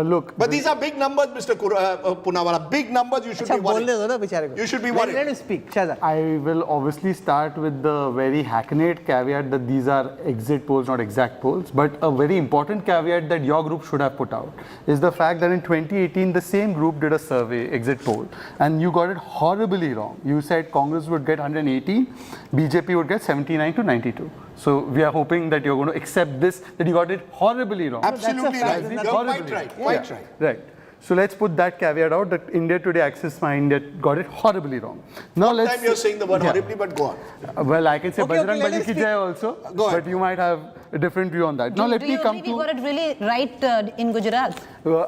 Speaker 8: Look,
Speaker 1: but these are big numbers, Mr. Poonawala. Big numbers, you should be worried. You should be worried.
Speaker 3: Let him speak, Shehzad.
Speaker 18: I will obviously start with the very hackneyed caveat that these are exit polls, not exact polls. But a very important caveat that your group should have put out is the fact that in 2018, the same group did a survey, exit poll, and you got it horribly wrong. You said Congress would get 180, BJP would get 79 to 92. So we are hoping that you're going to accept this, that you got it horribly wrong.
Speaker 1: Absolutely right. You're quite right. Quite right.
Speaker 18: Right. So let's put that caveat out that India Today Access My India got it horribly wrong. Now
Speaker 1: let's. Time you're saying the word horribly, but go on.
Speaker 18: Well, I can say Bajrang Dal ki jai also, but you might have a different view on that. Now let me come to.
Speaker 5: We got it really right in Gujarat.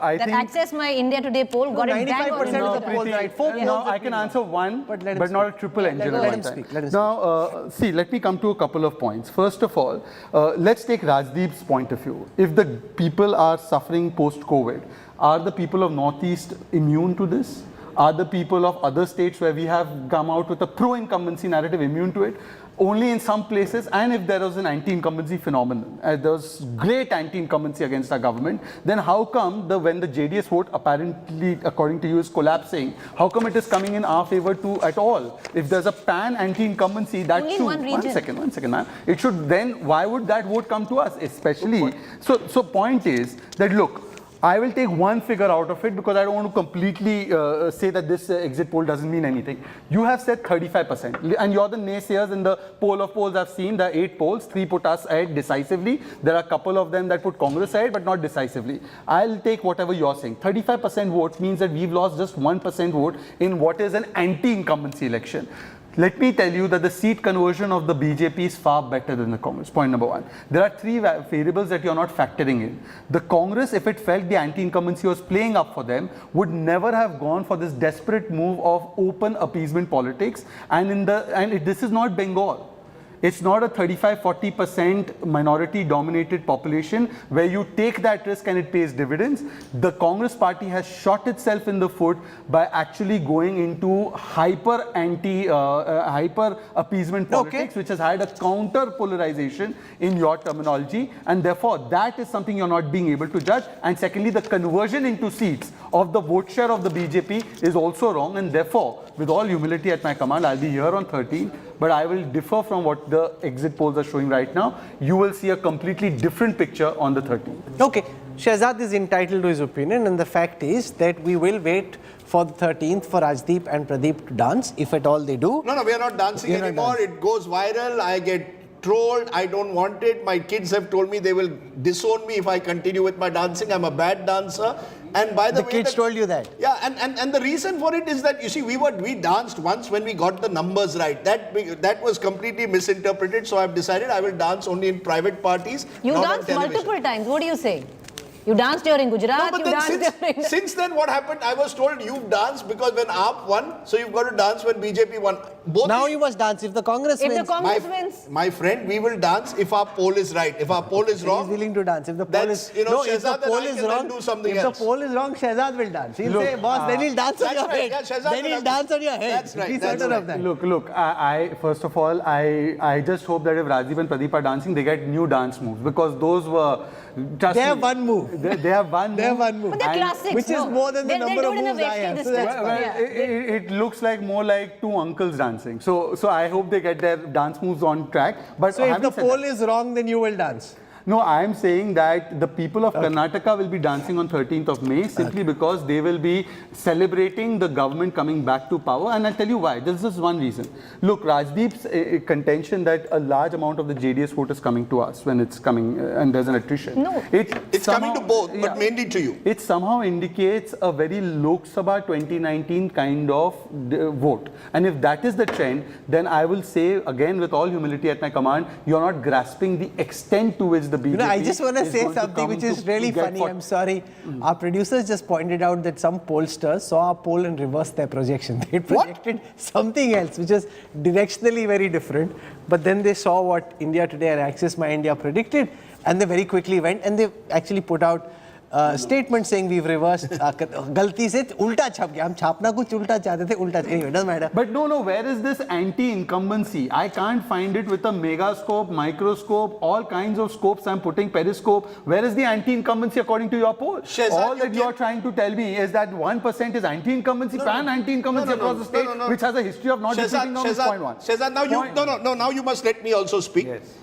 Speaker 18: I think
Speaker 5: Access My India Today poll got it bang on.
Speaker 3: 95% of the polls right.
Speaker 18: Now I can answer one, but not a triple engine at one time. Now, see, let me come to a couple of points. First of all, let's take Rajdeep's point of view. If the people are suffering post-COVID, are the people of Northeast immune to this? Are the people of other states where we have come out with a pro-incumbency narrative immune to it? Only in some places, and if there was an anti-incumbency phenomenon, there was great anti-incumbency against our government, then how come when the JDS vote apparently, according to you, is collapsing, how come it is coming in our favor too at all? If there's a pan anti-incumbency, that
Speaker 5: only
Speaker 18: too,
Speaker 5: one
Speaker 18: second, ma'am. It should then, why would that vote come to us? Especially, so point is that look, I will take one figure out of it because I don't want to completely say that this exit poll doesn't mean anything. You have said 35%, and you're the naysayers in the poll of polls I've seen. There are 8 polls, 3 put us ahead decisively. There are a couple of them that put Congress ahead, but not decisively. I'll take whatever you're saying. 35% vote means that we've lost just 1% vote in what is an anti-incumbency election. Let me tell you that the seat conversion of the BJP is far better than the Congress, point number one. There are 3 variables that you're not factoring in. The Congress, if it felt the anti-incumbency was playing up for them, would never have gone for this desperate move of open appeasement politics. This is not Bengal. It's not a 35-40% minority-dominated population where you take that risk and it pays dividends. The Congress party has shot itself in the foot by actually going into hyper appeasement politics, which has had a counter polarization in your terminology, and therefore that is something you're not being able to judge. And secondly, the conversion into seats of the vote share of the BJP is also wrong, and therefore, with all humility at my command, I'll be here on 13. But I will differ from what the exit polls are showing right now. You will see a completely different picture on the 13th.
Speaker 3: Okay, Shehzad is entitled to his opinion, and the fact is that we will wait for the 13th for Rajdeep and Pradeep to dance, if at all they do.
Speaker 1: No, we are not dancing anymore. It goes viral. I get trolled. I don't want it. My kids have told me they will disown me if I continue with my dancing. I'm a bad dancer. And by the way,
Speaker 3: kids told you that.
Speaker 1: Yeah, and the reason for it is that, you see, we danced once when we got the numbers right. That was completely misinterpreted. So I've decided I will dance only in private parties.
Speaker 5: You danced multiple times. What do you say? You danced during Gujarat,
Speaker 1: no,
Speaker 5: you danced during...
Speaker 1: Since then, what happened? I was told you've danced because when AAP won, so you've got to dance when BJP won.
Speaker 3: Now you must dance if the Congress wins.
Speaker 5: If the Congress wins.
Speaker 1: My friend, we will dance if our poll is right. If our poll is wrong...
Speaker 3: He's willing to dance. If the poll is... if the poll is wrong, the poll is wrong, Shehzad will dance. He'll say, boss, then he'll dance on your head. Then he'll dance on your head.
Speaker 1: That's right.
Speaker 3: Be certain of that.
Speaker 18: Look, I first of all, I just hope that if Rajiv and Pradeep are dancing, they get new dance moves, because those were...
Speaker 3: They have one move.
Speaker 18: They have one move.
Speaker 3: They have one move.
Speaker 5: But they're classics,
Speaker 3: which is more than the number of moves I have.
Speaker 18: So it looks like more like 2 uncles dancing. So I hope they get their dance moves on track. But
Speaker 3: so if the poll is wrong, then you will dance.
Speaker 18: No, I am saying that the people of Karnataka will be dancing on 13th of May simply because they will be celebrating the government coming back to power. And I'll tell you why. This is one reason. Look, Rajdeep's contention that a large amount of the JDS vote is coming to us when it's coming and there's an attrition.
Speaker 5: No.
Speaker 1: It's coming to both, but mainly to you.
Speaker 18: It somehow indicates a very Lok Sabha 2019 kind of vote. And if that is the trend, then I will say, again, with all humility at my command, you're not grasping the extent to which the BJP
Speaker 3: I just want to say something which is really funny. I'm sorry. Our producers just pointed out that some pollsters saw our poll and reversed their projection. They projected something else, which is directionally very different. But then they saw what India Today and Access My India predicted, and they very quickly went and they actually put out statement saying we've reversed. Galti se ulta chhap gaya. Hum chhapna kuch ulta chahte the, ulta. Anyway, doesn't matter.
Speaker 18: But no, where is this anti-incumbency? I can't find it with a megascope, microscope, all kinds of scopes. I'm putting periscope. Where is the anti-incumbency according to your poll? All that you're trying to tell me is that 1% is anti-incumbency, pan-anti-incumbency across the state, which has a history of not defeating on point 1.
Speaker 1: Shehzad, now you must let me also speak. Yes.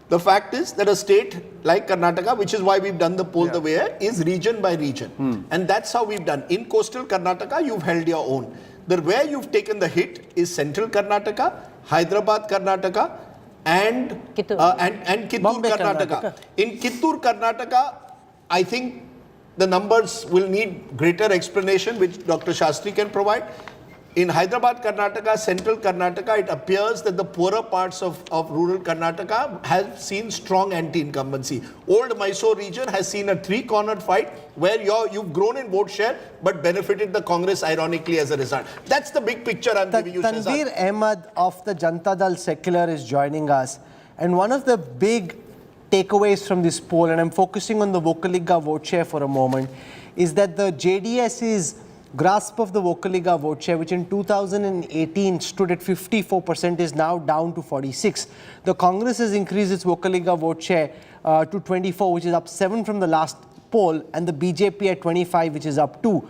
Speaker 1: The fact is that a state like Karnataka, which is why we've done the poll the way, is region by region. And that's how we've done. In coastal Karnataka, you've held your own. Where you've taken the hit is Central Karnataka, Hyderabad-Karnataka, and Kittur Karnataka. In Kittur Karnataka, I think the numbers will need greater explanation, which Dr. Shastri can provide. In Hyderabad-Karnataka, Central Karnataka, it appears that the poorer parts of rural Karnataka have seen strong anti-incumbency. Old Mysore region has seen a 3-cornered fight where you've grown in vote share but benefited the Congress ironically as a result. That's the big picture I'm giving you, Shehzad.
Speaker 3: Tanveer Ahmed of the Janata Dal Secular is joining us. And one of the big takeaways from this poll, and I'm focusing on the Vocaliga vote share for a moment, is that the JDS's grasp of the Vocaliga vote share, which in 2018 stood at 54%, is now down to 46%. The Congress has increased its Vocaliga vote share to 24%, which is up 7 from the last poll, and the BJP at 25%, which is up 2.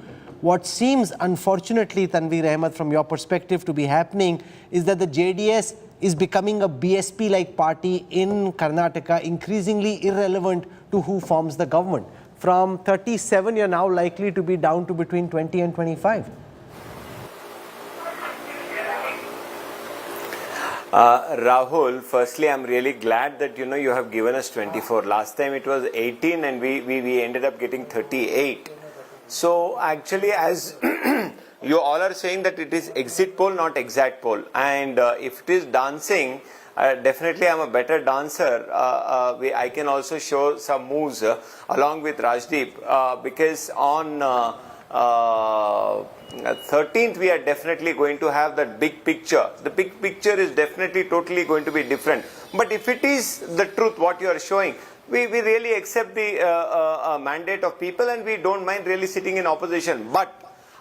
Speaker 3: What seems, unfortunately, Tanveer Ahmed, from your perspective, to be happening is that the JDS is becoming a BSP-like party in Karnataka, increasingly irrelevant to who forms the government. From 37, you're now likely to be down to between 20 and 25.
Speaker 19: Rahul, firstly, I'm really glad that you have given us 24. Last time it was 18 and we ended up getting 38. So actually, as you all are saying that it is exit poll, not exact poll. And if it is dancing, definitely I'm a better dancer. I can also show some moves along with Rajdeep because on 13th we are definitely going to have that big picture. The big picture is definitely totally going to be different. But if it is the truth what you are showing, we really accept the mandate of people and we don't mind really sitting in opposition. But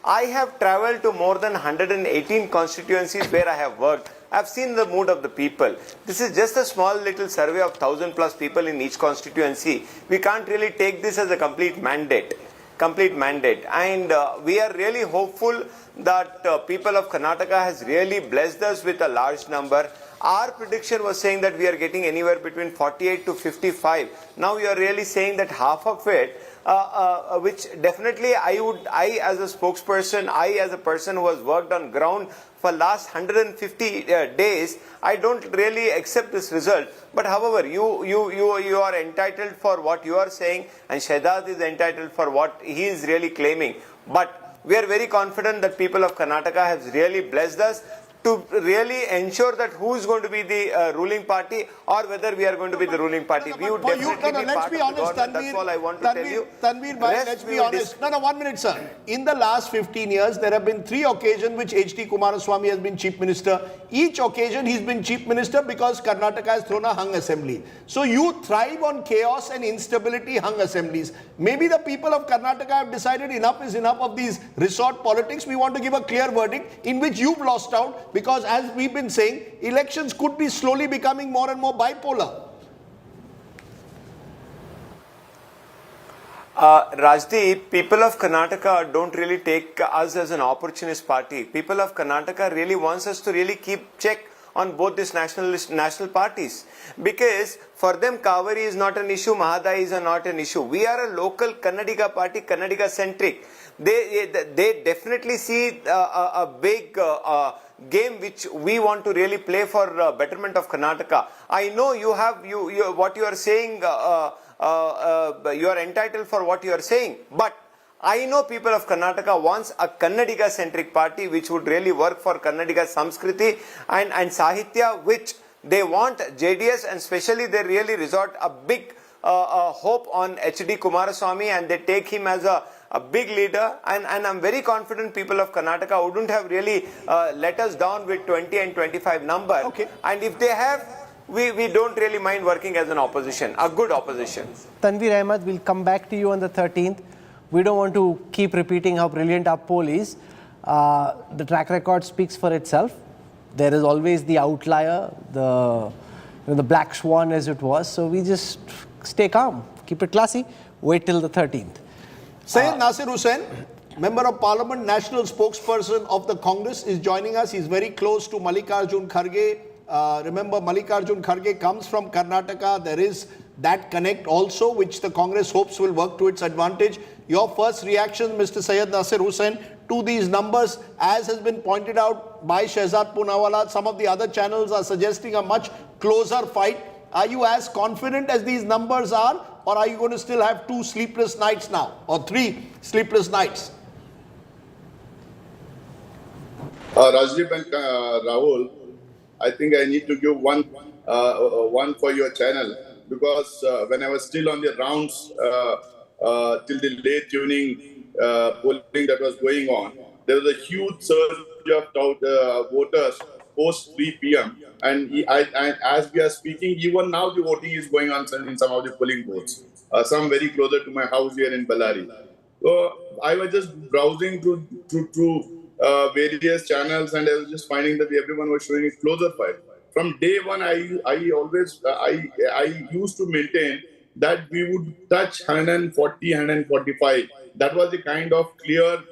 Speaker 19: I have travelled to more than 118 constituencies where I have worked. I have seen the mood of the people. This is just a small little survey of 1,000+ people in each constituency. We can't really take this as a complete mandate. And we are really hopeful that people of Karnataka has really blessed us with a large number. Our prediction was saying that we are getting anywhere between 48 to 55. Now you are really saying that half of it, which definitely I as a spokesperson, I as a person who has worked on ground for last 150 days, I don't really accept this result. But however, you are entitled for what you are saying, and Shehzad is entitled for what he is really claiming. But we are very confident that people of Karnataka have really blessed us to really ensure that who is going to be the ruling party or whether we are going to be the ruling party. We would definitely be part of the government. That's all I want to tell you.
Speaker 1: Tanveer bhai, let's be honest. No, 1 minute, sir. In the last 15 years, there have been 3 occasions which H.D. Kumaraswamy has been Chief Minister. Each occasion he's been Chief Minister because Karnataka has thrown a hung assembly. So you thrive on chaos and instability hung assemblies. Maybe the people of Karnataka have decided enough is enough of these resort politics. We want to give a clear verdict in which you've lost out. Because as we've been saying, elections could be slowly becoming more and more bipolar.
Speaker 19: Rajdeep, people of Karnataka don't really take us as an opportunist party. People of Karnataka really wants us to really keep check on both these national parties. Because for them, Kaveri is not an issue, Mahadai is not an issue. We are a local Kannadiga party, Kannadiga centric. They definitely see a big game which we want to really play for betterment of Karnataka. I know you have what you are saying. You are entitled for what you are saying, but I know people of Karnataka wants a Kannadiga centric party which would really work for Kannadiga Samskriti and Sahitya, which they want JDS, and especially they really resort a big hope on H.D. Kumaraswamy and they take him as a big leader, and I'm very confident people of Karnataka wouldn't have really let us down with 20 and 25 number. Okay. And if they have, we don't really mind working as an opposition, a good opposition.
Speaker 3: Tanveer Ahmed, we'll come back to you on the 13th. We don't want to keep repeating how brilliant our poll is. The track record speaks for itself. There is always the outlier, the black swan as it was. So we just stay calm, keep it classy, wait till the 13th.
Speaker 1: Syed Nasir Hussain, Member of Parliament, National Spokesperson of the Congress, is joining us. He's very close to Mallikarjun Kharge. Remember, Mallikarjun Kharge comes from Karnataka. There is that connect also, which the Congress hopes will work to its advantage. Your first reaction, Mr. Syed Nasir Hussain, to these numbers, as has been pointed out by Shehzad Poonawala, some of the other channels are suggesting a much closer fight. Are you as confident as these numbers are, or are you going to still have 2 sleepless nights now, or 3 sleepless nights?
Speaker 20: Rajdeep and Rahul, I think I need to give one for your channel, because when I was still on the rounds till the late evening polling that was going on, there was a huge surge of voters post 3 p.m. And as we are speaking, even now the voting is going on in some of the polling booths, some very closer to my house here in Ballari. So I was just browsing through various channels, and I was just finding that everyone was showing a closer fight. From day one, I used to maintain that we would touch 140, 145. That was the kind of clear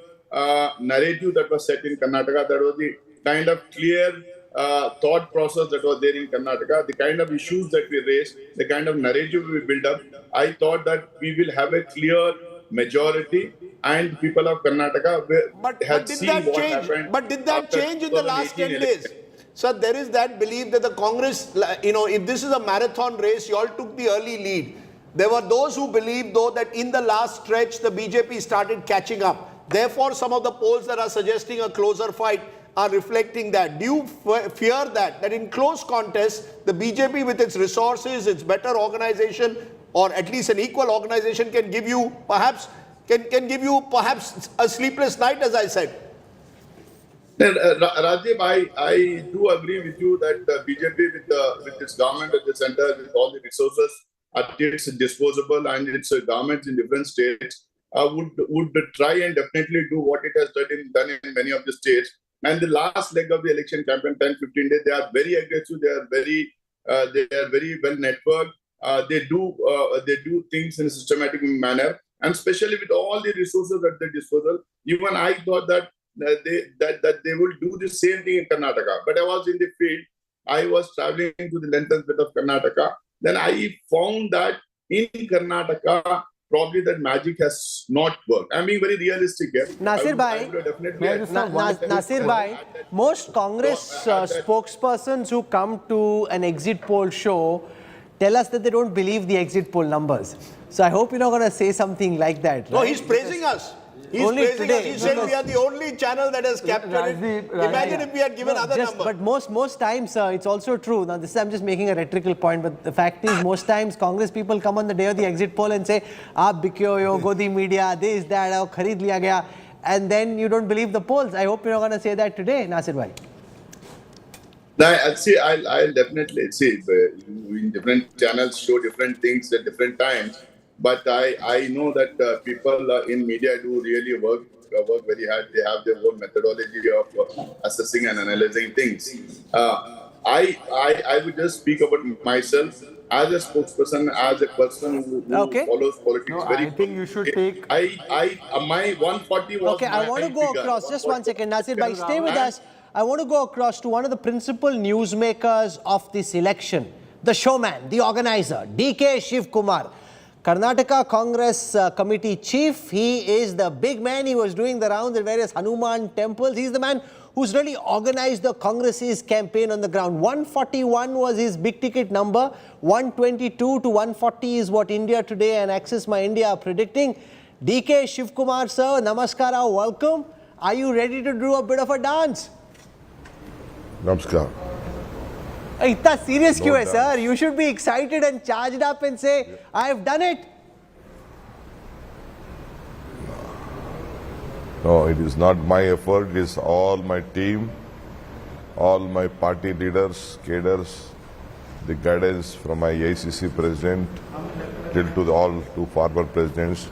Speaker 20: narrative that was set in Karnataka. That was the kind of clear thought process that was there in Karnataka, the kind of issues that we raised, the kind of narrative we built up, I thought that we will have a clear majority and people of Karnataka had seen what happened.
Speaker 1: But did that change in the last 10 days?
Speaker 20: election.
Speaker 1: So there is that belief that the Congress, if this is a marathon race, you all took the early lead. There were those who believed, though, that in the last stretch, the BJP started catching up. Therefore, some of the polls that are suggesting a closer fight are reflecting that. Do you fear that in close contests, the BJP with its resources, its better organization, or at least an equal organization can give you perhaps a sleepless night, as I said?
Speaker 20: Rajiv, I do agree with you that BJP with its government at the center, with all the resources at its disposable and its governments in different states, would try and definitely do what it has done in many of the states. And the last leg of the election campaign, 10-15 days, they are very aggressive. They are very well networked. They do things in a systematic manner, and especially with all the resources at their disposal. Even I thought that they will do the same thing in Karnataka. But I was in the field. I was traveling to the length and breadth of Karnataka. Then I found that in Karnataka, probably that magic has not worked. I'm being very realistic here.
Speaker 3: Nasir Bhai, most Congress spokespersons who come to an exit poll show tell us that they don't believe the exit poll numbers. So I hope you're not going to say something like that.
Speaker 1: No,
Speaker 3: right?
Speaker 1: he's praising us. He's
Speaker 3: only
Speaker 1: praising
Speaker 3: today.
Speaker 1: us. He said we are the only channel that has captured it. Imagine if we had given other numbers.
Speaker 3: But most times, it's also true. Now, this I'm just making a rhetorical point, but the fact is, most times Congress people come on the day of the exit poll and say, "Aap bikyo yo, go the media, this, that, kharid liya gaya," and then you don't believe the polls. I hope you're not going to say that today, Nasir Bhai.
Speaker 20: I'll definitely see. In different channels show different things at different times. But I know that people in media do really work very hard. They have their own methodology of assessing and analyzing things. I would just speak about myself as a spokesperson, as a person who follows politics very.
Speaker 18: I think you should take.
Speaker 20: My 140 was.
Speaker 3: Okay, I want to go across. Just one second, Nasir Bhai, stay with us. I want to go across to one of the principal newsmakers of this election, the showman, the organizer, DK Shiv Kumar. Karnataka Congress Committee Chief. He is the big man. He was doing the rounds at various Hanuman temples. He's the man who's really organized the Congress's campaign on the ground. 141 was his big ticket number. 122 to 140 is what India Today and Access My India are predicting. DK Shiv Kumar, sir, namaskara, welcome. Are you ready to do a bit of a dance?
Speaker 21: Namaskar.
Speaker 3: Itna serious क्यों है sir? You should be excited and charged up and say, I have done it.
Speaker 21: No, it is not my effort. It is all my team, all my party leaders, cadres, the guidance from my AICC president till to all two former presidents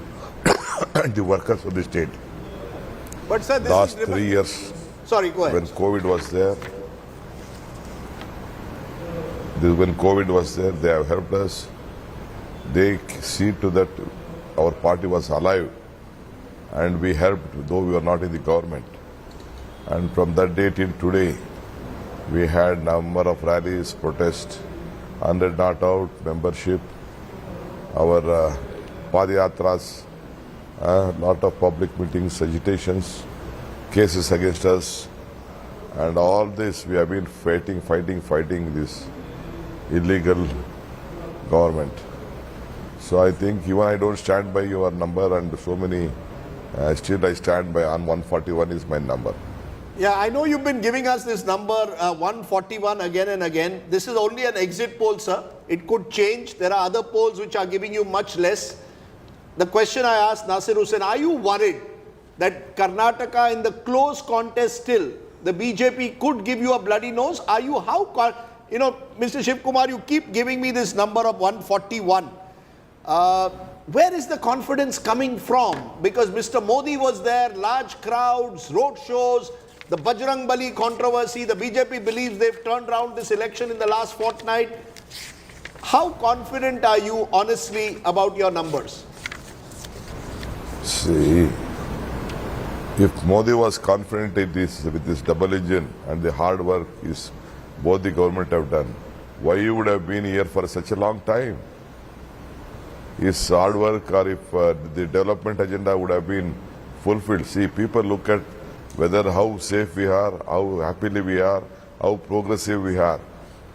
Speaker 21: and the workers of the state.
Speaker 1: But sir, this
Speaker 21: last
Speaker 1: is
Speaker 21: 3 years,
Speaker 1: sorry, go ahead.
Speaker 21: when COVID was there, they have helped us. They see to that our party was alive, and we helped, though we were not in the government. And from that day till today, we had number of rallies, protests, 100 not out, membership, our padayatras, lot of public meetings, agitations, cases against us, and all this we have been fighting this illegal government. So I think even I don't stand by your number and so many, still I stand by on 141 is my number.
Speaker 1: Yeah, I know you've been giving us this number 141 again and again. This is only an exit poll, sir. It could change. There are other polls which are giving you much less. The question I asked Nasir Hussain, are you worried that Karnataka in the close contest still, the BJP could give you a bloody nose? Are you, Mr. Shiv Kumar, you keep giving me this number of 141. Where is the confidence coming from? Because Mr. Modi was there, large crowds, road shows, the Bajrang Dal controversy, the BJP believes they've turned around this election in the last fortnight. How confident are you, honestly, about your numbers?
Speaker 21: See, if Modi was confident with this double engine and the hard work is both the government have done. Why you would have been here for such a long time? Is hard work, or if the development agenda would have been fulfilled? See, people look at whether how safe we are, how happily we are, how progressive we are.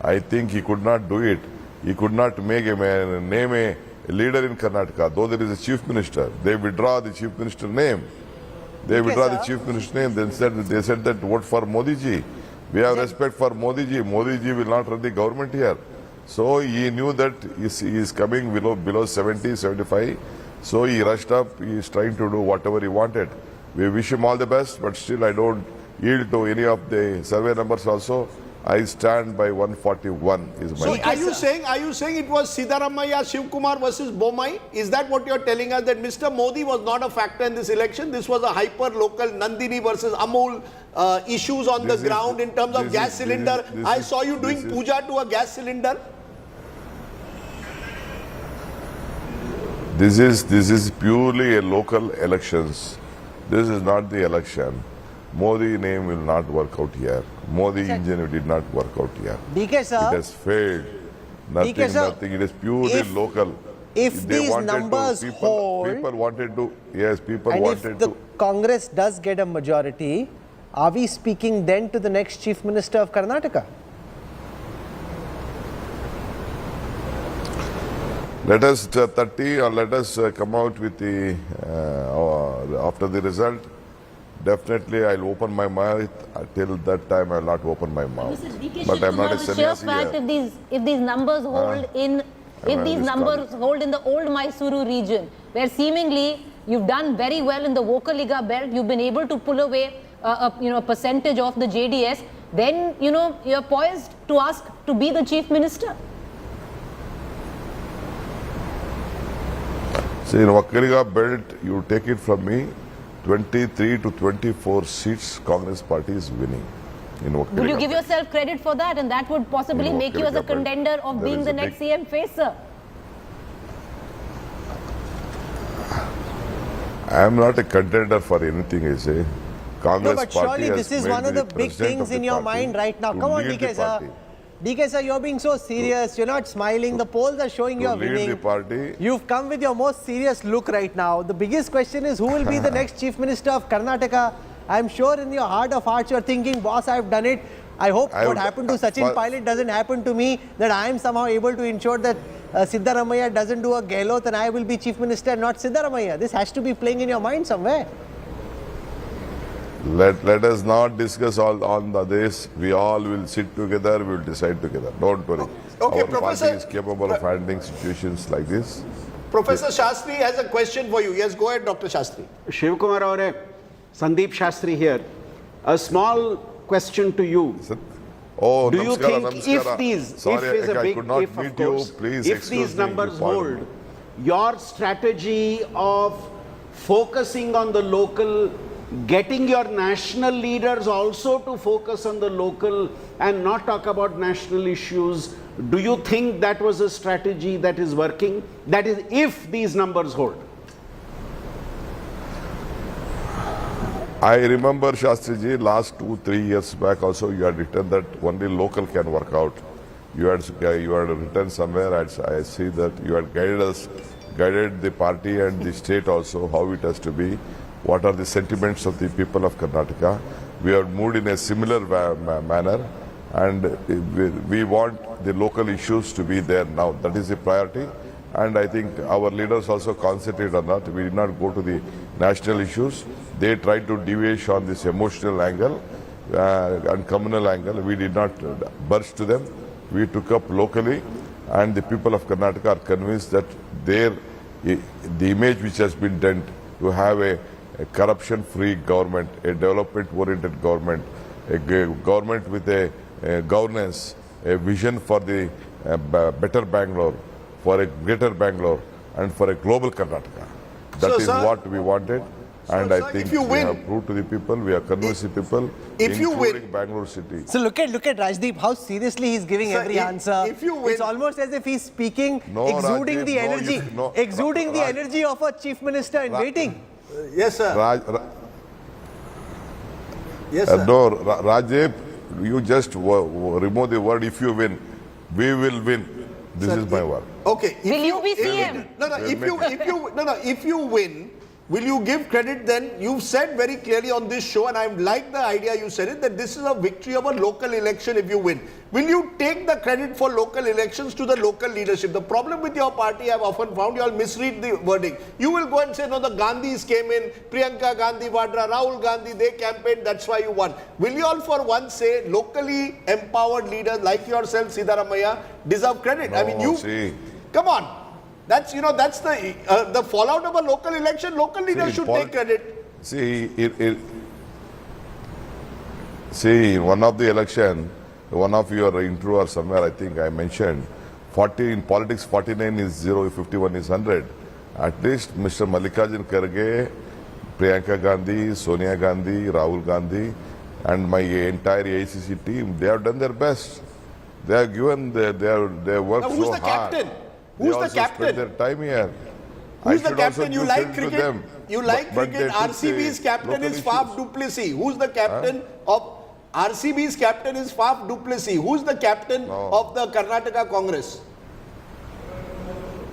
Speaker 21: I think he could not do it. He could not make a man, name a leader in Karnataka, though there is a chief minister. They withdraw the chief minister name. They withdraw the chief minister name. They said that vote for Modi ji. We have respect for Modi ji. Modi ji will not run the government here. So he knew that he is coming below 70, 75. So he rushed up. He is trying to do whatever he wanted. We wish him all the best, but still I don't yield to any of the survey numbers also. I stand by 141 is my.
Speaker 1: So are you saying it was Siddaramaiah, Shiv Kumar versus Bombay? Is that what you are telling us, that Mr. Modi was not a factor in this election? This was a hyper-local Nandini versus Amul issues on the ground in terms of gas cylinder. I saw you doing puja to a gas cylinder.
Speaker 21: This is purely a local elections. This is not the election. Modi name will not work out here. Modi engine did not work out here.
Speaker 3: DK sir,
Speaker 21: it has failed. Nothing,
Speaker 3: DK sir,
Speaker 21: nothing. It is purely local.
Speaker 3: If these numbers hold,
Speaker 21: people wanted to, yes, people
Speaker 3: and
Speaker 21: wanted
Speaker 3: if the
Speaker 21: to.
Speaker 3: Congress does get a majority, are we speaking then to the next Chief Minister of Karnataka?
Speaker 21: Let us 30 or let us come out with the after the result. Definitely, I'll open my mouth. Till that time, I'll not open my mouth. But I'm not a sannyasi here.
Speaker 5: If these numbers hold in the Old Mysore region, where seemingly you've done very well in the Vokaliga belt, you've been able to pull away a percentage of the JDS, then you're poised to ask to be the Chief Minister.
Speaker 21: See, in Vokaliga belt, you take it from me. 23 to 24 seats Congress party is winning in Vokaliga.
Speaker 5: Would you give yourself credit for that, and that would possibly make you as a contender of being the next CM face, sir?
Speaker 21: I am not a contender for anything, I say. Congress
Speaker 3: no, but
Speaker 21: party
Speaker 3: surely this is one of the big things in your mind right now. Come on, DK sir. DK sir, you're being so serious. You're not smiling. The polls are showing you're winning.
Speaker 21: The party.
Speaker 3: You've come with your most serious look right now. The biggest question is who will be the next Chief Minister of Karnataka? I'm sure in your heart of hearts you're thinking, boss, I've done it. I hope what happened to Sachin Pilot doesn't happen to me, that I am somehow able to ensure that Siddaramaiah doesn't do a Gehlot and I will be Chief Minister, not Siddaramaiah. This has to be playing in your mind somewhere.
Speaker 21: Let us not discuss on this. We all will sit together, we will decide together. Don't worry.
Speaker 1: Okay,
Speaker 21: our
Speaker 1: Professor,
Speaker 21: party is capable of handling situations like this.
Speaker 1: Professor Shastri has a question for you. Yes, go ahead, Dr. Shastri.
Speaker 6: Shiv Kumar or Sandeep Shastri here. A small question to you.
Speaker 21: Oh,
Speaker 6: do you think
Speaker 21: namaskara.
Speaker 6: If these,
Speaker 21: Sorry,
Speaker 6: if is a big
Speaker 21: I could not
Speaker 6: if,
Speaker 21: meet
Speaker 6: of course,
Speaker 21: you. Please
Speaker 6: if these numbers hold,
Speaker 21: me.
Speaker 6: your strategy of focusing on the local, getting your national leaders also to focus on the local and not talk about national issues, do you think that was a strategy that is working? That is, if these numbers hold.
Speaker 21: I remember, Shastriji, last 2-3 years back also you had written that only local can work out. You had written somewhere, I see that you had guided the party and the state also, how it has to be. What are the sentiments of the people of Karnataka? We have moved in a similar manner, and we want the local issues to be there now. That is the priority, and I think our leaders also concentrate on that. We did not go to the national issues. They tried to deviate on this emotional angle and communal angle. We did not burst to them. We took up locally, and the people of Karnataka are convinced that the image which has been done to have a corruption-free government, a development-oriented government, a government with a governance, a vision for the better Bangalore, for a greater Bangalore, and for a global Karnataka. That is what we wanted, and I think we have proved to the people, we have convinced the people, including Bangalore city.
Speaker 3: So look at Rajdeep, how seriously he's giving every answer. It's almost as if he's speaking, exuding the energy, exuding the energy of a chief minister in waiting.
Speaker 1: Yes, sir.
Speaker 21: Yes, sir. No, Rajdeep, you just remove the word if you win. We will win. This is my word.
Speaker 1: Okay.
Speaker 5: Will you be CM?
Speaker 1: If you win, will you give credit then? You've said very clearly on this show, and I like the idea you said it, that this is a victory of a local election if you win. Will you take the credit for local elections to the local leadership? The problem with your party, I've often found, you all misread the wording. You will go and say, no, the Gandhis came in, Priyanka Gandhi, Vadra, Rahul Gandhi, they campaigned, that's why you won. Will you all for once say, locally empowered leaders like yourself, Siddaramaiah, deserve credit?
Speaker 21: No,
Speaker 1: I mean, you... Come on. That's, that's the fallout of a local election. Local leaders should take credit.
Speaker 21: See, one of the election, one of your intro or somewhere, I think I mentioned, 40 in politics, 49 is 0, 51 is 100. At least Mr. Mallikarjun Kharge, Priyanka Gandhi, Sonia Gandhi, Rahul Gandhi, and my entire AICC team, they have done their best. They have given their work
Speaker 1: now, who's
Speaker 21: so
Speaker 1: the
Speaker 21: hard.
Speaker 1: Captain? Who's the captain?
Speaker 21: Spend their time here.
Speaker 1: Who's the captain? You like cricket? You like cricket? RCB's captain is Faf du Plessis. Who's the captain of RCB's captain is Faf du Plessis. Who's the captain of the Karnataka Congress?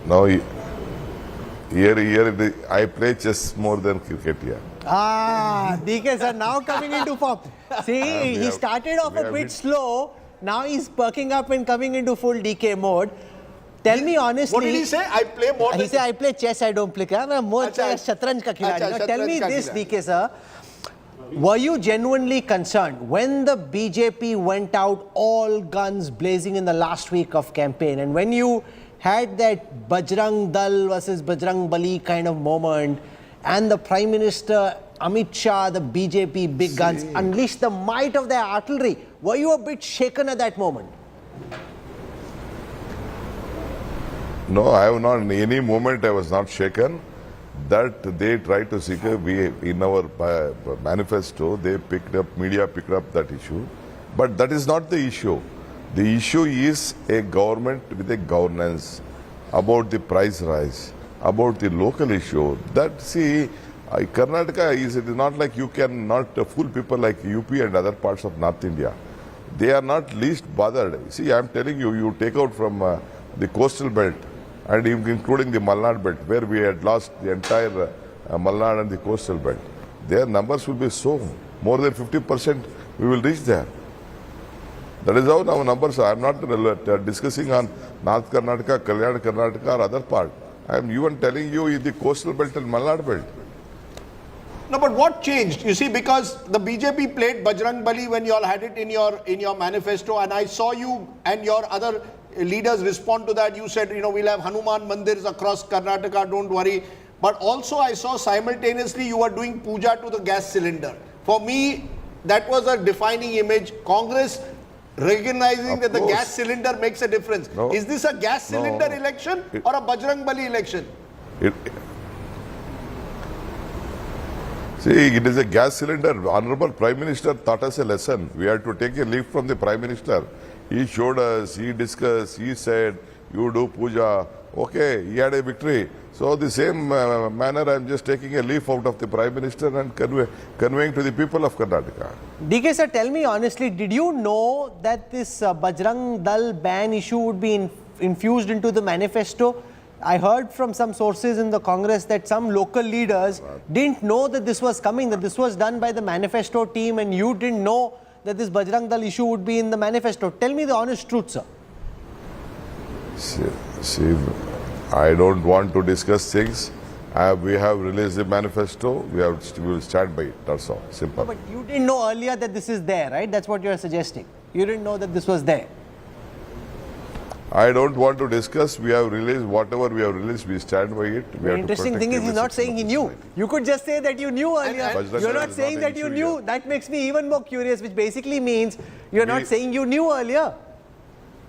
Speaker 21: No, here I play chess more than cricket here.
Speaker 3: DK sir now coming into form. See, he started off a bit slow. Now he's perking up and coming into full DK mode. Tell me honestly.
Speaker 1: What did he say? I play more than...
Speaker 3: He said, I play chess, I don't play cricket. I'm more shatranj ka khiladi. Tell me this, DK sir. Were you genuinely concerned when the BJP went out all guns blazing in the last week of campaign, and when you had that Bajrang Dal versus Bajrang Bali kind of moment, and the Prime Minister Amit Shah, the BJP big guns, unleashed the might of their artillery? Were you a bit shaken at that moment?
Speaker 21: No, I have not. In any moment I was not shaken. That they tried to seek in our manifesto, media picked up that issue. But that is not the issue. The issue is a government with a governance about the price rise, about the local issue. That, Karnataka it is not like you can not fool people like UP and other parts of North India. They are not least bothered. See, I am telling you, you take out from the coastal belt, and including the Malnad belt, where we had lost the entire Malnad and the coastal belt. Their numbers will be so, more than 50% we will reach there. That is how our numbers are. I am not discussing on North Karnataka, Kalyan Karnataka or other part. I am even telling you in the coastal belt and Malnad belt.
Speaker 1: No, but what changed? You see, because the BJP played Bajrang Bali when you all had it in your manifesto, and I saw you and your other leaders respond to that. You said, we'll have Hanuman Mandirs across Karnataka, don't worry. But also I saw simultaneously you were doing puja to the gas cylinder. For me, that was a defining image. Congress recognizing that the gas cylinder makes a difference.
Speaker 21: No.
Speaker 1: Is this a gas cylinder election or a Bajrang Bali election?
Speaker 21: It is a gas cylinder. Honorable Prime Minister taught us a lesson. We had to take a leaf from the Prime Minister. He showed us, he discussed, he said, you do puja. Okay, he had a victory. So the same manner, I am just taking a leaf out of the Prime Minister and conveying to the people of Karnataka.
Speaker 3: DK sir, tell me honestly, did you know that this Bajrang Dal ban issue would be infused into the manifesto? I heard from some sources in the Congress that some local leaders didn't know that this was coming, that this was done by the manifesto team, and you didn't know that this Bajrang Dal issue would be in the manifesto. Tell me the honest truth, sir.
Speaker 21: See, I don't want to discuss things. We have released the manifesto. We will stand by it. That's all. Simple.
Speaker 3: No, but you didn't know earlier that this is there, right? That's what you are suggesting. You didn't know that this was there.
Speaker 21: I don't want to discuss. We have released whatever we have released. We stand by it.
Speaker 3: The interesting thing is he's not saying he knew. You could just say that you knew earlier. You're not saying that you knew. That makes me even more curious, which basically means you're not saying you knew earlier.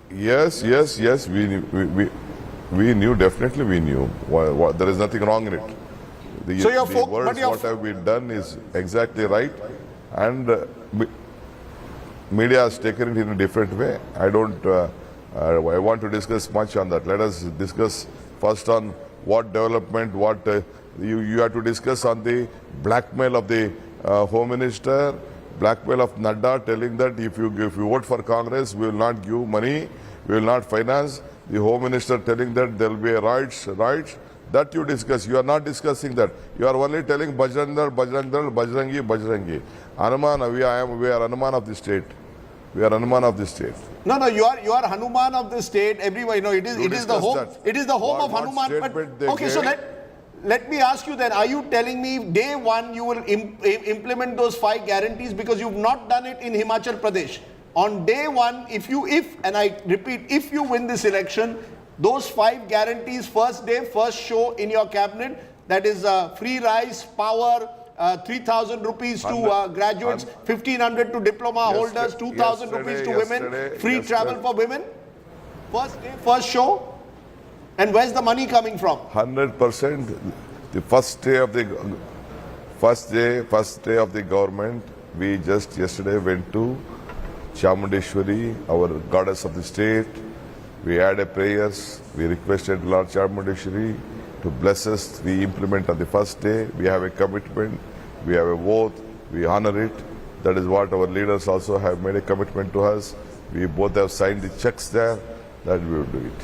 Speaker 21: Yes. We knew. Definitely we knew. There is nothing wrong in it. The words what have been done is exactly right, and media has taken it in a different way. I want to discuss much on that. Let us discuss first on what development, you have to discuss on the blackmail of the Home Minister, blackmail of Nadda, telling that if you vote for Congress, we will not give money, we will not finance. The Home Minister telling that there will be riots. That you discuss. You are not discussing that. You are only telling Bajrang Dal, Bajrangi. Hanuman, we are Hanuman of the state. We are Hanuman of the state.
Speaker 1: No, you are Hanuman of the state. Everyone, it is the home.
Speaker 21: That.
Speaker 1: It is the home of Hanuman. But, okay, so let me ask you then. Are you telling me day one you will implement those 5 guarantees because you've not done it in Himachal Pradesh? On day one, if and I repeat, if you win this election, those 5 guarantees, first day, first show in your cabinet, that is free rice, power, 3,000 rupees to graduates, 1,500 to diploma holders, 2,000 rupees to women, free travel for women. First day, first show. And where's the money coming from?
Speaker 21: 100%. The first day of the government, we just yesterday went to Chamundeshwari, our goddess of the state. We had a prayers. We requested Lord Chamundeshwari to bless us. We implement on the first day. We have a commitment. We have a vote. We honor it. That is what our leaders also have made a commitment to us. We both have signed the checks there. That we will do it.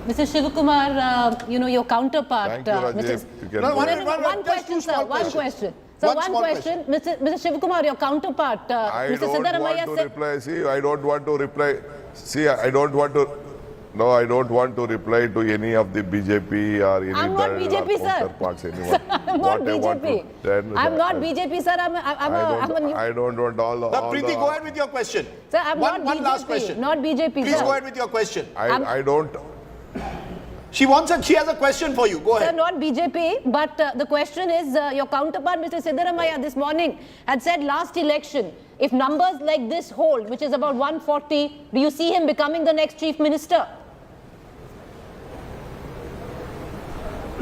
Speaker 5: Mr. Shiv Kumar, your counterpart.
Speaker 21: Thank you, Rajiv.
Speaker 5: One question, sir. One question. So one question, Mr. Shiv Kumar, your counterpart, Mr. Siddaramaiah said...
Speaker 21: I don't want to reply. See, I don't want to... No, I don't want to reply to any of the BJP or any
Speaker 5: I'm not BJP,
Speaker 21: counterparts.
Speaker 5: Sir, I'm not BJP. I'm not BJP, sir.
Speaker 21: I don't want all the...
Speaker 1: Preeti, go ahead with your question.
Speaker 5: Sir, I'm not
Speaker 1: one
Speaker 5: BJP.
Speaker 1: Last question.
Speaker 5: Not BJP,
Speaker 1: Please
Speaker 5: sir.
Speaker 1: go ahead with your question.
Speaker 21: I don't...
Speaker 1: She has a question for you. Go ahead.
Speaker 5: Sir, not BJP, but the question is, your counterpart, Mr. Siddaramaiah, this morning had said last election, if numbers like this hold, which is about 140, do you see him becoming the next chief minister?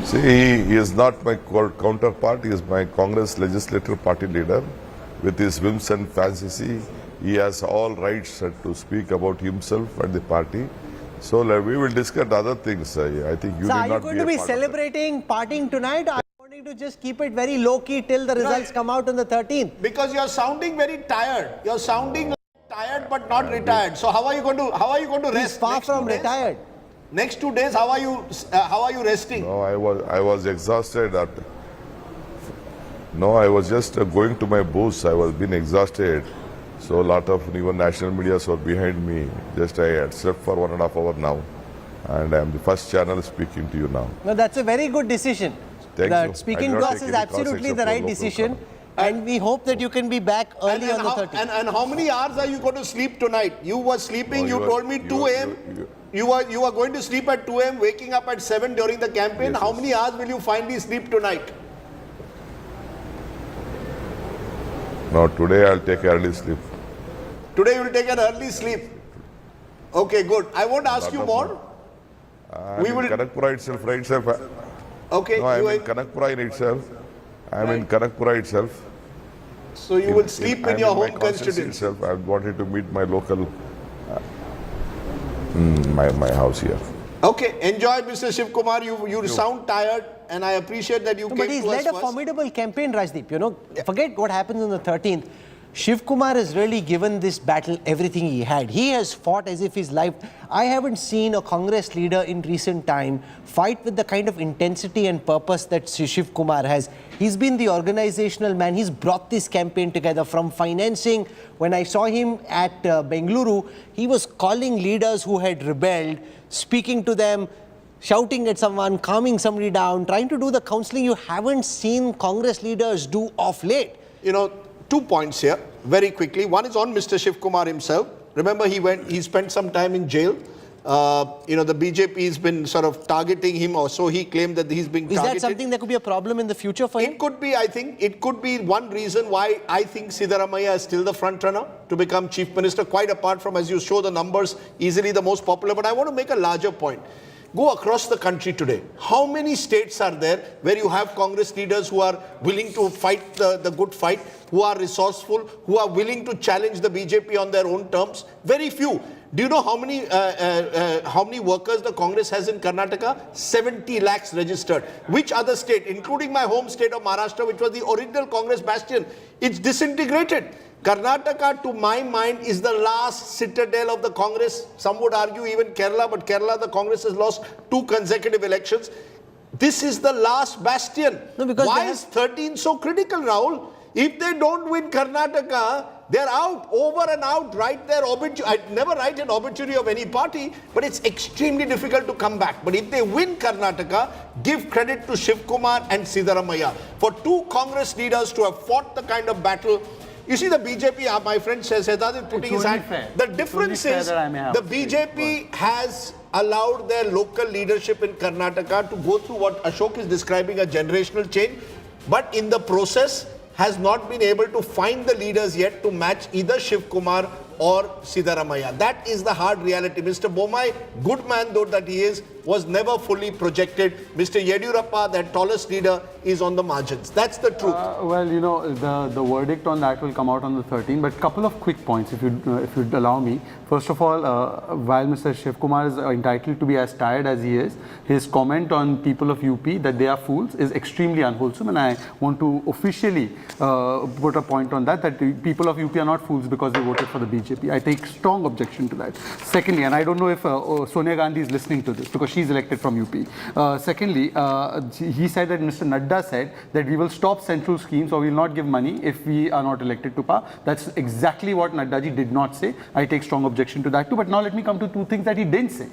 Speaker 21: See, he is not my counterpart. He is my Congress legislative party leader. With his whims and fantasy, he has all rights to speak about himself and the party. So we will discuss other things. I think you will not be.
Speaker 3: Are you going to be celebrating, partying tonight? Or are you wanting to just keep it very low key till the results come out on the 13th?
Speaker 1: Because you're sounding very tired. You're sounding tired but not retired. So how are you going to rest?
Speaker 3: He's far from retired.
Speaker 1: Next 2 days, how are you resting?
Speaker 21: No, I was exhausted. No, I was just going to my booth. I was being exhausted. So a lot of even national media were behind me. Just I had slept for 1.5 hours now. And I am the first channel speaking to you now.
Speaker 3: No, that's a very good decision.
Speaker 21: Thank you.
Speaker 3: Speaking to us is absolutely the right decision. And we hope that you can be back early on the 13th.
Speaker 1: And how many hours are you going to sleep tonight? You were sleeping, you told me 2 a.m. You were going to sleep at 2 a.m., waking up at 7 during the campaign. How many hours will you finally sleep tonight?
Speaker 21: No, today I'll take early sleep.
Speaker 1: Today you will take an early sleep. Okay, good. I won't ask you more.
Speaker 21: We will... Kanakpura itself, right, sir?
Speaker 1: Okay.
Speaker 21: No, I'm in Kanakpura in itself. I'm in Kanakpura itself.
Speaker 1: So you will sleep in your home constituency
Speaker 21: itself. I wanted to meet my local, my house here.
Speaker 1: Okay, enjoy, Mr. Shiv Kumar. You sound tired, and I appreciate that you came to us.
Speaker 3: But he's led a formidable campaign, Rajdeep. Forget what happens on the 13th. Shiv Kumar has really given this battle everything he had. He has fought as if his life... I haven't seen a Congress leader in recent time fight with the kind of intensity and purpose that Shiv Kumar has. He's been the organizational man. He's brought this campaign together from financing. When I saw him at Bengaluru, he was calling leaders who had rebelled, speaking to them, shouting at someone, calming somebody down, trying to do the counseling you haven't seen Congress leaders do of late.
Speaker 1: 2 points here, very quickly. One is on Mr. Shiv Kumar himself. Remember, he spent some time in jail. The BJP has been sort of targeting him, or so he claimed that he's being targeted.
Speaker 3: Is that something that could be a problem in the future for him?
Speaker 1: It could be, I think. It could be one reason why I think Siddaramaiah is still the front runner to become chief minister, quite apart from, as you show the numbers, easily the most popular. But I want to make a larger point. Go across the country today. How many states are there where you have Congress leaders who are willing to fight the good fight, who are resourceful, who are willing to challenge the BJP on their own terms? Very few. Do you know how many workers the Congress has in Karnataka? 70 lakhs registered. Which other state, including my home state of Maharashtra, which was the original Congress bastion, it's disintegrated. Karnataka, to my mind, is the last citadel of the Congress. Some would argue even Kerala, but Kerala, the Congress has lost 2 consecutive elections. This is the last bastion.
Speaker 3: No, because
Speaker 1: why is 13 so critical, Rahul? If they don't win Karnataka, they're out, over and out. Write their obituary. I never write an obituary of any party, but it's extremely difficult to come back. But if they win Karnataka, give credit to Shiv Kumar and Siddaramaiah. For 2 Congress leaders to have fought the kind of battle. You see, the BJP, my friend Shehzad is putting his hand. The difference is the BJP has allowed their local leadership in Karnataka to go through what Ashok is describing a generational change, but in the process has not been able to find the leaders yet to match either Shiv Kumar or Siddaramaiah. That is the hard reality. Mr. Bommai, good man though that he is, was never fully projected. Mr. Yediyurappa, that tallest leader, is on the margins. That's the truth.
Speaker 18: Well, you know, the verdict on that will come out on the 13th, but couple of quick points, if you'd allow me. First of all, while Mr. Shiv Kumar is entitled to be as tired as he is, his comment on people of UP that they are fools is extremely unwholesome, and I want to officially put a point on that the people of UP are not fools because they voted for the BJP. I take strong objection to that. Secondly, and I don't know if Sonia Gandhi is listening to this because she's elected from UP. Secondly, he said that Mr. Nadda said that we will stop central schemes or we will not give money if we are not elected to power. That's exactly what Naddaji did not say. I take strong objection to that too. But now let me come to 2 things that he didn't say.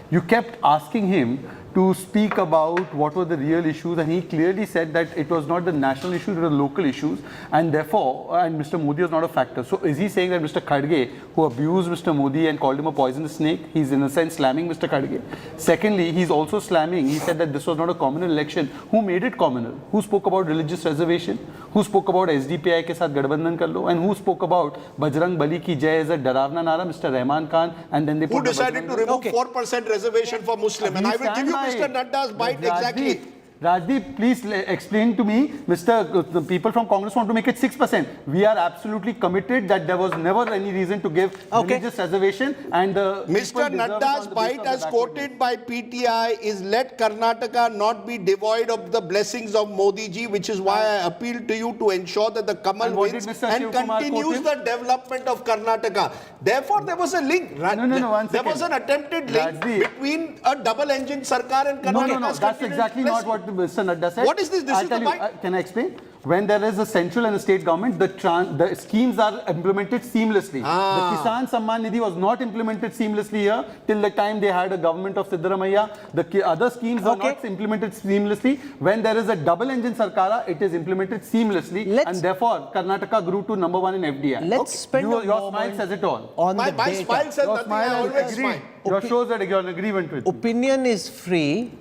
Speaker 18: You kept asking him to speak about what were the real issues, and he clearly said that it was not the national issues, it was local issues, and therefore, and Mr. Modi was not a factor. So is he saying that Mr. Khadge, who abused Mr. Modi and called him a poisonous snake, he's in a sense slamming Mr. Khadge? Secondly, he's also slamming, he said that this was not a communal election. Who made it communal? Who spoke about religious reservation? Who spoke about SDPI ke saath gadbandhan kar lo? And who spoke about Bajrang Bali ki jai as a daravna nara, Mr. Rahman Khan, and then they put
Speaker 1: who decided to remove 4% reservation for Muslim? And I will give you Mr. Nadda's bite exactly.
Speaker 18: Rajdeep, please explain to me, the people from Congress want to make it 6%. We are absolutely committed that there was never any reason to give religious reservation, and
Speaker 1: Mr. Nadda's bite, as quoted by PTI, is let Karnataka not be devoid of the blessings of Modi ji, which is why I appeal to you to ensure that the Kamal wins and continues the development of Karnataka. Therefore, there was a link. There was an attempted link between a double-engine Sarkar and Karnataka.
Speaker 18: No, that's exactly not what Mr. Nadda said.
Speaker 1: What is this? This
Speaker 18: I'll
Speaker 1: is
Speaker 18: tell
Speaker 1: the
Speaker 18: you, can I explain? When there is a central and a state government, the schemes are implemented seamlessly. The Kisan Samman Nidhi was not implemented seamlessly here till the time they had a government of Siddaramaiah. The other schemes are not implemented seamlessly. When there is a double-engine Sarkara, it is implemented seamlessly, and therefore Karnataka grew to number 1 in FDI.
Speaker 3: Let's spend
Speaker 18: your smile says it all.
Speaker 3: On
Speaker 1: my smile says nothing. I always smile.
Speaker 18: Your shows that you're in agreement with.
Speaker 3: Opinion is free.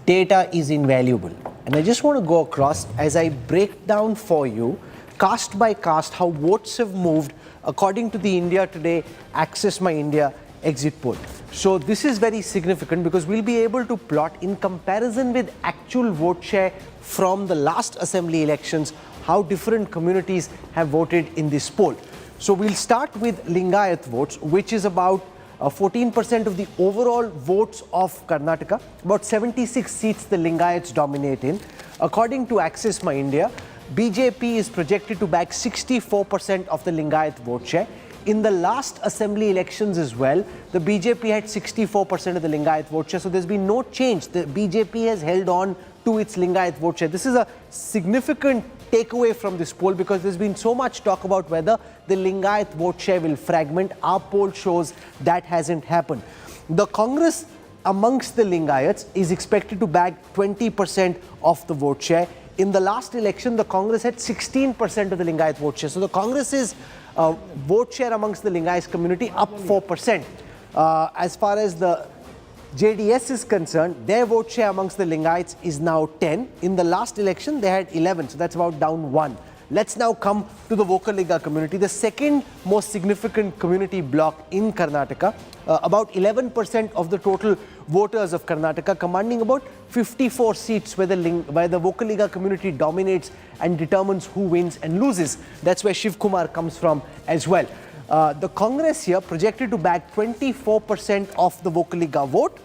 Speaker 3: Data is invaluable. And I just want to go across as I break down for you, caste by caste, how votes have moved according to the India Today Access My India exit poll. So this is very significant because we'll be able to plot in comparison with actual vote share from the last assembly elections, how different communities have voted in this poll. So we'll start with Lingayat votes, which is about 14% of the overall votes of Karnataka. About 76 seats the Lingayats dominate in. According to Access My India, BJP is projected to bag 64% of the Lingayat vote share. In the last assembly elections as well, the BJP had 64% of the Lingayat vote share. So there's been no change. The BJP has held on to its Lingayat vote share. This is a significant takeaway from this poll because there's been so much talk about whether the Lingayat vote share will fragment. Our poll shows that hasn't happened. The Congress amongst the Lingayats is expected to bag 20% of the vote share. In the last election, the Congress had 16% of the Lingayat vote share. So the Congress's vote share amongst the Lingayat community up 4%. As far as the JDS is concerned, their vote share amongst the Lingayats is now 10. In the last election, they had 11, so that's about down 1. Let's now come to the Vokaliga community, the second most significant community block in Karnataka. About 11% of the total voters of Karnataka, commanding about 54 seats where the Vokaliga community dominates and determines who wins and loses. That's where Shiv Kumar comes from as well. The Congress here projected to bag 24% of the Vokaliga vote.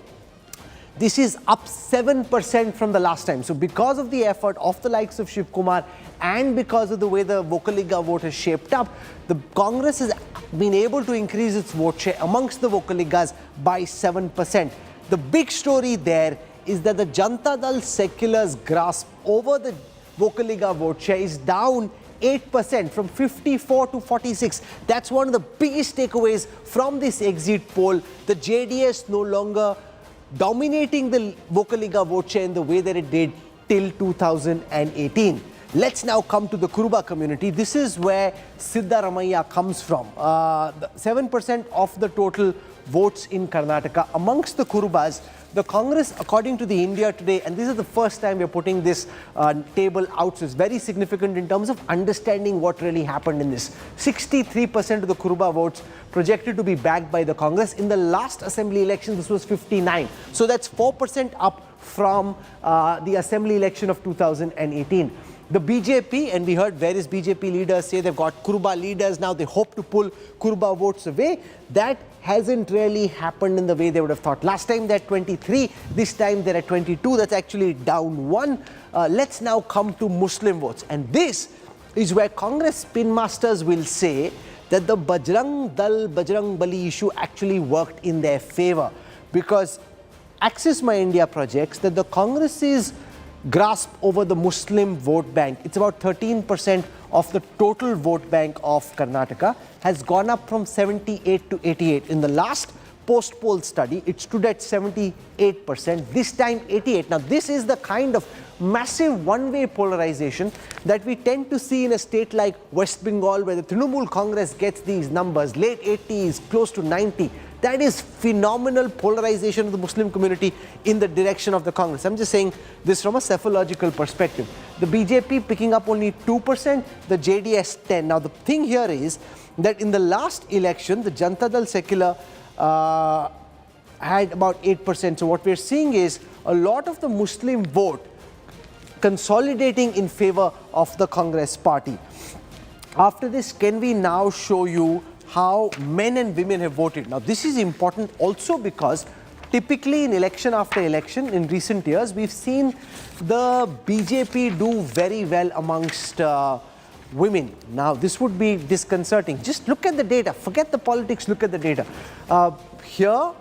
Speaker 3: This is up 7% from the last time. So because of the effort of the likes of Shiv Kumar and because of the way the Vocaliga vote has shaped up, the Congress has been able to increase its vote share amongst the Vocaligas by 7%. The big story there is that the Janata Dal seculars' grasp over the Vocaliga vote share is down 8% from 54 to 46. That's one of the biggest takeaways from this exit poll. The JDS no longer dominating the Vocaliga vote share in the way that it did till 2018. Let's now come to the Kuruba community. This is where Siddaramaiah comes from. 7% of the total votes in Karnataka. Amongst the Kurubas, the Congress, according to the India Today, and this is the first time we're putting this table out, so it's very significant in terms of understanding what really happened in this. 63% of the Kuruba votes projected to be backed by the Congress. In the last assembly election, this was 59. So that's 4% up from the assembly election of 2018. The BJP, and we heard various BJP leaders say they've got Kuruba leaders now, they hope to pull Kuruba votes away. That hasn't really happened in the way they would have thought. Last time they're at 23, this time they're at 22. That's actually down 1. Let's now come to Muslim votes. And this is where Congress spin masters will say that the Bajrang Dal, Bajrang Bali issue actually worked in their favor. Because Access My India projects that the Congress's grasp over the Muslim vote bank, it's about 13% of the total vote bank of Karnataka, has gone up from 78 to 88. In the last post-poll study, it stood at 78%, this time 88. Now, this is the kind of massive one-way polarization that we tend to see in a state like West Bengal, where the Trinamool Congress gets these numbers, late 80s, close to 90. That is phenomenal polarization of the Muslim community in the direction of the Congress. I'm just saying this from a psephological perspective. The BJP picking up only 2%, the JDS 10%. Now the thing here is that in the last election, the Janata Dal secular had about 8%. So what we're seeing is a lot of the Muslim vote consolidating in favor of the Congress party. After this, can we now show you how men and women have voted? Now, this is important also because typically in election after election in recent years, we've seen the BJP do very well amongst women. Now, this would be disconcerting. Just look at the data. Forget the politics, look at the data. Here,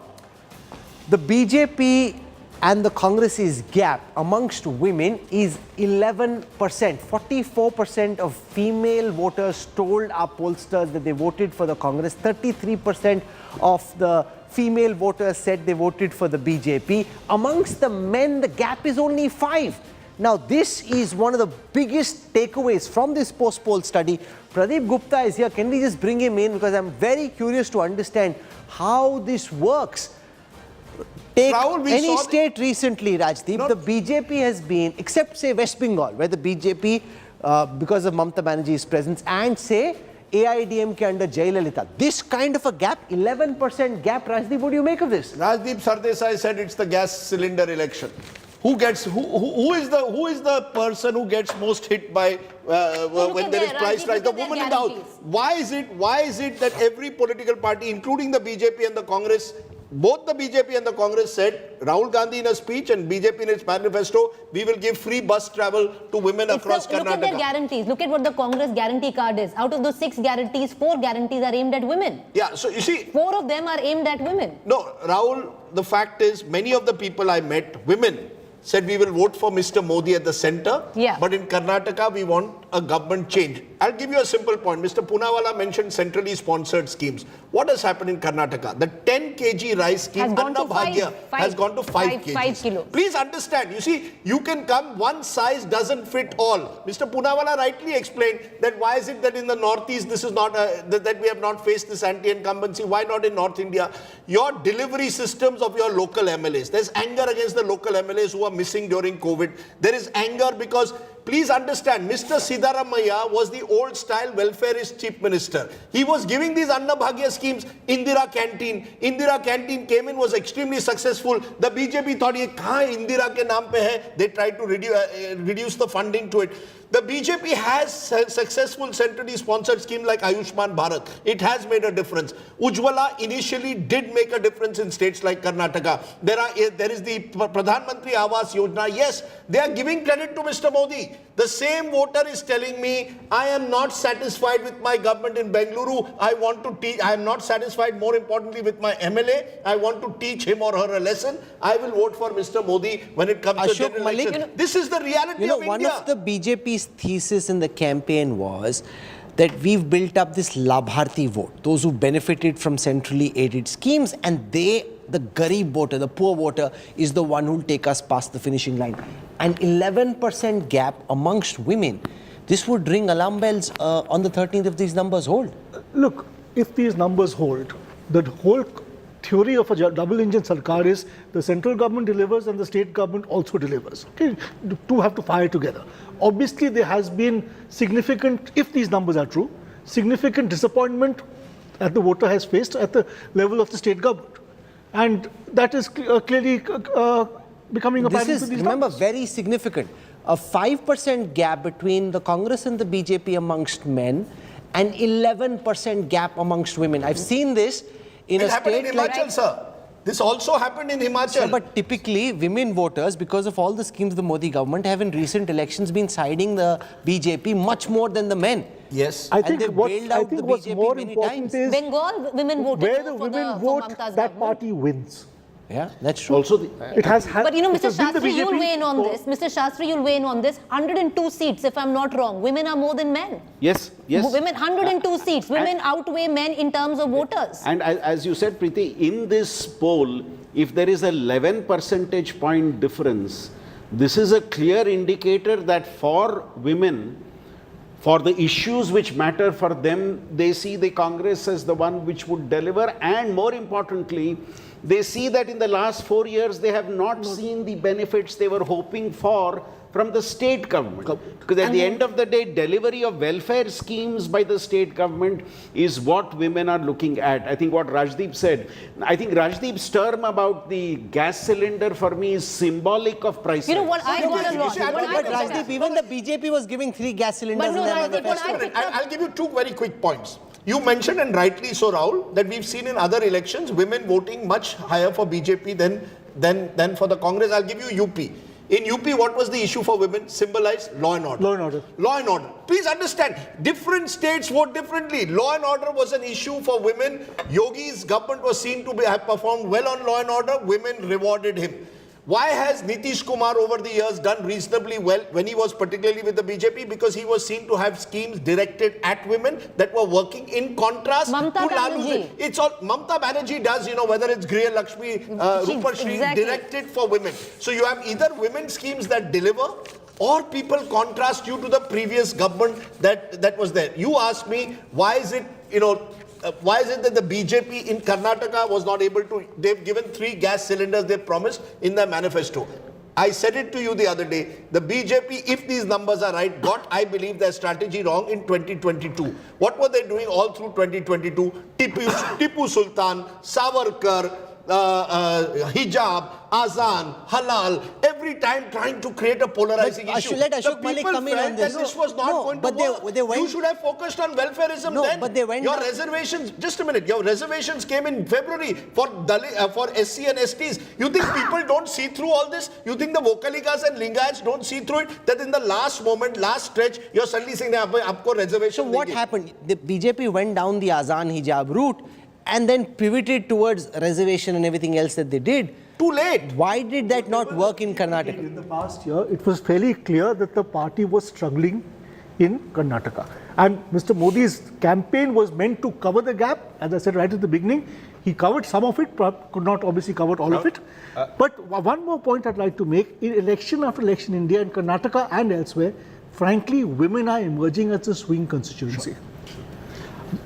Speaker 3: the BJP and the Congress's gap amongst women is 11%. 44% of female voters told our pollsters that they voted for the Congress. 33% of the female voters said they voted for the BJP. Amongst the men, the gap is only 5. Now, this is one of the biggest takeaways from this post-poll study. Pradeep Gupta is here. Can we just bring him in? Because I'm very curious to understand how this works. Take
Speaker 1: Rahul,
Speaker 3: any state recently, Rajdeep, the BJP has been, except say West Bengal, where the BJP, because of Mamata Banerjee's presence, and say AIDMK under Jayalalitha. This kind of a gap, 11% gap, Rajdeep, what do you make of this?
Speaker 1: Rajdeep Sardesai said it's the gas cylinder election. Who is the person who gets most hit by when there is price rise? The woman in the house. Why is it that every political party, including the BJP and the Congress, both the BJP and the Congress said, Rahul Gandhi in a speech and BJP in its manifesto, we will give free bus travel to women across Karnataka.
Speaker 5: Look at their guarantees. Look at what the Congress guarantee card is. Out of those 6 guarantees, 4 guarantees are aimed at women.
Speaker 1: Yeah, so you see,
Speaker 5: 4 of them are aimed at women.
Speaker 1: No, Rahul, the fact is, many of the people I met, women, said we will vote for Mr. Modi at the center, but in Karnataka we want a government change. I'll give you a simple point. Mr. Poonawalla mentioned centrally sponsored schemes. What has happened in Karnataka? The 10 kg rice scheme, Anna Bhagya, has gone to 5 kg.
Speaker 5: 5 kilos.
Speaker 1: Please understand, you see, you can come, one size doesn't fit all. Mr. Poonawalla rightly explained that why is it that in the Northeast this is not, that we have not faced this anti-incumbency, why not in North India? Your delivery systems of your local MLAs, there's anger against the local MLAs who are missing during COVID. There is anger because Please understand, Mr. Siddaramaiah was the old-style welfareist chief minister. He was giving these Annabhagya schemes. Indira Canteen came in, was extremely successful. The BJP thought, ye kahan Indira ke naam pe hai? They tried to reduce the funding to it. The BJP has successful centrally sponsored scheme like Ayushman Bharat. It has made a difference. Ujjwala initially did make a difference in states like Karnataka. There is the Pradhan Mantri Awas Yojana. Yes, they are giving credit to Mr. Modi. The same voter is telling me, I am not satisfied with my government in Bengaluru. I want to teach. I am not satisfied, more importantly, with my MLA. I want to teach him or her a lesson. I will vote for Mr. Modi when it comes to general election. This is the reality of India.
Speaker 3: One of the BJP's thesis in the campaign was that we've built up this Labharti vote, those who benefited from centrally aided schemes, and the garib voter, the poor voter, is the one who will take us past the finishing line. An 11% gap amongst women. This would ring alarm bells on the 13th if these numbers hold.
Speaker 8: Look, if these numbers hold, the whole theory of a double engine sarkar is the central government delivers and the state government also delivers. Okay, the two have to fire together. Obviously, there has been significant, if these numbers are true, significant disappointment that the voter has faced at the level of the state government. And that is clearly becoming apparent to these numbers.
Speaker 3: Very significant. A 5% gap between the Congress and the BJP amongst men, and 11% gap amongst women. I've seen this in a state
Speaker 1: in Himachal, sir. This also happened in Himachal.
Speaker 3: Sir, but typically, women voters, because of all the schemes of the Modi government, have in recent elections been siding the BJP much more than the men.
Speaker 1: Yes.
Speaker 8: I think what's more important is
Speaker 5: Bengal women voted
Speaker 8: where the women vote, that party wins.
Speaker 3: Yeah, that's true.
Speaker 8: Also, it has had.
Speaker 5: But you know, Mr. Shastri, you'll weigh in on this. Mr. Shastri, you'll weigh in on this. 102 seats, if I'm not wrong. Women are more than men.
Speaker 6: Yes, yes.
Speaker 5: Women, 102 seats. Women outweigh men in terms of voters.
Speaker 6: And as you said, Preeti, in this poll, if there is a 11 percentage point difference, this is a clear indicator that for women, for the issues which matter for them, they see the Congress as the one which would deliver, and more importantly, they see that in the last 4 years, they have not seen the benefits they were hoping for from the state government. Because at the end of the day, delivery of welfare schemes by the state government is what women are looking at. I think what Rajdeep said. I think Rajdeep's term about the gas cylinder for me is symbolic of price.
Speaker 5: You know what I got a lot.
Speaker 3: But Rajdeep, even the BJP was giving 3 gas cylinders in their manifesto.
Speaker 1: I'll give you 2 very quick points. You mentioned, and rightly so, Rahul, that we've seen in other elections women voting much higher for BJP than for the Congress. I'll give you UP. In UP, what was the issue for women? Symbolized law and order.
Speaker 8: Law and order.
Speaker 1: Law and order. Please understand, different states vote differently. Law and order was an issue for women. Yogi's government was seen to have performed well on law and order. Women rewarded him. Why has Nitish Kumar over the years done reasonably well when he was particularly with the BJP? Because he was seen to have schemes directed at women that were working in contrast to Lalu's. It's all Mamta Banerjee does, you know, whether it's Griya Lakshmi, Rupar Shri, directed for women. So you have either women schemes that deliver, or people contrast you to the previous government that was there. You asked me, why is it, you know, why is it that the BJP in Karnataka was not able to, they've given 3 gas cylinders they promised in their manifesto. I said it to you the other day, the BJP, if these numbers are right, got, I believe, their strategy wrong in 2022. What were they doing all through 2022? Tipu Sultan, Savarkar, hijab, azan, halal, every time trying to create a polarizing issue.
Speaker 3: Let Ashok Malik come in on this.
Speaker 1: This was not going to work. You should have focused on welfareism then.
Speaker 3: But they went.
Speaker 1: Your reservations, just a minute, your reservations came in February for SC and STs. You think people don't see through all this? You think the Vokalikas and Lingayats don't see through it? That in the last moment, last stretch, you're suddenly saying, aapko reservation.
Speaker 3: So what happened? The BJP went down the azan hijab route and then pivoted towards reservation and everything else that they did.
Speaker 1: Too late.
Speaker 3: Why did that not work in Karnataka?
Speaker 8: In the past year, it was fairly clear that the party was struggling in Karnataka. And Mr. Modi's campaign was meant to cover the gap. As I said right at the beginning, he covered some of it, could not obviously cover all of it. But one more point I'd like to make, in election after election in India, in Karnataka and elsewhere, frankly, women are emerging as a swing constituency.
Speaker 6: Sure.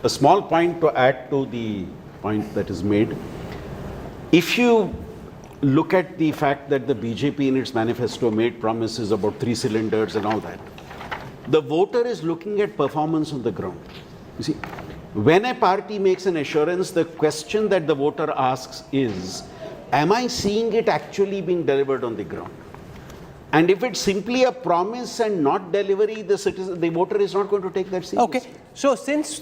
Speaker 6: A small point to add to the point that is made. If you look at the fact that the BJP in its manifesto made promises about 3 cylinders and all that. The voter is looking at performance on the ground. You see, when a party makes an assurance, the question that the voter asks is, am I seeing it actually being delivered on the ground? And if it's simply a promise and not delivery, the voter is not going to take that seriously.
Speaker 3: Okay, so since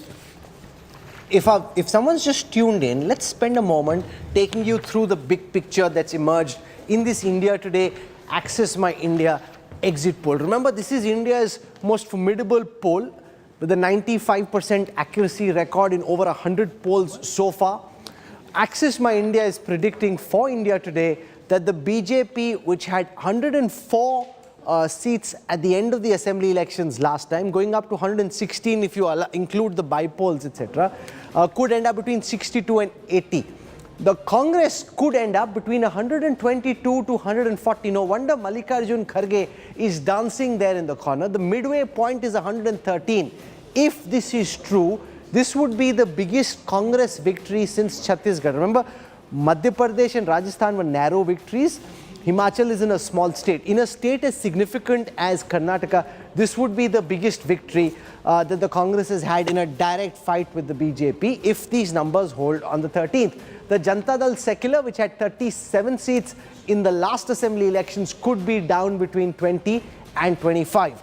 Speaker 3: if someone's just tuned in, let's spend a moment taking you through the big picture that's emerged in this India Today Access My India exit poll. Remember, this is India's most formidable poll with a 95% accuracy record in over 100 polls so far. Access My India is predicting for India Today that the BJP, which had 104 seats at the end of the assembly elections last time, going up to 116 if you include the bypolls, etc., could end up between 62 and 80. The Congress could end up between 122 to 140. No wonder Mallikarjun Kharge is dancing there in the corner. The midway point is 113. If this is true, this would be the biggest Congress victory since Chhattisgarh. Remember, Madhya Pradesh and Rajasthan were narrow victories. Himachal is in a small state. In a state as significant as Karnataka, this would be the biggest victory that the Congress has had in a direct fight with the BJP if these numbers hold on the 13th. The Janata Dal Secular, which had 37 seats in the last assembly elections, could be down between 20 and 25.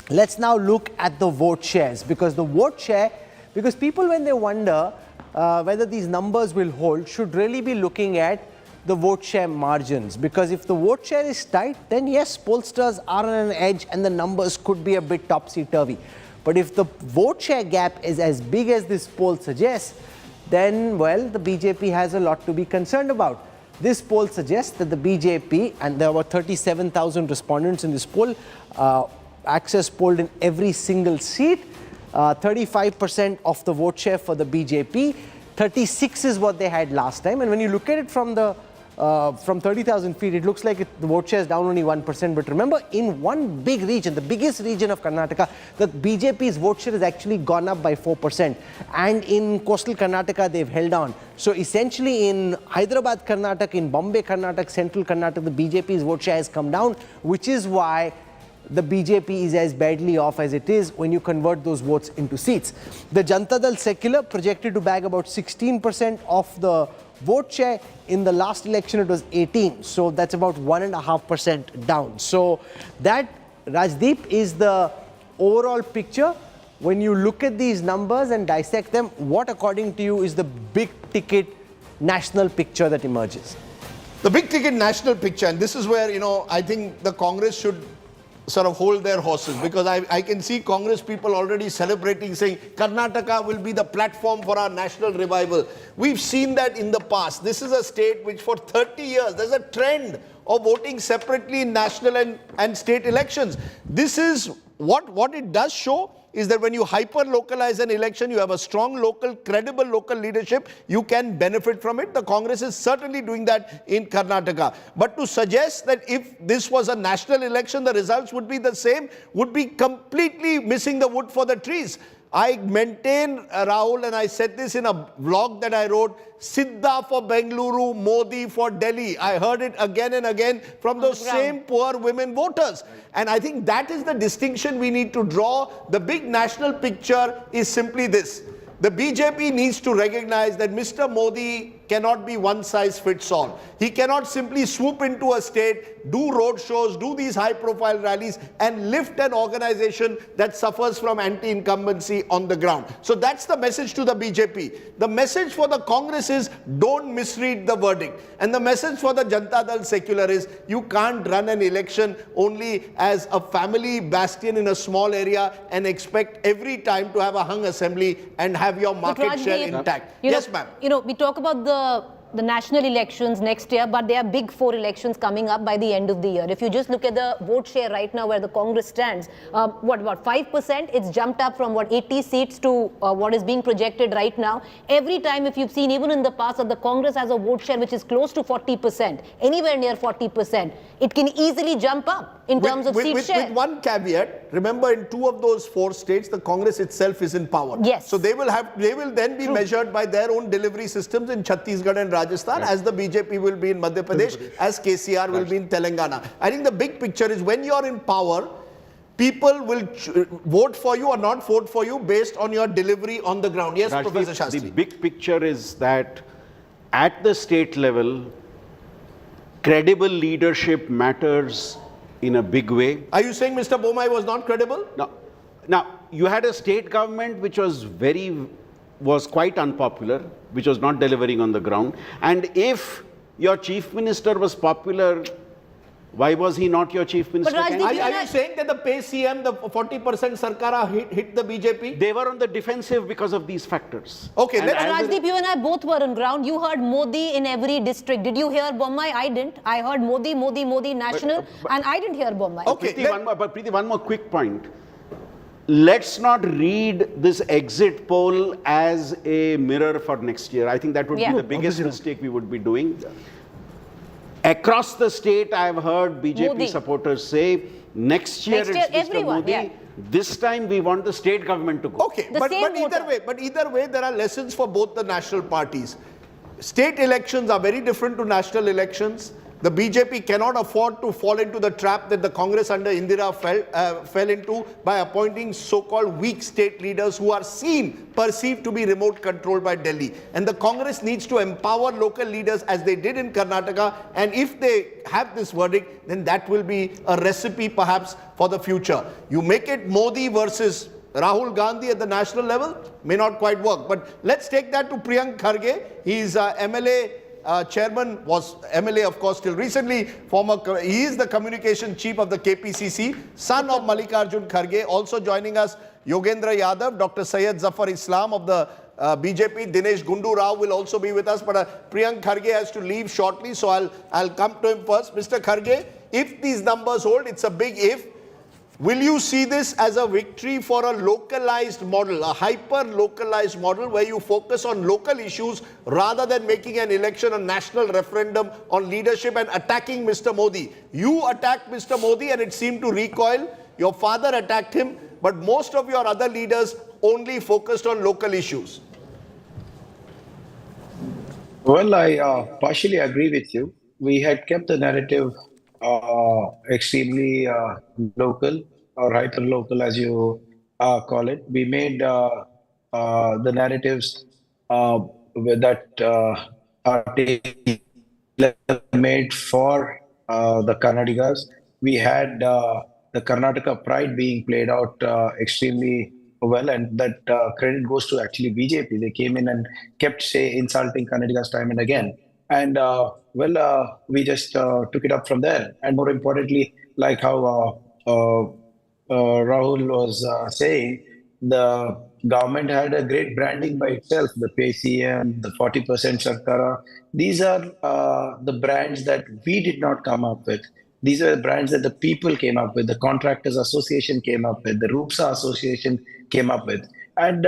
Speaker 3: Let's now look at the vote shares, because the vote share, because people, when they wonder whether these numbers will hold, should really be looking at the vote share margins, because if the vote share is tight, then yes, pollsters are on an edge and the numbers could be a bit topsy-turvy. But if the vote share gap is as big as this poll suggests, then, well, the BJP has a lot to be concerned about. This poll suggests that the BJP, and there were 37,000 respondents in this poll, Access polled in every single seat, 35% of the vote share for the BJP, 36 is what they had last time. And when you look at it from 30,000 feet, it looks like the vote share is down only 1%. But remember, in one big region, the biggest region of Karnataka, the BJP's vote share has actually gone up by 4%. And in coastal Karnataka, they've held on. So essentially in Hyderabad-Karnataka, in Bombay-Karnataka, Central Karnataka, the BJP's vote share has come down, which is why the BJP is as badly off as it is when you convert those votes into seats. The Janata Dal Secular projected to bag about 16% of the vote share. In the last election, it was 18. So that's about 1.5% down. So that, Rajdeep, is the overall picture. When you look at these numbers and dissect them, what, according to you, is the big ticket national picture that emerges?
Speaker 1: The big ticket national picture, and this is where, I think the Congress should sort of hold their horses, because I can see Congress people already celebrating, saying Karnataka will be the platform for our national revival. We've seen that in the past. This is a state which for 30 years, there's a trend of voting separately in national and state elections. This is what it does show, is that when you hyper-localize an election, you have a strong local, credible local leadership, you can benefit from it. The Congress is certainly doing that in Karnataka. But to suggest that if this was a national election, the results would be the same, would be completely missing the wood for the trees. I maintain, Rahul, and I said this in a vlog that I wrote, Siddha for Bengaluru, Modi for Delhi. I heard it again and again from those same poor women voters. And I think that is the distinction we need to draw. The big national picture is simply this. The BJP needs to recognize that Mr. Modi cannot be one size fits all. He cannot simply swoop into a state, do road shows, do these high profile rallies and lift an organization that suffers from anti-incumbency on the ground. So that's the message to the BJP. The message for the Congress is don't misread the verdict. And the message for the Janata Dal Secular is you can't run an election only as a family bastion in a small area and expect every time to have a hung assembly and have your market share intact. Yes, ma'am.
Speaker 5: We talk about the national elections next year, but there are big 4 elections coming up by the end of the year. If you just look at the vote share right now where the Congress stands, about 5%, it's jumped up from 80 seats to what is being projected right now. Every time, if you've seen, even in the past, that the Congress has a vote share which is close to 40%, anywhere near 40%, it can easily jump up. in terms of seat share.
Speaker 1: With one caveat, remember in 2 of those 4 states, the Congress itself is in power.
Speaker 5: Yes.
Speaker 1: So they will then be measured by their own delivery systems in Chhattisgarh and Rajasthan, as the BJP will be in Madhya Pradesh, as KCR will be in Telangana. I think the big picture is when you're in power, people will vote for you or not vote for you based on your delivery on the ground. Yes,
Speaker 6: Rajdeep,
Speaker 1: Professor Shastri.
Speaker 6: the big picture is that at the state level, credible leadership matters in a big way.
Speaker 1: Are you saying Mr. Bommai was not credible?
Speaker 6: No. Now, you had a state government which was quite unpopular, which was not delivering on the ground. And if your chief minister was popular, why was he not your chief minister?
Speaker 5: But Rajdeep,
Speaker 1: Are you saying that the PACE CM, the 40% Sarkara hit the BJP?
Speaker 6: They were on the defensive because of these factors.
Speaker 1: Okay.
Speaker 5: But Rajdeep, you and I both were on ground. You heard Modi in every district. Did you hear Bommai? I didn't. I heard Modi, Modi, Modi, national, and I didn't hear Bommai.
Speaker 6: Okay. Preeti, one more quick point. Let's not read this exit poll as a mirror for next year. I think that would be the biggest mistake we would be doing. Across the state, I have heard BJP
Speaker 5: Modi
Speaker 6: supporters say, next year it's Mr. Modi. This time we want the state government to go.
Speaker 1: Okay, but either way, there are lessons for both the national parties. State elections are very different to national elections. The BJP cannot afford to fall into the trap that the Congress under Indira fell into by appointing so-called weak state leaders who are perceived to be remote controlled by Delhi. And the Congress needs to empower local leaders as they did in Karnataka. And if they have this verdict, then that will be a recipe perhaps for the future. You make it Modi versus Rahul Gandhi at the national level, may not quite work. But let's take that to Priyank Kharge. He's MLA. Chairman, was MLA of course till recently, he is the communication chief of the KPCC, son of Mallikarjun Kharge. Also joining us, Yogendra Yadav, Dr. Syed Zafar Islam of the BJP, Dinesh Gundu Rao will also be with us, but Priyank Kharge has to leave shortly, so I'll come to him first. Mr. Kharge, if these numbers hold, it's a big if. Will you see this as a victory for a localized model, a hyper-localized model where you focus on local issues rather than making an election, a national referendum on leadership and attacking Mr. Modi? You attacked Mr. Modi and it seemed to recoil. Your father attacked him, but most of your other leaders only focused on local issues.
Speaker 4: Well, I partially agree with you. We had kept the narrative extremely local or hyper-local, as you call it. We made the narratives that are made for the Karnatakas. We had the Karnataka pride being played out extremely well, and that credit goes to actually BJP. They came in and kept insulting Karnataka's time and again. And we just took it up from there. And more importantly, like how Rahul was saying, the government had a great branding by itself, the PCM, the 40% Sarkara. These are the brands that we did not come up with. These are the brands that the people came up with, the Contractors Association came up with, the RUPSA Association came up with. And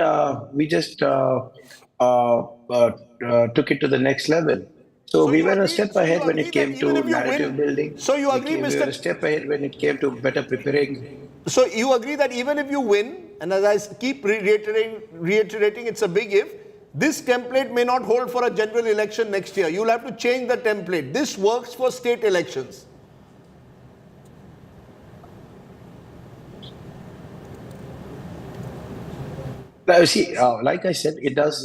Speaker 4: we just took it to the next level. So we were a step ahead when it came to narrative building.
Speaker 1: So you agree, Mr.
Speaker 4: We were a step ahead when it came to better preparing.
Speaker 1: So you agree that even if you win, and as I keep reiterating, it's a big if, this template may not hold for a general election next year. You'll have to change the template. This works for state elections.
Speaker 4: See, like I said, it does.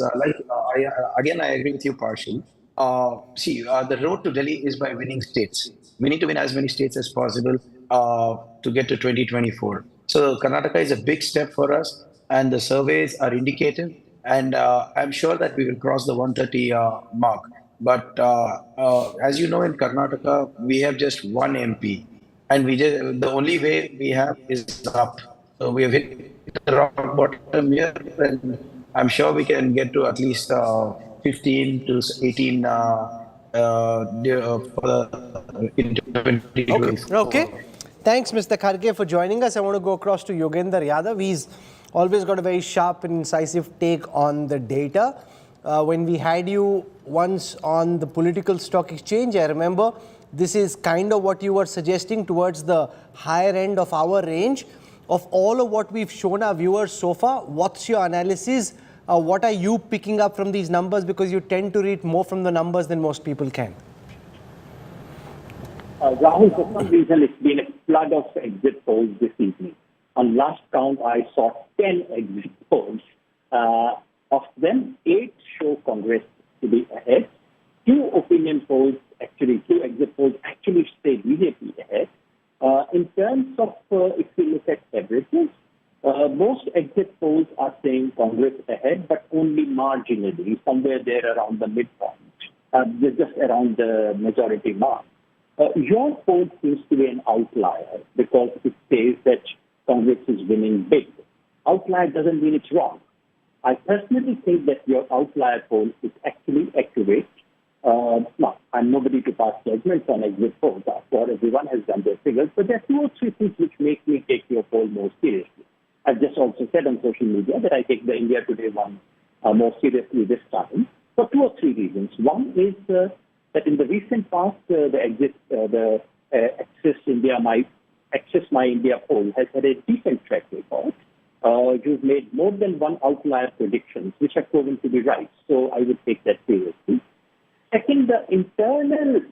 Speaker 4: Again, I agree with you partially. The road to Delhi is by winning states. We need to win as many states as possible to get to 2024. So Karnataka is a big step for us, and the surveys are indicative. And I'm sure that we will cross the 130 mark. But as you know, in Karnataka, we have just one MP, and the only way we have is up. So we have hit the rock bottom here, and I'm sure we can get to at least 15 to 18
Speaker 3: Okay. Thanks, Mr. Kharge, for joining us. I want to go across to Yogendra Yadav. He's always got a very sharp and incisive take on the data. When we had you once on the political stock exchange, I remember this is kind of what you were suggesting towards the higher end of our range. Of all of what we've shown our viewers so far, what's your analysis? What are you picking up from these numbers? Because you tend to read more from the numbers than most people can.
Speaker 7: Rahul, for some reason, it's been a flood of exit polls this evening. On last count, I saw 10 exit polls. Of them, 8 show Congress to be ahead. 2 opinion polls, actually, 2 exit polls actually say BJP ahead. In terms of, if we look at averages, most exit polls are saying Congress ahead, but only marginally, somewhere there around the midpoint, just around the majority mark. Your poll seems to be an outlier because it says that Congress is winning big. Outlier doesn't mean it's wrong. I personally think that your outlier poll is actually accurate. No, I'm nobody to pass judgments on exit polls. After all, everyone has done their figures, but there are 2 or 3 things which make me take your poll more seriously. I've just also said on social media that I take the India Today one more seriously this time for 2 or 3 reasons. One is that in the recent past, the Access My India poll has had a decent track record. You've made more than one outlier predictions, which have proven to be right. So I would take that seriously. Second, the internal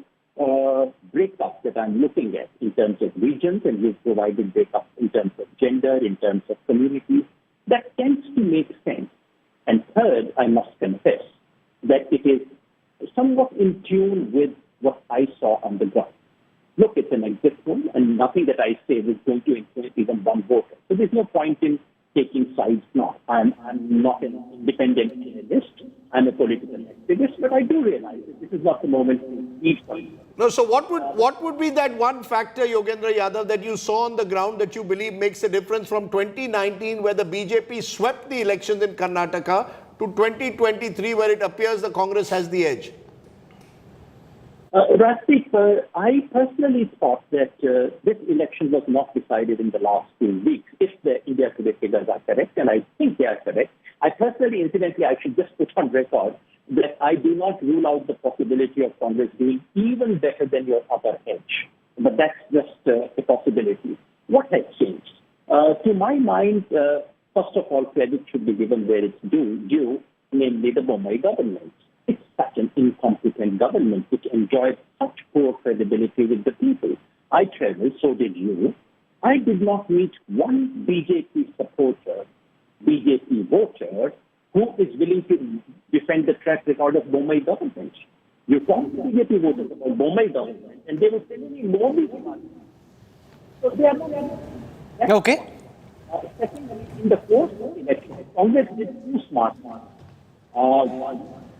Speaker 7: breakup that I'm looking at in terms of regions, and we've provided breakup in terms of gender, in terms of communities, that tends to make sense. And third, I must confess that it is somewhat in tune with what I saw on the ground. Look, it's an exit poll, and nothing that I say is going to influence even one voter. So there's no point in taking sides now. I'm not an independent analyst. I'm a political activist, but I do realize that this is not the moment to need one.
Speaker 1: No, so what would be that one factor, Yogendra Yadav, that you saw on the ground that you believe makes a difference from 2019, where the BJP swept the elections in Karnataka, to 2023, where it appears the Congress has the edge?
Speaker 7: Rasdeep, I personally thought that this election was not decided in the last 2 weeks, if the India Today figures are correct, and I think they are correct. I personally, incidentally, I should just put on record that I do not rule out the possibility of Congress doing even better than your other edge. But that's just a possibility. What has changed? To my mind, first of all, credit should be given where it's due, namely the Bombay government. It's such an incompetent government which enjoyed such poor credibility with the people. I traveled, so did you. I did not meet one BJP supporter, BJP voter, who is willing to defend the track record of Bombay government. You talk to BJP voters about Bombay government, and they will say, no, so they are not.
Speaker 3: Okay.
Speaker 7: Secondly, in the fourth election, Congress did 2 smart ones.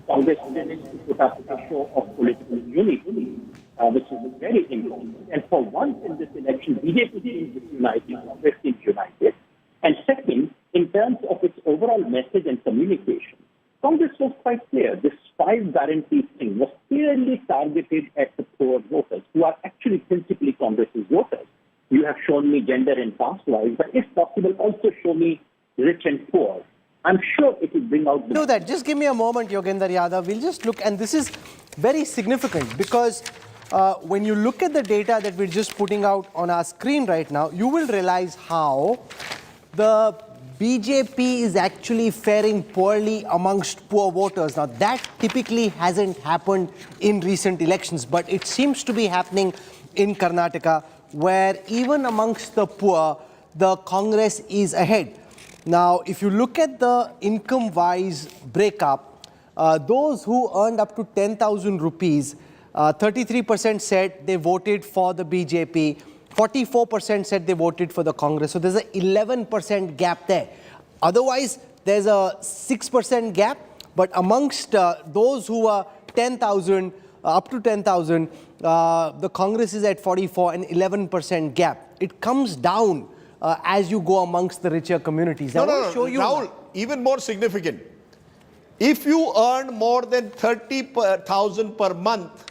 Speaker 7: Congress managed to put up a show of political unity, which is very important. And for once in this election, BJP seems united, Congress seems united. And second, in terms of its overall message and communication, Congress was quite clear. This 5 guarantees thing was clearly targeted at the poor voters, who are actually principally Congress's voters. You have shown me gender and caste-wise, but if possible, also show me rich and poor. I'm sure it will bring out...
Speaker 3: Do that. Just give me a moment, Yogendra Yadav. We'll just look, and this is very significant because when you look at the data that we're just putting out on our screen right now, you will realize how the BJP is actually faring poorly amongst poor voters. Now, that typically hasn't happened in recent elections, but it seems to be happening in Karnataka, where even amongst the poor, the Congress is ahead. Now, if you look at the income-wise breakup, those who earned up to 10,000 rupees, 33% said they voted for the BJP, 44% said they voted for the Congress. So there's an 11% gap there. Otherwise, there's a 6% gap. But amongst those who are 10,000, up to 10,000, the Congress is at 44, an 11% gap. It comes down as you go amongst the richer communities.
Speaker 1: No, Rahul, even more significant. If you earn more than 30,000 per month,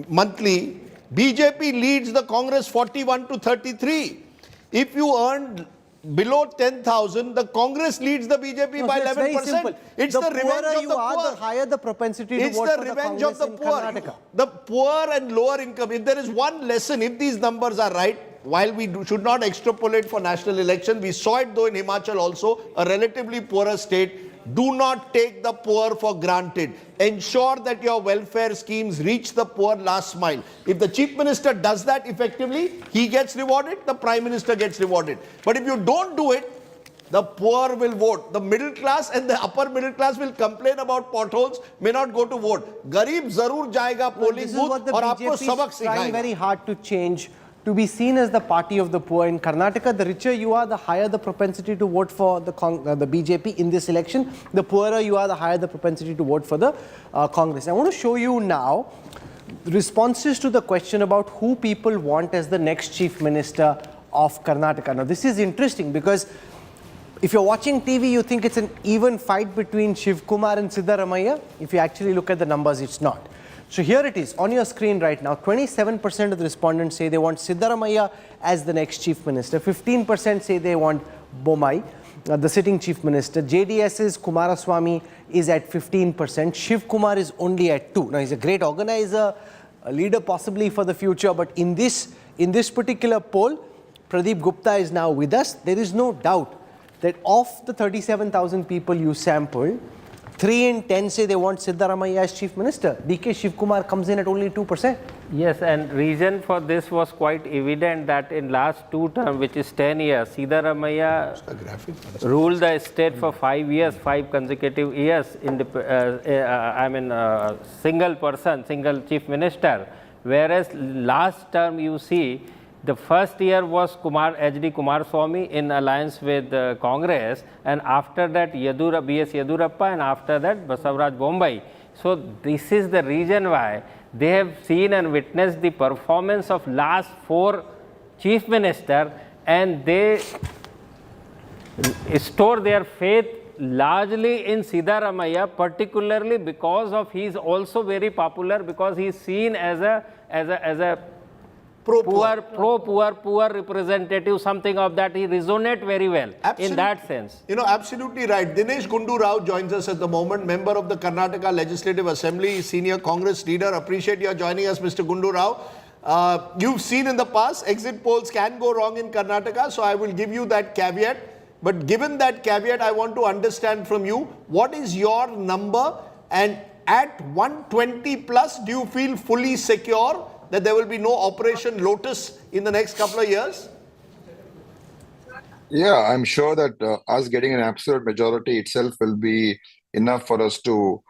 Speaker 1: monthly, BJP leads the Congress 41 to 33. If you earn below 10,000, the Congress leads the BJP by 11%.
Speaker 3: Very simple.
Speaker 1: It's
Speaker 3: the
Speaker 1: the revenge
Speaker 3: poorer
Speaker 1: of
Speaker 3: you
Speaker 1: the
Speaker 3: are,
Speaker 1: poor.
Speaker 3: the higher the propensity to
Speaker 1: It's
Speaker 3: vote
Speaker 1: the
Speaker 3: for the
Speaker 1: revenge
Speaker 3: Congress
Speaker 1: of the
Speaker 3: in
Speaker 1: poor.
Speaker 3: Karnataka.
Speaker 1: The poor and lower income. If there is one lesson, if these numbers are right, while we should not extrapolate for national election, we saw it though in Himachal also, a relatively poorer state. Do not take the poor for granted. Ensure that your welfare schemes reach the poor last mile. If the Chief Minister does that effectively, he gets rewarded, the Prime Minister gets rewarded. But if you don't do it, the poor will vote. The middle class and the upper middle class will complain about potholes, may not go to vote. Garib zarur jayega polling booth aur aapko sabak
Speaker 3: BJP is trying
Speaker 1: sikhayega.
Speaker 3: very hard to change, to be seen as the party of the poor. In Karnataka, the richer you are, the higher the propensity to vote for the BJP in this election. The poorer you are, the higher the propensity to vote for the Congress. I want to show you now responses to the question about who people want as the next Chief Minister of Karnataka. Now, this is interesting because if you're watching TV, you think it's an even fight between Shiv Kumar and Siddaramaiah. If you actually look at the numbers, it's not. So here it is on your screen right now. 27% of the respondents say they want Siddaramaiah as the next Chief Minister. 15% say they want Bombay, the sitting Chief Minister. JDS's Kumaraswamy is at 15%. Shiv Kumar is only at 2%. Now, he's a great organizer, a leader possibly for the future, but in this particular poll, Pradeep Gupta is now with us. There is no doubt that of the 37,000 people you sampled, 3 in 10 say they want Siddaramaiah as Chief Minister. DK Shiv Kumar comes in at only 2%.
Speaker 10: Yes, and reason for this was quite evident that in last 2 terms, which is 10 years, Siddaramaiah ruled the state for 5 years, 5 consecutive years, single person, single Chief Minister. Whereas last term you see, the first year was HD Kumaraswamy in alliance with Congress, and after that BS Yediyurappa, and after that Basavaraj Bombay. So this is the reason why they have seen and witnessed the performance of last 4 Chief Minister, and they store their faith largely in Siddaramaiah, particularly because of he is also very popular, because he is seen as a poor representative, something of that. He resonates very well in that sense.
Speaker 1: You know, absolutely right. Dinesh Gundu Rao joins us at the moment, member of the Karnataka Legislative Assembly, senior Congress leader. Appreciate your joining us, Mr. Gundu Rao. You've seen in the past, exit polls can go wrong in Karnataka, so I will give you that caveat. But given that caveat, I want to understand from you, what is your number? And at 120 plus, do you feel fully secure that there will be no Operation Lotus in the next couple of years?
Speaker 2: Yeah, I'm sure that us getting an absolute majority itself will be enough for us to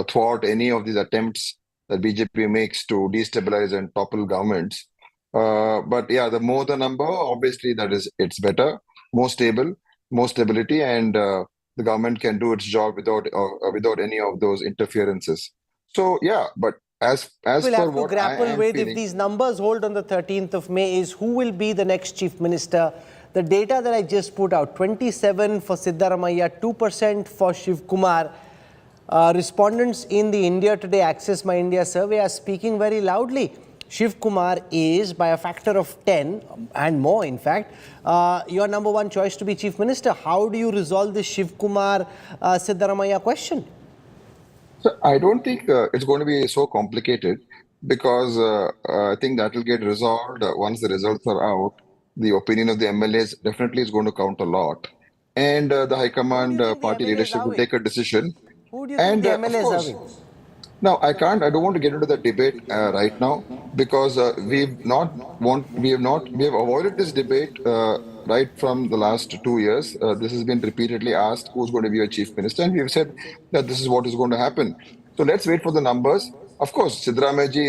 Speaker 2: thwart any of these attempts that BJP makes to destabilize and topple governments. But yeah, the more the number, obviously it's better, more stable, more stability, and the government can do its job without any of those interferences. So yeah, but as
Speaker 3: we'll
Speaker 2: for
Speaker 3: have to
Speaker 2: what
Speaker 3: grapple
Speaker 2: I am
Speaker 3: with
Speaker 2: feeling,
Speaker 3: if these numbers hold on the 13th of May is who will be the next Chief Minister. The data that I just put out, 27 for Siddaramaiah, 2% for Shiv Kumar. Respondents in the India Today Access My India survey are speaking very loudly. Shiv Kumar is, by a factor of 10 and more in fact, your number one choice to be Chief Minister. How do you resolve this Shiv Kumar Siddaramaiah question?
Speaker 2: so I don't think it's going to be so complicated, because I think that will get resolved once the results are out. The opinion of the MLAs definitely is going to count a lot, and the High Command party leadership will take a decision.
Speaker 3: Who do you think
Speaker 2: And
Speaker 3: the
Speaker 2: of
Speaker 3: MLAs
Speaker 2: course,
Speaker 3: are with?
Speaker 2: now I don't want to get into that debate right now, because we have avoided this debate right from the last 2 years. This has been repeatedly asked, who's going to be your Chief Minister, and we have said that this is what is going to happen. So let's wait for the numbers. Of course, Siddaramaiah ji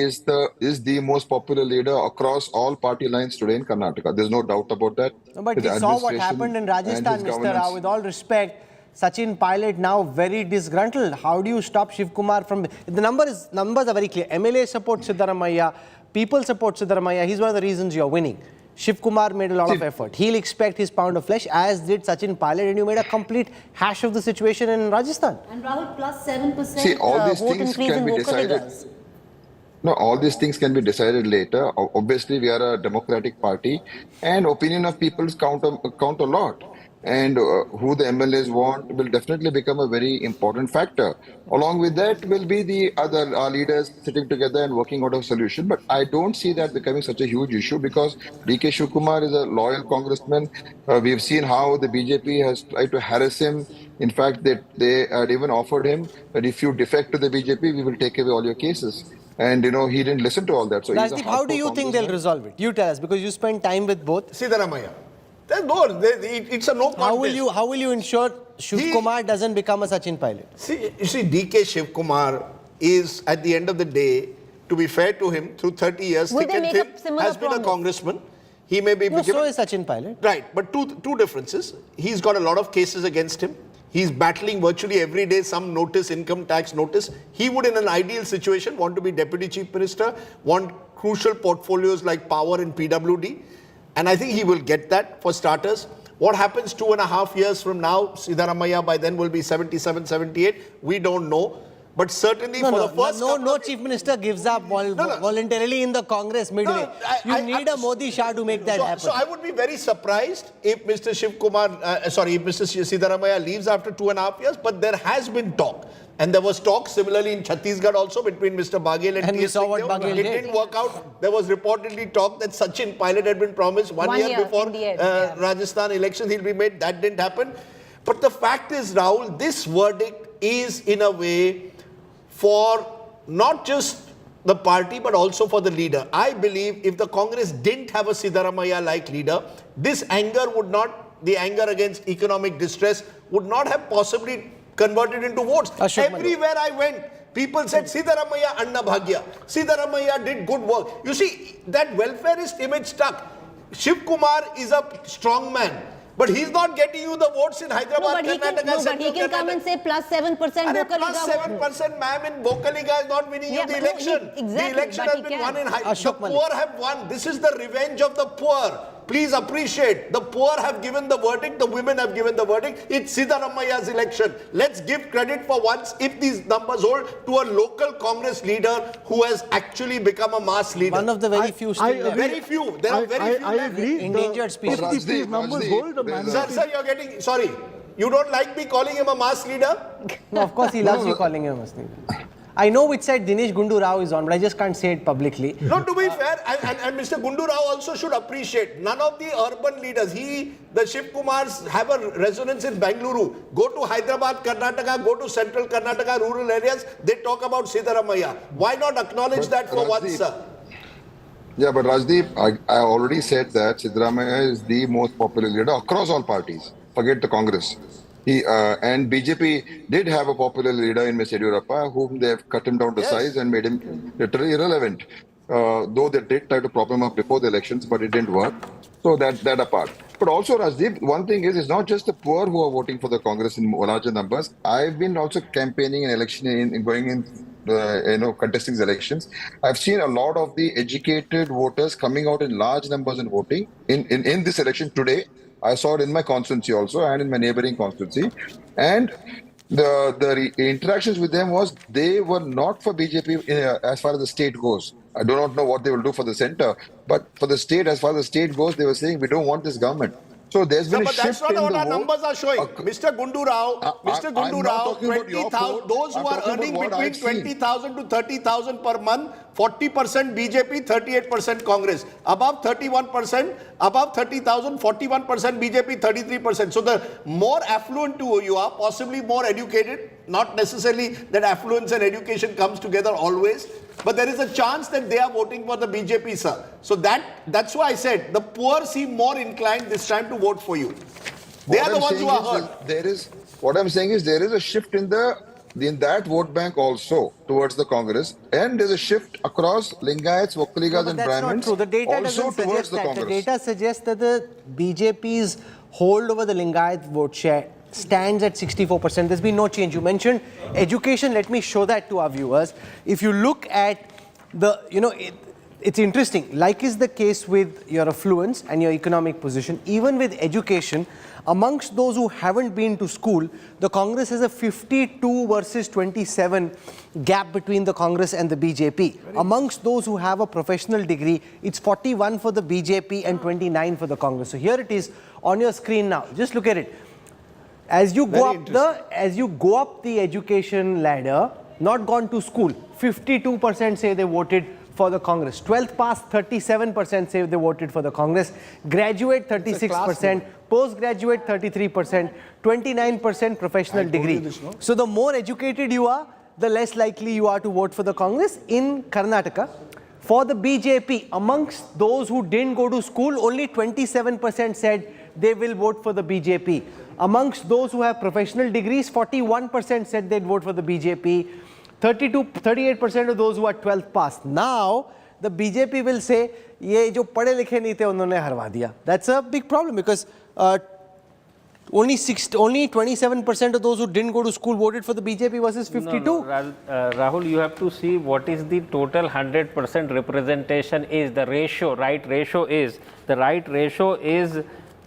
Speaker 2: is the most popular leader across all party lines today in Karnataka. There's no doubt about that.
Speaker 3: No, but
Speaker 2: With
Speaker 3: we
Speaker 2: the
Speaker 3: saw what
Speaker 2: administration
Speaker 3: happened in
Speaker 2: and
Speaker 3: Rajasthan,
Speaker 2: his
Speaker 3: Mr. Rao.
Speaker 2: governance.
Speaker 3: With all respect, Sachin Pilot now very disgruntled. How do you stop Shiv Kumar from... The numbers are very clear. MLA support Siddaramaiah, people support Siddaramaiah. He's one of the reasons you're winning. Shiv Kumar made a lot of effort. He'll expect his pound of flesh, as did Sachin Pilot, and you made a complete hash of the situation in Rajasthan.
Speaker 5: And Rahul, plus 7%
Speaker 2: See, all these
Speaker 5: vote
Speaker 2: things
Speaker 5: increase
Speaker 2: can
Speaker 5: in
Speaker 2: be
Speaker 5: vocal
Speaker 2: decided.
Speaker 5: figures.
Speaker 2: No, all these things can be decided later. Obviously, we are a democratic party, and opinion of people count a lot. and who the MLAs want will definitely become a very important factor. Along with that will be the other leaders sitting together and working out a solution. But I don't see that becoming such a huge issue because DK Shiv Kumar is a loyal congressman. We've seen how the BJP has tried to harass him. In fact, they had even offered him that if you defect to the BJP, we will take away all your cases. And he didn't listen to all that. So
Speaker 3: Rajdeep, how do you think they'll resolve it? You tell us, because you spend time with both.
Speaker 1: Siddaramaiah. It's a no contest.
Speaker 3: How will you ensure Shiv Kumar doesn't become a Sachin pilot?
Speaker 1: See, DK Shiv Kumar is, at the end of the day, to be fair to him, through 30 years, thick and thin, has been a congressman. He may be...
Speaker 3: so is Sachin pilot.
Speaker 1: Right, but two differences. He's got a lot of cases against him. He's battling virtually every day some notice, income tax notice. He would, in an ideal situation, want to be Deputy Chief Minister, want crucial portfolios like power and PWD. And I think he will get that, for starters. What happens 2.5 years from now, Siddaramaiah by then will be 77, 78. We don't know. But certainly for the first...
Speaker 3: No Chief Minister gives up voluntarily in the Congress midway. You need a Modi Shah to make that happen.
Speaker 1: So I would be very surprised if Mr. Shiv Kumar, if Mr. Siddaramaiah leaves after 2.5 years. But there has been talk. And there was talk similarly in Chhattisgarh also between Mr. Baghel and
Speaker 3: we saw what Baghel did.
Speaker 1: It didn't work out. There was reportedly talk that Sachin pilot had been promised one year before Rajasthan elections he'll be made. That didn't happen. But the fact is, Rahul, this verdict is in a way for not just the party but also for the leader. I believe if the Congress didn't have a Siddaramaiah-like leader, this anger would not, the anger against economic distress would not have possibly converted into votes. Everywhere I went, people said Siddaramaiah Anna Bhagya. Siddaramaiah did good work. You see, that welfarist image stuck. Shiv Kumar is a strong man. But he's not getting you the votes in Hyderabad-Karnataka.
Speaker 5: But he can come and say plus 7% Bokaliga.
Speaker 1: Plus 7%, ma'am, in Bokaliga is not winning you the election. The election has been won in Hyderabad. The poor have won. This is the revenge of the poor. Please appreciate. The poor have given the verdict. The women have given the verdict. It's Siddaramaiah's election. Let's give credit for once, if these numbers hold, to a local Congress leader who has actually become a mass leader.
Speaker 3: One of the very few still left.
Speaker 1: Very few. There are very few.
Speaker 8: I agree.
Speaker 3: Endangered species.
Speaker 8: If these numbers hold, the mandate...
Speaker 1: Sir, you're getting... Sorry. You don't like me calling him a mass leader?
Speaker 3: No, of course he loves you calling him a mass leader. I know which side Dinesh Gundu Rao is on, but I just can't say it publicly.
Speaker 1: No, to be fair, and Mr. Gundu Rao also should appreciate, none of the urban leaders, the Shiv Kumars have a resonance in Bengaluru. Go to Hyderabad-Karnataka, go to Central Karnataka, rural areas, they talk about Siddaramaiah. Why not acknowledge that for once, sir?
Speaker 2: Yeah, but Rajdeep, I already said that Siddaramaiah is the most popular leader across all parties. Forget the Congress. And BJP did have a popular leader in Mr. Yediyurappa, whom they have cut him down to size and made him literally irrelevant. Though they did try to prop him up before the elections, but it didn't work. So that apart. But also, Rajdeep, one thing is, it's not just the poor who are voting for the Congress in larger numbers. I've been also campaigning an election contesting the elections. I've seen a lot of the educated voters coming out in large numbers and voting in this election today. I saw it in my constituency also and in my neighboring constituency. And the interactions with them was they were not for BJP as far as the state goes. I do not know what they will do for the center, but for the state, as far as the state goes, they were saying we don't want this government. So there's been a shift in the vote.
Speaker 1: But that's not what our numbers are showing. Mr. Gundu Rao, 20,000, those who are earning between 20,000 to 30,000 per month, 40% BJP, 38% Congress. Above 31%, above 30,000, 41% BJP, 33%. So the more affluent you are, possibly more educated, not necessarily that affluence and education comes together always, but there is a chance that they are voting for the BJP, sir. So that's why I said the poor seem more inclined this time to vote for you. They are the ones who are hurt.
Speaker 2: What I'm saying is there is a shift in that vote bank also towards the Congress, and there's a shift across Lingayats, Vokkaligas and Brahmins
Speaker 3: also towards the Congress. The data suggests that the BJP's hold over the Lingayat vote share stands at 64%. There's been no change. You mentioned education. Let me show that to our viewers. If you look at it's interesting, like is the case with your affluence and your economic position, even with education, amongst those who haven't been to school, the Congress has a 52 versus 27 gap between the Congress and the BJP. Amongst those who have a professional degree, it's 41 for the BJP and 29 for the Congress. So here it is on your screen now. Just look at it. As you go up the education ladder, not gone to school, 52% say they voted for the Congress. 12th pass, 37% say they voted for the Congress. Graduate, 36%. Postgraduate, 33%. 29% professional degree. So the more educated you are, the less likely you are to vote for the Congress. In Karnataka, for the BJP, amongst those who didn't go to school, only 27% said they will vote for the BJP. Amongst those who have professional degrees, 41% said they'd vote for the BJP. 38% of those who are 12th pass. Now, the BJP will say, ye jo padhe likhe nahi the, unhone harwa diya. That's a big problem because only 27% of those who didn't go to school voted for the BJP versus 52.
Speaker 10: No, Rahul, you have to see what is the total 100% representation is. The ratio, right ratio is. The right ratio is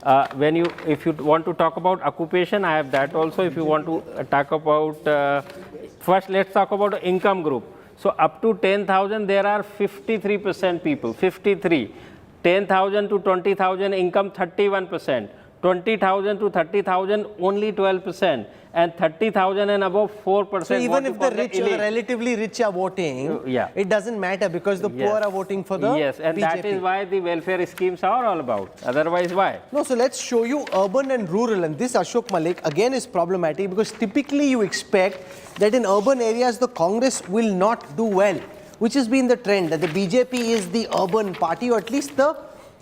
Speaker 10: if you want to talk about occupation, I have that also. If you want to talk about, first let's talk about income group. So up to 10,000, there are 53% people, 53. 10,000 to 20,000 income, 31%. 20,000 to 30,000, only 12%. And 30,000 and above, 4%.
Speaker 3: So even if the rich or relatively rich are voting, it doesn't matter because the poor are voting for the
Speaker 10: Yes, and
Speaker 3: BJP.
Speaker 10: that is why the welfare schemes are all about. Otherwise, why?
Speaker 3: No, so let's show you urban and rural. And this Ashok Malik again is problematic because typically you expect that in urban areas the Congress will not do well, which has been the trend, that the BJP is the urban party, or at least the,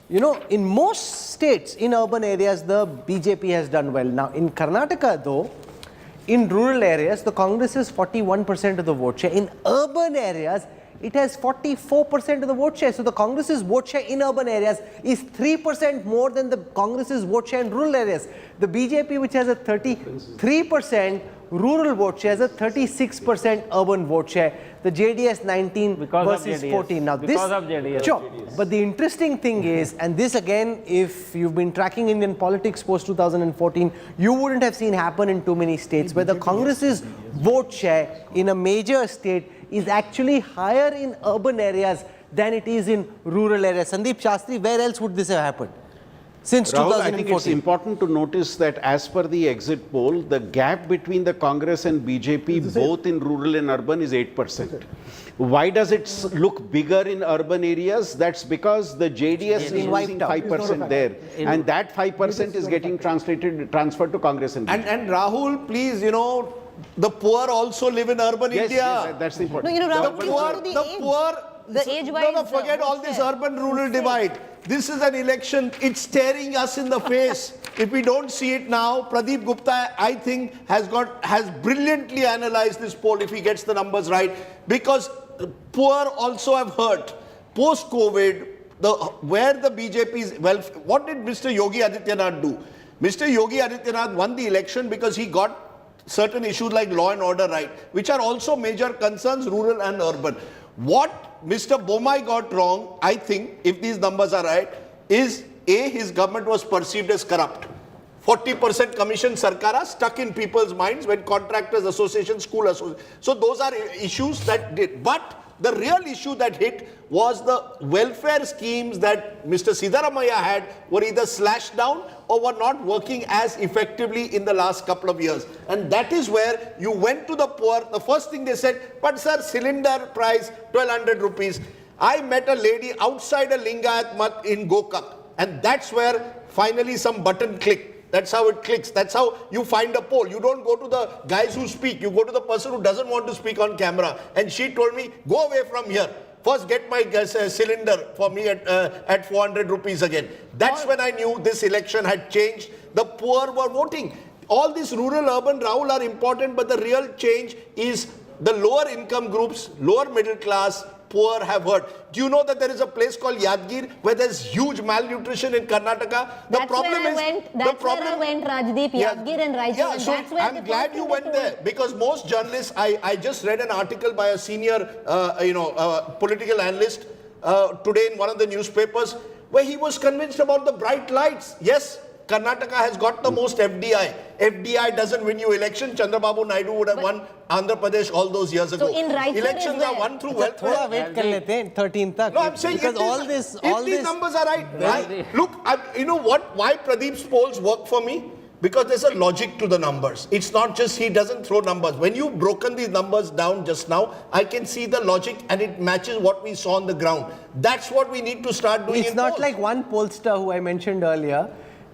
Speaker 3: in most states, in urban areas, the BJP has done well. Now, in Karnataka, though, in rural areas, the Congress has 41% of the vote share. In urban areas, it has 44% of the vote share. So the Congress's vote share in urban areas is 3% more than the Congress's vote share in rural areas. The BJP, which has a 33% rural vote share, has a 36% urban vote share. The JDS 19 versus 14. Now
Speaker 10: because of JDS.
Speaker 3: Sure. But the interesting thing is, and this again, if you've been tracking Indian politics post 2014, you wouldn't have seen happen in too many states, where the Congress's vote share in a major state is actually higher in urban areas than it is in rural areas. Sandeep Shastri, where else would this have happened? Since
Speaker 6: Rahul,
Speaker 3: 2014.
Speaker 6: I think it's important to notice that as per the exit poll, the gap between the Congress and BJP, both in rural and urban, is 8%. Why does it look bigger in urban areas? That's because the JDS is losing 5% there. And that 5% is getting transferred to Congress and BJP.
Speaker 1: And Rahul, please, the poor also live in urban India.
Speaker 6: Yes, that's important.
Speaker 5: No, Rahul, the age-wise.
Speaker 1: Forget all this urban-rural divide. This is an election. It's staring us in the face. If we don't see it now, Pradeep Gupta, I think, has brilliantly analyzed this poll if he gets the numbers right. Because poor also have hurt. Post-COVID, where the BJP is, well, what did Mr. Yogi Adityanath do? Mr. Yogi Adityanath won the election because he got certain issues like law and order right, which are also major concerns, rural and urban. What Mr. Bombay got wrong, I think, if these numbers are right, is his government was perceived as corrupt. 40% commission sarkara stuck in people's minds when contractors association, school association. So those are issues that did. But the real issue that hit was the welfare schemes that Mr. Siddaramaiah had were either slashed down or were not working as effectively in the last couple of years. And that is where you went to the poor. The first thing they said, but sir, cylinder price 1200 rupees. I met a lady outside a Lingayat Mat in Gokak, and that's where finally some button clicked. That's how it clicks. That's how you find a poll. You don't go to the guys who speak. You go to the person who doesn't want to speak on camera. And she told me, go away from here. First get my gas cylinder for me at 400 rupees again. That's when I knew this election had changed. The poor were voting. All these rural, urban, Rahul are important, but the real change is the lower income groups, lower middle class, poor have heard. Do you know that there is a place called Yadgir where there's huge malnutrition in Karnataka?
Speaker 5: That's where I went, Rajdeep, Yadgir and Raichur.
Speaker 1: Yeah, so I'm glad you went there because most journalists, I just read an article by a senior, political analyst today in one of the newspapers, where he was convinced about the bright lights. Yes, Karnataka has got the most FDI. FDI doesn't win you election. Chandrababu Naidu would have won Andhra Pradesh all those years ago.
Speaker 5: So in Raipur
Speaker 1: elections are won through wealth.
Speaker 3: Thoda wait kar lete hain, 13th tak.
Speaker 1: No, I'm saying
Speaker 3: because
Speaker 1: if these numbers are right. Look, you know what? Why Pradeep's polls work for me? Because there's a logic to the numbers. It's not just he doesn't throw numbers. When you've broken these numbers down just now, I can see the logic and it matches what we saw on the ground. That's what we need to start doing.
Speaker 3: It's not like one pollster who I mentioned earlier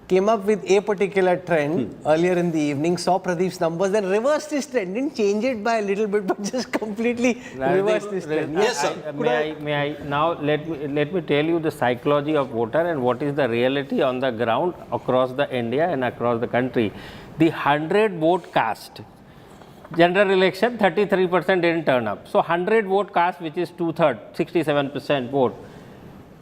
Speaker 3: came up with a particular trend earlier in the evening, saw Pradeep's numbers, then reversed his trend, didn't change it by a little bit, but just completely reversed his trend.
Speaker 10: Yes, sir. May I now let me tell you the psychology of voter and what is the reality on the ground across the India and across the country. The 100 vote cast, general election 33% didn't turn up. So 100 vote cast, which is 2/3, 67% vote.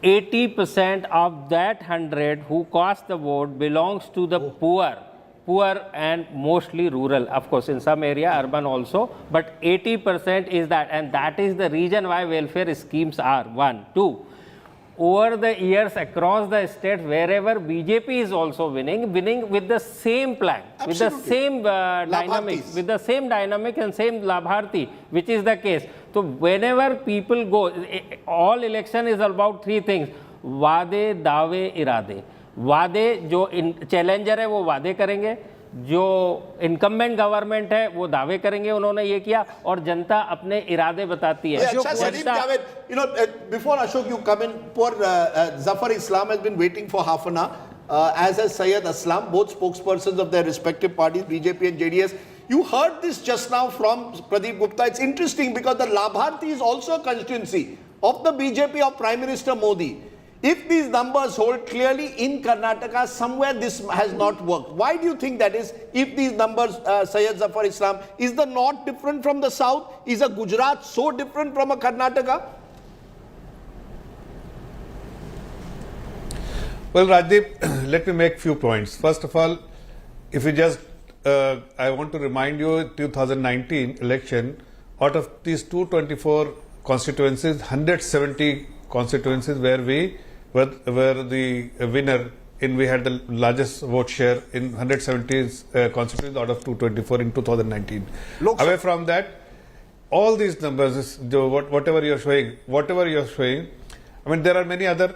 Speaker 10: 80% of that 100 who cast the vote belongs to the poor and mostly rural. Of course, in some area, urban also, but 80% is that, and that is the reason why welfare schemes are. 1, 2. Over the years across the states, wherever BJP is also winning with the same plan, with the same dynamics, with the same dynamic and same Labharti, which is the case. So whenever people go, all election is about 3 things: वादे, दावे, इरादे. वादे जो challenger है वो वादे करेंगे, जो इनकम्बेंट गवर्नमेंट है वो दावे करेंगे, उन्होंने ये किया, और जनता अपने इरादे बताती है.
Speaker 1: You know, before Ashok you come in, poor Zafar Islam has been waiting for half an hour, as has Syed Aslam, both spokespersons of their respective parties, BJP and JDS. You heard this just now from Pradeep Gupta. It's interesting because the Labharti is also a constituency of the BJP of Prime Minister Modi. If these numbers hold clearly in Karnataka, somewhere this has not worked. Why do you think that is? If these numbers, Syed Zafar Islam, is the north different from the south? Is a Gujarat so different from a Karnataka?
Speaker 9: Well, Rajdeep, let me make few points. First of all, if you just, I want to remind you, 2019 election, out of these 224 constituencies, 170 constituencies where we were the winner in, we had the largest vote share in 170 constituencies out of 224 in 2019. Away from that, all these numbers, whatever you're showing, I mean, there are many other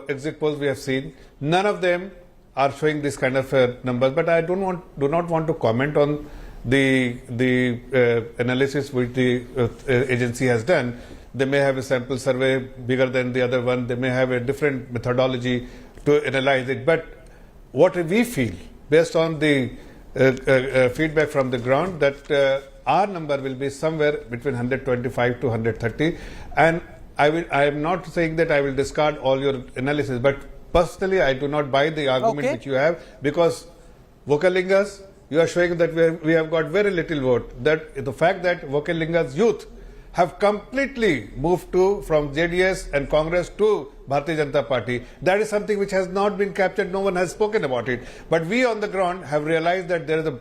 Speaker 9: exit polls we have seen. None of them are showing this kind of numbers. But I do not want to comment on the analysis which the agency has done. They may have a sample survey bigger than the other one. They may have a different methodology to analyze it. But what we feel, based on the feedback from the ground, that our number will be somewhere between 125 to 130. And I am not saying that I will discard all your analysis, but personally I do not buy the argument which you have, because Vokalingas, you are showing that we have got very little vote. That the fact that Vokalingas youth have completely moved from JDS and Congress to Bharatiya Janata Party, that is something which has not been captured. No one has spoken about it. But we on the ground have realized that there is a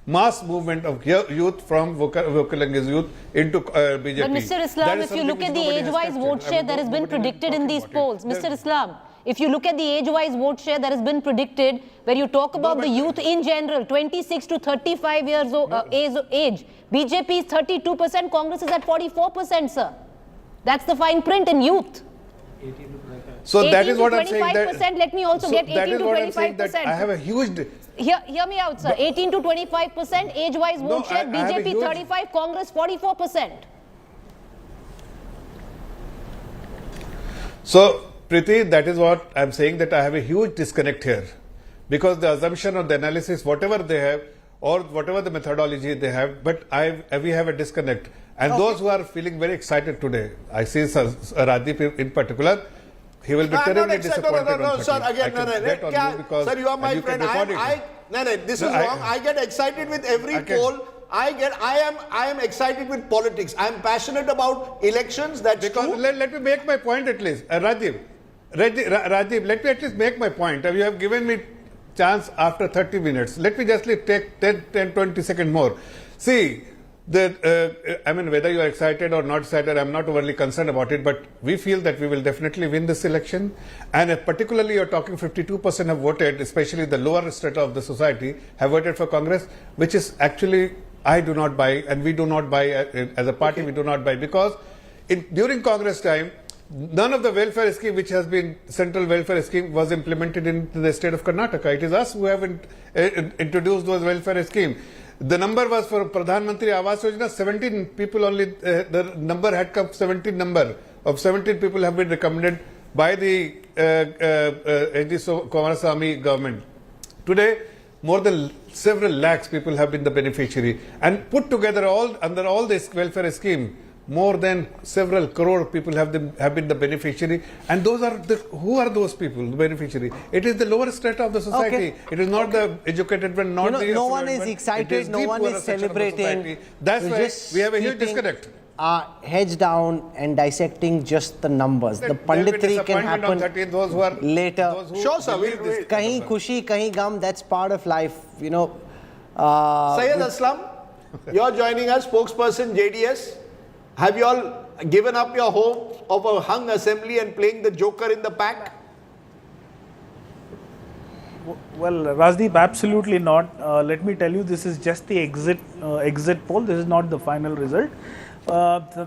Speaker 9: mass movement of youth from Vokalingas youth into BJP.
Speaker 5: But Mr. Islam, if you look at the age-wise vote share that has been predicted in these polls, Mr. Islam, if you look at the age-wise vote share that has been predicted, where you talk about the youth in general, 26 to 35 years age, BJP is 32%, Congress is at 44%, sir. That's the fine print in youth.
Speaker 9: So that is what I'm saying.
Speaker 5: Let me also get 18 to 25%.
Speaker 9: I have a huge...
Speaker 5: Hear me out, sir. 18 to 25% age-wise vote share, BJP 35, Congress 44%.
Speaker 9: So, Preeti, that is what I'm saying, that I have a huge disconnect here. Because the assumption or the analysis, whatever they have, or whatever the methodology they have, but we have a disconnect. And those who are feeling very excited today, I see Rajdeep in particular, he will be terribly disappointed.
Speaker 1: No, sir, again, sir, you are my friend. This is wrong. I get excited with every poll. I am excited with politics. I am passionate about elections. That's true.
Speaker 9: Let me make my point at least. Rajiv, let me at least make my point. You have given me chance after 30 minutes. Let me just take 10, 20 seconds more. See, I mean, whether you are excited or not excited, I'm not overly concerned about it, but we feel that we will definitely win this election. And particularly, you're talking 52% have voted, especially the lower strata of the society, have voted for Congress, which is actually, I do not buy, and we do not buy, as a party, we do not buy, because during Congress time, none of the welfare scheme which has been central welfare scheme was implemented in the state of Karnataka. It is us who have introduced those welfare scheme. The number was for Pradhan Mantri Awas Yojana, 17 people only, the number had come, 17 number of 17 people have been recommended by the H.D. Kumaraswamy government. Today, more than several lakhs people have been the beneficiary, and put together under all this welfare scheme, more than several crore people have been the beneficiary, and those are who are those people, the beneficiary? It is the lower strata of the society.
Speaker 3: Okay.
Speaker 9: It is not the educated one, not the
Speaker 3: no one is excited, no one is celebrating.
Speaker 9: That's why we have a huge disconnect.
Speaker 3: Heads down and dissecting just the numbers. The panditry can happen later.
Speaker 1: Sure, sir.
Speaker 3: Kahin khushi, kahin gum, that's part of life, you know.
Speaker 1: Syed Aslam, you're joining us, spokesperson JDS. Have you all given up your hope of a hung assembly and playing the joker in the pack?
Speaker 11: Well, Rajdeep, absolutely not. Let me tell you, this is just the exit poll. This is not the final result.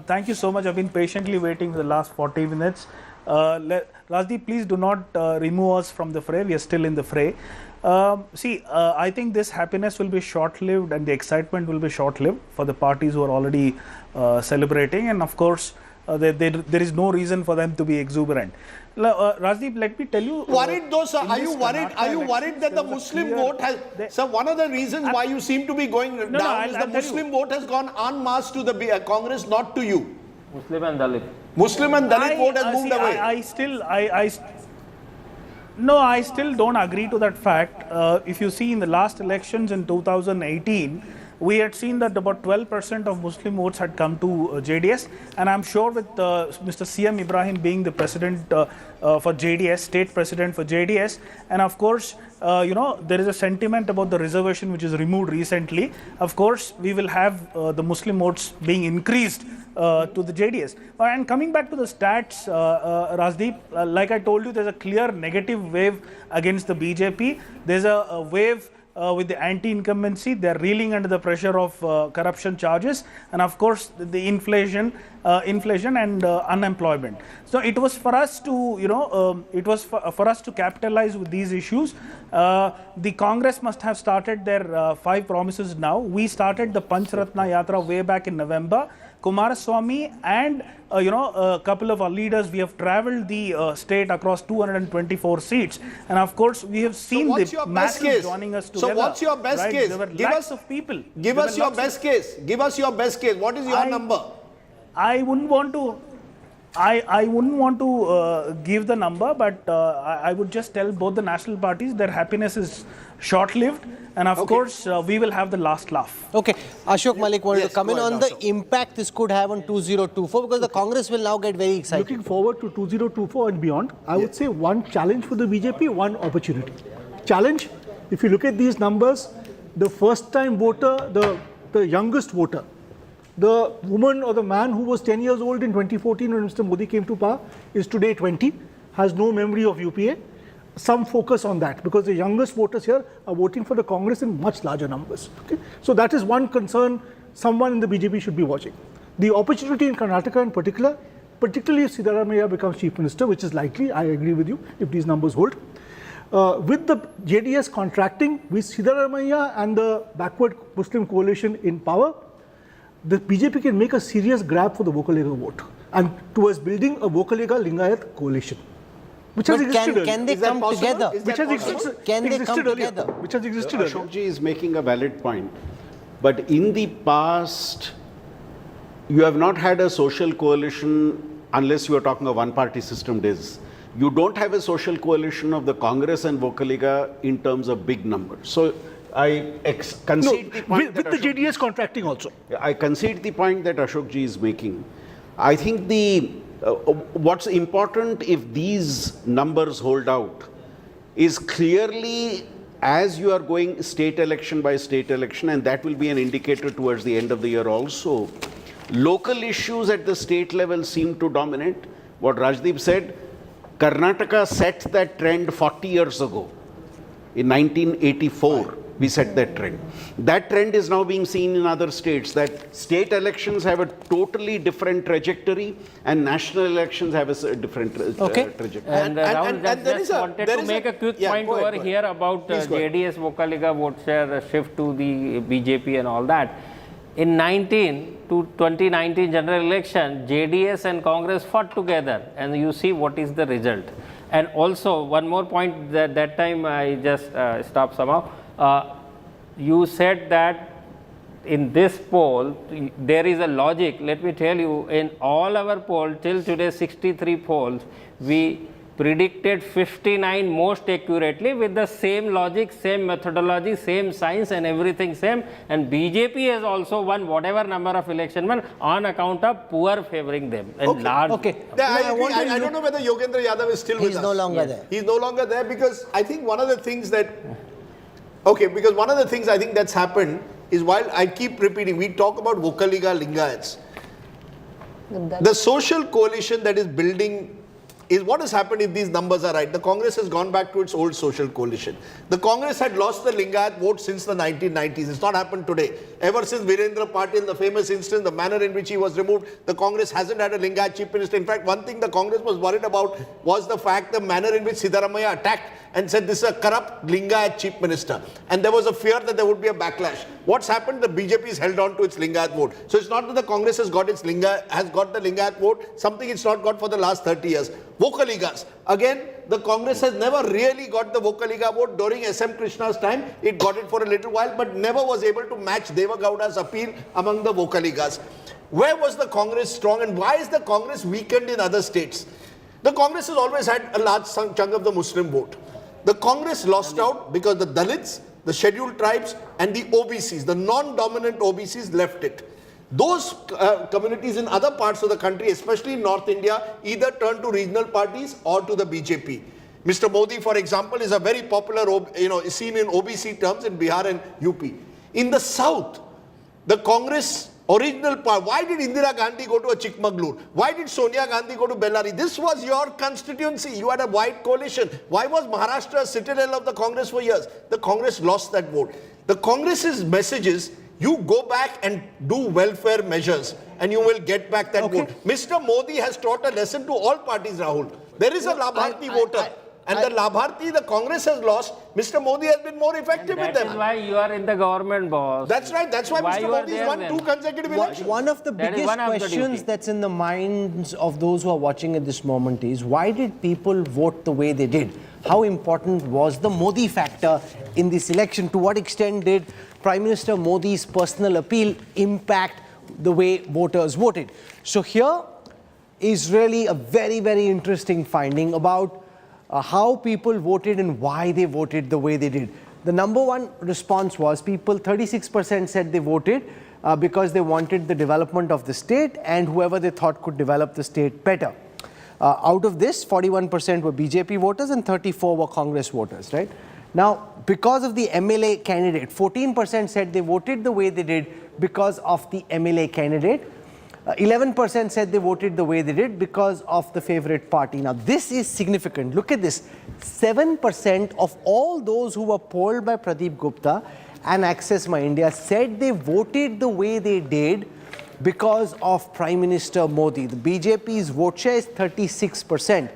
Speaker 11: Thank you so much. I've been patiently waiting for the last 40 minutes. Rajdeep, please do not remove us from the fray. We are still in the fray. I think this happiness will be short-lived and the excitement will be short-lived for the parties who are already celebrating, and of course there is no reason for them to be exuberant. Rajdeep, let me tell you.
Speaker 1: Worried though, sir? Are you worried? Are you worried that the Muslim vote has? Sir, one of the reasons why you seem to be going down is the Muslim vote has gone en masse to the Congress, not to you.
Speaker 10: Muslim and Dalit.
Speaker 1: Muslim and Dalit vote has moved away.
Speaker 11: I still don't agree to that fact. If you see in the last elections in 2018, we had seen that about 12% of Muslim votes had come to JDS, and I'm sure with Mr. CM Ibrahim being the president for JDS, state president for JDS, and of course, there is a sentiment about the reservation which is removed recently. Of course, we will have the Muslim votes being increased to the JDS. And coming back to the stats, Rajdeep, like I told you, there's a clear negative wave against the BJP. There's a wave with the anti-incumbency. They're reeling under the pressure of corruption charges, and of course the inflation and unemployment. So it was for us to, for us to capitalize with these issues. The Congress must have started their 5 promises now. We started the Panch Ratna Yatra way back in November. Kumaraswamy and a couple of our leaders, we have travelled the state across 224 seats, and of course we have seen the masses joining us together.
Speaker 1: So what's your best case?
Speaker 11: There were lakhs of people.
Speaker 1: Give us your best case. Give us your best case. What is your number?
Speaker 11: I wouldn't want to. I wouldn't want to give the number, but I would just tell both the national parties their happiness is short-lived, and of course we will have the last laugh.
Speaker 3: Okay, Ashok Malik wanted to come in on the impact this could have on 2024, because the Congress will now get very excited.
Speaker 8: Looking forward to 2024 and beyond, I would say one challenge for the BJP, one opportunity. Challenge, if you look at these numbers, the first-time voter, the youngest voter, the woman or the man who was 10 years old in 2014 when Mr. Modi came to power is today 20, has no memory of UPA. Some focus on that, because the youngest voters here are voting for the Congress in much larger numbers. Okay? So that is one concern someone in the BJP should be watching. The opportunity in Karnataka in particular, particularly if Siddaramaiah becomes Chief Minister, which is likely, I agree with you, if these numbers hold. With the JDS contracting, with Siddaramaiah and the backward Muslim coalition in power, the BJP can make a serious grab for the Vokalega vote and towards building a Vokalega-Lingayat coalition. Which has existed earlier.
Speaker 3: Can they come together?
Speaker 8: Which has existed earlier. Which has existed earlier.
Speaker 6: Ashokji is making a valid point. But in the past, you have not had a social coalition unless you are talking of one-party system days. You don't have a social coalition of the Congress and Vokalega in terms of big numbers. So I concede the point
Speaker 8: with the JDS contracting also.
Speaker 6: I concede the point that Ashokji is making. I think what's important, if these numbers hold out, is clearly as you are going state election by state election, and that will be an indicator towards the end of the year also, local issues at the state level seem to dominate. What Rajdeep said, Karnataka set that trend 40 years ago. In 1984, we set that trend. That trend is now being seen in other states, that state elections have a totally different trajectory and national elections have a different trajectory.
Speaker 10: And Rahul, just wanted to make a quick point over here about JDS Vocaliga vote share shift to the BJP and all that. In 2019 general election, JDS and Congress fought together, and you see what is the result. And also, one more point that time I just stopped somehow. You said that in this poll, there is a logic. Let me tell you, in all our polls, till today 63 polls, we predicted 59 most accurately with the same logic, same methodology, same science and everything same. And BJP has also won whatever number of election won on account of poor favoring them. And large.
Speaker 1: I don't know whether Yogendra Yadav is still with us.
Speaker 3: He's no longer there.
Speaker 1: He's no longer there because I think one of the things that, I think that's happened is, while I keep repeating, we talk about Vocaliga Lingayats. The social coalition that is building is what has happened if these numbers are right. The Congress has gone back to its old social coalition. The Congress had lost the Lingayat vote since the 1990s. It's not happened today. Ever since Virendra Patil, the famous instance, the manner in which he was removed, the Congress hasn't had a Lingayat chief minister. In fact, one thing the Congress was worried about was the fact, the manner in which Siddaramaiah attacked and said this is a corrupt Lingayat chief minister. And there was a fear that there would be a backlash. What's happened? The BJP has held on to its Lingayat vote. So it's not that the Congress has got the Lingayat vote, something it's not got for the last 30 years. Vocaligas. Again, the Congress has never really got the Vocaliga vote. During SM Krishna's time, it got it for a little while, but never was able to match Deva Gowda's appeal among the Vocaligas. Where was the Congress strong, and why is the Congress weakened in other states? The Congress has always had a large chunk of the Muslim vote. The Congress lost out because the Dalits, the scheduled tribes and the OBCs, the non-dominant OBCs, left it. Those communities in other parts of the country, especially in North India, either turned to regional parties or to the BJP. Mr. Modi, for example, is a very popular, seen in OBC terms in Bihar and UP. In the South, the Congress original part, why did Indira Gandhi go to a Chikmagalur? Why did Sonia Gandhi go to Bellary? This was your constituency. You had a wide coalition. Why was Maharashtra a citadel of the Congress for years? The Congress lost that vote. The Congress's message is, you go back and do welfare measures and you will get back that vote. Mr. Modi has taught a lesson to all parties, Rahul. There is a Labharti voter. And the Labharti, the Congress has lost. Mr. Modi has been more effective with them.
Speaker 10: That is why you are in the government, boss.
Speaker 1: That's right. That's why Mr. Modi has won 2 consecutive elections.
Speaker 3: One of the biggest questions that's in the minds of those who are watching at this moment is, why did people vote the way they did? How important was the Modi factor in this election? To what extent did Prime Minister Modi's personal appeal impact the way voters voted? So here is really a very, very interesting finding about how people voted and why they voted the way they did. The number one response was, 36% said they voted because they wanted the development of the state and whoever they thought could develop the state better. Out of this, 41% were BJP voters and 34% were Congress voters, right? Now, because of the MLA candidate, 14% said they voted the way they did because of the MLA candidate. 11% said they voted the way they did because of the favorite party. Now, this is significant. Look at this. 7% of all those who were polled by Pradeep Gupta and Access My India said they voted the way they did because of Prime Minister Modi. The BJP's vote share is 36%.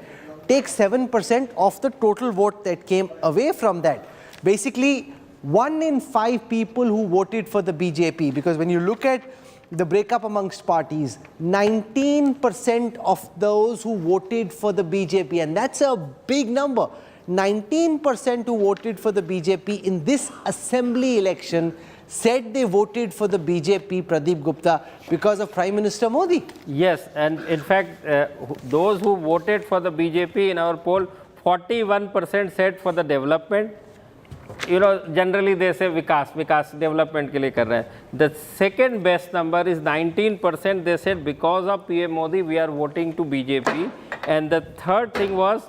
Speaker 3: Take 7% of the total vote that came away from that. Basically, 1 in 5 people who voted for the BJP, because when you look at the breakup amongst parties, 19% of those who voted for the BJP, and that's a big number, 19% who voted for the BJP in this assembly election said they voted for the BJP, Pradeep Gupta, because of Prime Minister Modi.
Speaker 10: Yes, and in fact, those who voted for the BJP in our poll, 41% said for the development. You know, generally they say Vikas development ke liye kar rahe hain. The second best number is 19%. They said because of PM Modi we are voting to BJP. And the third thing was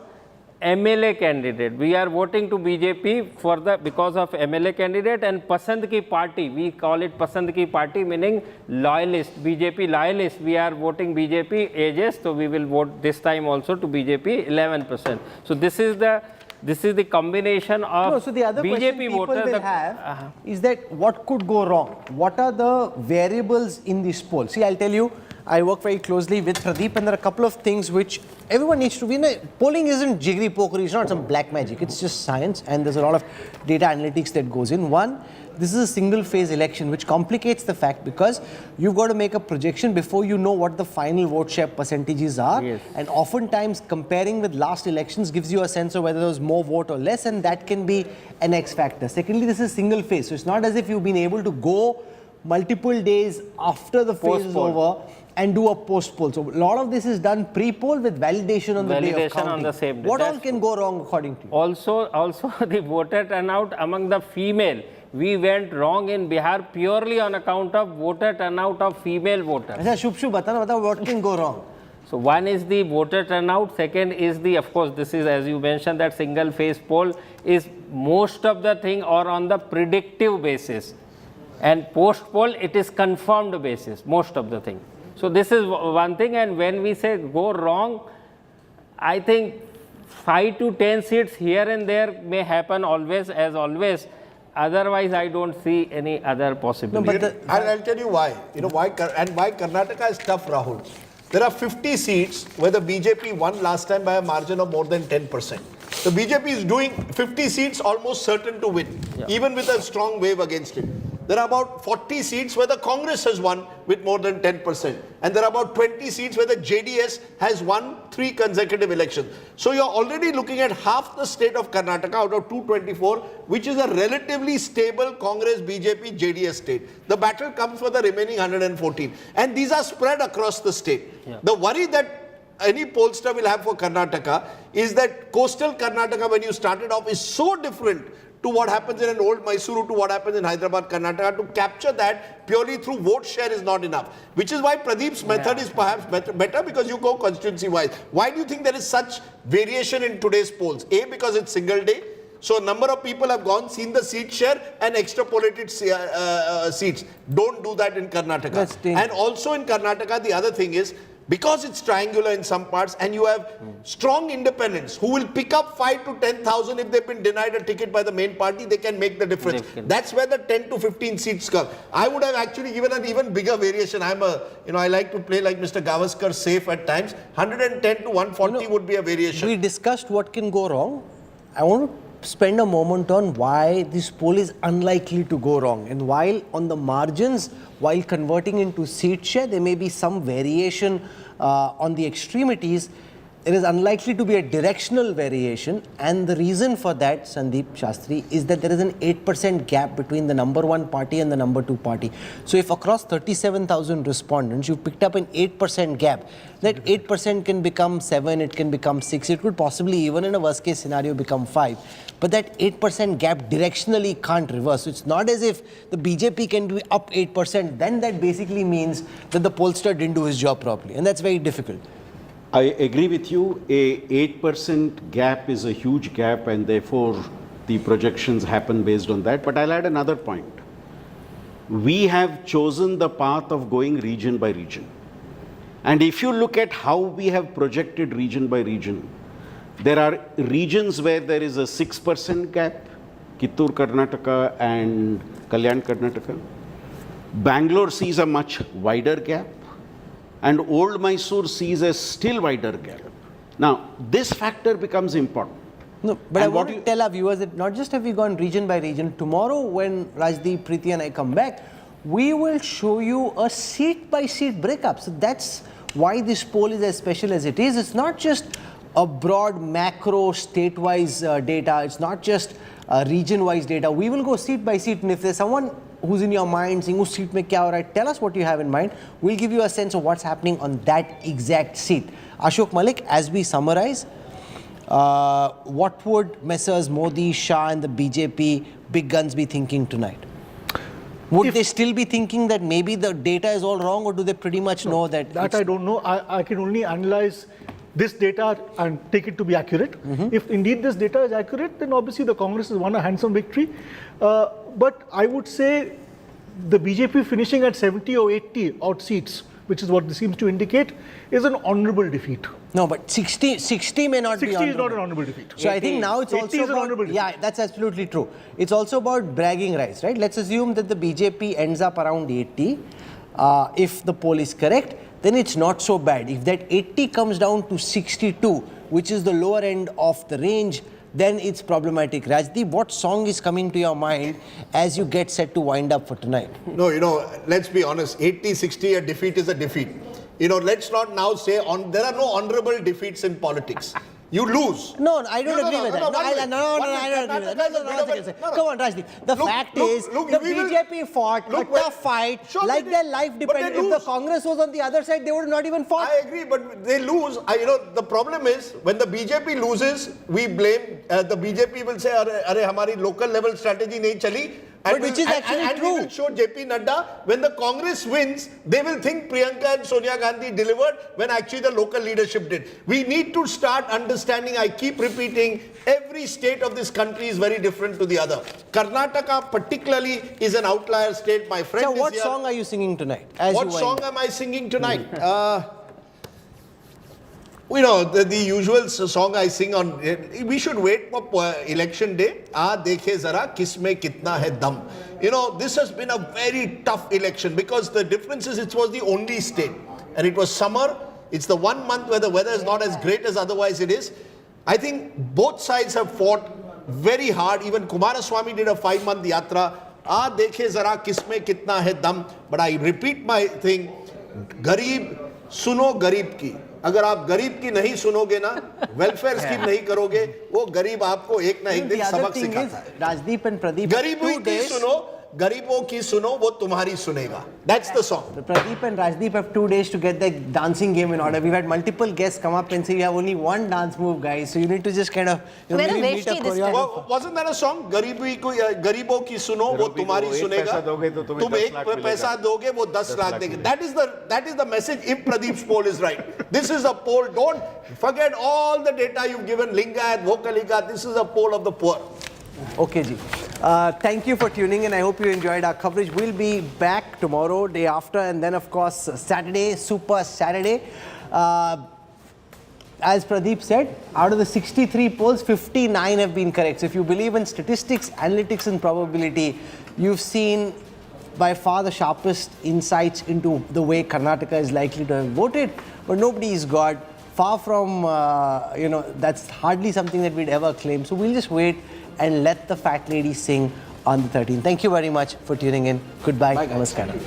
Speaker 10: MLA candidate. We are voting to BJP for the because of MLA candidate, and Pasand Ki Party, we call it Pasand Ki Party, meaning loyalist, BJP loyalist. We are voting BJP ages, so we will vote this time also to BJP 11%. So this is the combination of
Speaker 3: no, so the other question
Speaker 10: BJP
Speaker 3: people
Speaker 10: voters.
Speaker 3: will have is that what could go wrong? What are the variables in this poll? See, I'll tell you, I work very closely with Pradeep, and there are a couple of things which everyone needs to be. Polling isn't jiggery pokery, it's not some black magic, it's just science, and there's a lot of data analytics that goes in. One, this is a single phase election, which complicates the fact because you've got to make a projection before you know what the final vote share percentages are.
Speaker 10: Yes.
Speaker 3: And oftentimes comparing with last elections gives you a sense of whether there was more vote or less, and that can be an X factor. Secondly, this is single phase, so it's not as if you've been able to go multiple days after the phase is over and do a post-poll. So a lot of this is done pre-poll with validation on the day of counting.
Speaker 10: On the same day.
Speaker 3: What all can go wrong according to you?
Speaker 10: Also the voter turnout among the female. We went wrong in Bihar purely on account of voter turnout of female voters.
Speaker 3: Shubh, bata what can go wrong?
Speaker 10: So one is the voter turnout, second is the, of course, this is as you mentioned that single phase poll is most of the thing or on the predictive basis. And post-poll it is confirmed basis, most of the thing. So this is one thing, and when we say go wrong, I think 5 to 10 seats here and there may happen always as always. Otherwise, I don't see any other possibility.
Speaker 1: No, but I'll tell you why. You know why, and why Karnataka is tough, Rahul. There are 50 seats where the BJP won last time by a margin of more than 10%. The BJP is doing 50 seats almost certain to win, even with a strong wave against it. There are about 40 seats where the Congress has won with more than 10%. And there are about 20 seats where the JDS has won 3 consecutive elections. So you're already looking at half the state of Karnataka out of 224, which is a relatively stable Congress, BJP, JDS state. The battle comes for the remaining 114. And these are spread across the state. The worry that any pollster will have for Karnataka is that coastal Karnataka, when you started off, is so different to what happens in an old Mysore, to what happens in Hyderabad-Karnataka. To capture that purely through vote share is not enough. Which is why Pradeep's method is perhaps better because you go constituency-wise. Why do you think there is such variation in today's polls? A, because it's single day. So a number of people have gone, seen the seat share and extrapolated seats. Don't do that in Karnataka. And also in Karnataka, the other thing is, because it's triangular in some parts and you have strong independents who will pick up 5 to 10,000 if they've been denied a ticket by the main party, they can make the difference. That's where the 10 to 15 seats come. I would have actually given an even bigger variation. I like to play like Mr. Gavaskar safe at times. 110 to 140 would be a variation.
Speaker 3: We discussed what can go wrong. I want to spend a moment on why this poll is unlikely to go wrong. And while on the margins, while converting into seat share, there may be some variation on the extremities. It is unlikely to be a directional variation, and the reason for that, Sandeep Shastri, is that there is an 8% gap between the number 1 party and the number 2 party. So if across 37,000 respondents, you picked up an 8% gap, that 8% can become 7, it can become 6, it could possibly even in a worst case scenario become 5. But that 8% gap directionally can't reverse. So it's not as if the BJP can be up 8%, then that basically means that the pollster didn't do his job properly, and that's very difficult.
Speaker 6: I agree with you. A 8% gap is a huge gap, and therefore the projections happen based on that. But I'll add another point. We have chosen the path of going region by region. And if you look at how we have projected region by region, there are regions where there is a 6% gap, Kittur Karnataka and Kalyan Karnataka. Bangalore sees a much wider gap, and Old Mysore sees a still wider gap. Now, this factor becomes important.
Speaker 3: No, but I want to tell our viewers that not just have we gone region by region, tomorrow when Rajdeep, Preeti and I come back, we will show you a seat by seat breakup. So that's why this poll is as special as it is. It's not just a broad macro state-wise data. It's not just region-wise data. We will go seat by seat, and if there's someone who's in your mind saying, "Us seat mein kya ho raha hai?" tell us what you have in mind. We'll give you a sense of what's happening on that exact seat. Ashok Malik, as we summarize, what would Messrs. Modi, Shah and the BJP big guns be thinking tonight? Would they still be thinking that maybe the data is all wrong, or do they pretty much know that?
Speaker 8: That I don't know. I can only analyze this data and take it to be accurate. If indeed this data is accurate, then obviously the Congress has won a handsome victory. But I would say the BJP finishing at 70 or 80 odd seats, which is what this seems to indicate, is an honourable defeat.
Speaker 3: No, but 60 may not be
Speaker 8: 60
Speaker 3: honourable.
Speaker 8: is not an honourable defeat.
Speaker 3: So I think now it's
Speaker 8: 80
Speaker 3: also
Speaker 8: is an
Speaker 3: about,
Speaker 8: honourable defeat.
Speaker 3: yeah, that's absolutely true. It's also about bragging rights, right? Let's assume that the BJP ends up around 80. If the poll is correct, then it's not so bad. If that 80 comes down to 62, which is the lower end of the range, then it's problematic. Rajdeep, what song is coming to your mind as you get set to wind up for tonight?
Speaker 1: No, let's be honest, 80-60, a defeat is a defeat. Let's not now say there are no honorable defeats in politics. You lose.
Speaker 3: No, I don't agree with that. I don't agree with that. Come on, Rajdeep. The fact is, the BJP fought a tough fight, like their life depended. If the Congress was on the other side, they would have not even fought.
Speaker 1: I agree, but they lose. The problem is, when the BJP loses, we blame, the BJP will say, "Arey, hamari local level strategy nahi chali."
Speaker 3: But which is actually true.
Speaker 1: We will show JP Nadda, when the Congress wins, they will think Priyanka and Sonia Gandhi delivered when actually the local leadership did. We need to start understanding, I keep repeating, every state of this country is very different to the other. Karnataka particularly is an outlier state. My friend
Speaker 3: So
Speaker 1: is
Speaker 3: what
Speaker 1: here.
Speaker 3: song are you singing tonight?
Speaker 1: What song am I singing tonight? The usual song I sing on, we should wait for election day. Dekhe zara, kisme kitna hai dam. This has been a very tough election because the difference is it was the only state. And it was summer. It's the 1 month where the weather is not as great as otherwise it is. I think both sides have fought very hard. Even Kumaraswamy did a 5-month yatra. Dekhe zara, kisme kitna hai dam. But I repeat my thing, Garib, suno garib ki. अगर आप गरीब की नहीं सुनोगे ना, welfare scheme नहीं करोगे, वो गरीब आपको एक ना एक दिन सबक सिखाता है.
Speaker 3: Rajdeep and Pradeep,
Speaker 1: गरीबों की सुनो, गरीबों की सुनो, वो तुम्हारी सुनेगा. That's the song.
Speaker 3: Pradeep and Rajdeep have 2 days to get the dancing game in order. We've had multiple guests come up and say, you have only one dance move, guys. So you need to just kind of maybe meet a choreographer.
Speaker 1: Wasn't that a song? गरीबों की सुनो, वो तुम्हारी सुनेगा. तुम एक पैसा दोगे, वो 10 लाख देंगे. That is the message if Pradeep's poll is right. This is a poll. Don't forget all the data you've given. Lingayat, Vokalika. This is a poll of the poor.
Speaker 3: Okay, ji. Thank you for tuning in. I hope you enjoyed our coverage. We'll be back tomorrow, day after, and then, of course, Saturday, Super Saturday. As Pradeep said, out of the 63 polls, 59 have been correct. So if you believe in statistics, analytics, and probability, you've seen by far the sharpest insights into the way Karnataka is likely to have voted. But nobody is God. Far from, that's hardly something that we'd ever claim. So we'll just wait and let the fat lady sing on the 13th. Thank you very much for tuning in. Goodbye.
Speaker 1: Bye,
Speaker 3: Namaskaram.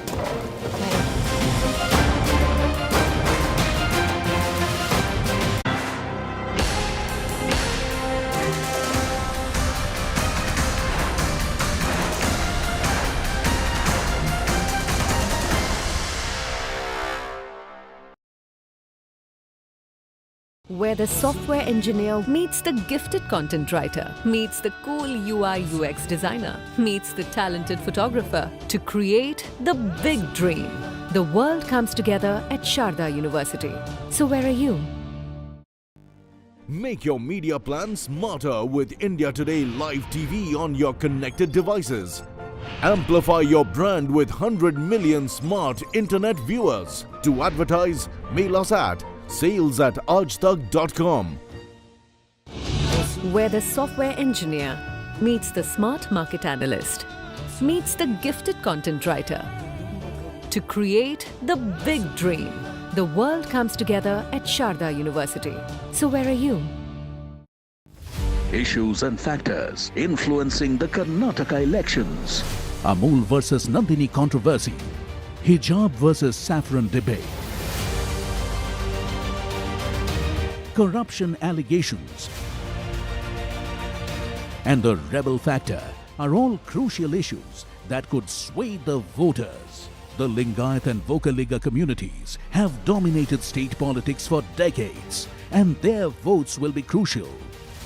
Speaker 14: Where the software engineer meets the gifted content writer, meets the cool UI UX designer, meets the talented photographer to create the big dream. The world comes together at Sharda University. So where are you?
Speaker 22: Make your media plan smarter with India Today Live TV on your connected devices. Amplify your brand with 100 million smart internet viewers. To advertise, mail us at sales@aajtak.com.
Speaker 14: Where the software engineer meets the smart market analyst, meets the gifted content writer to create the big dream. The world comes together at Sharda University. So where are you?
Speaker 23: Issues and factors influencing the Karnataka elections. Amul versus Nandini controversy. Hijab versus saffron debate. Corruption allegations and the rebel factor are all crucial issues that could sway the voters. The Lingayat and Vokaliga communities have dominated state politics for decades, and their votes will be crucial.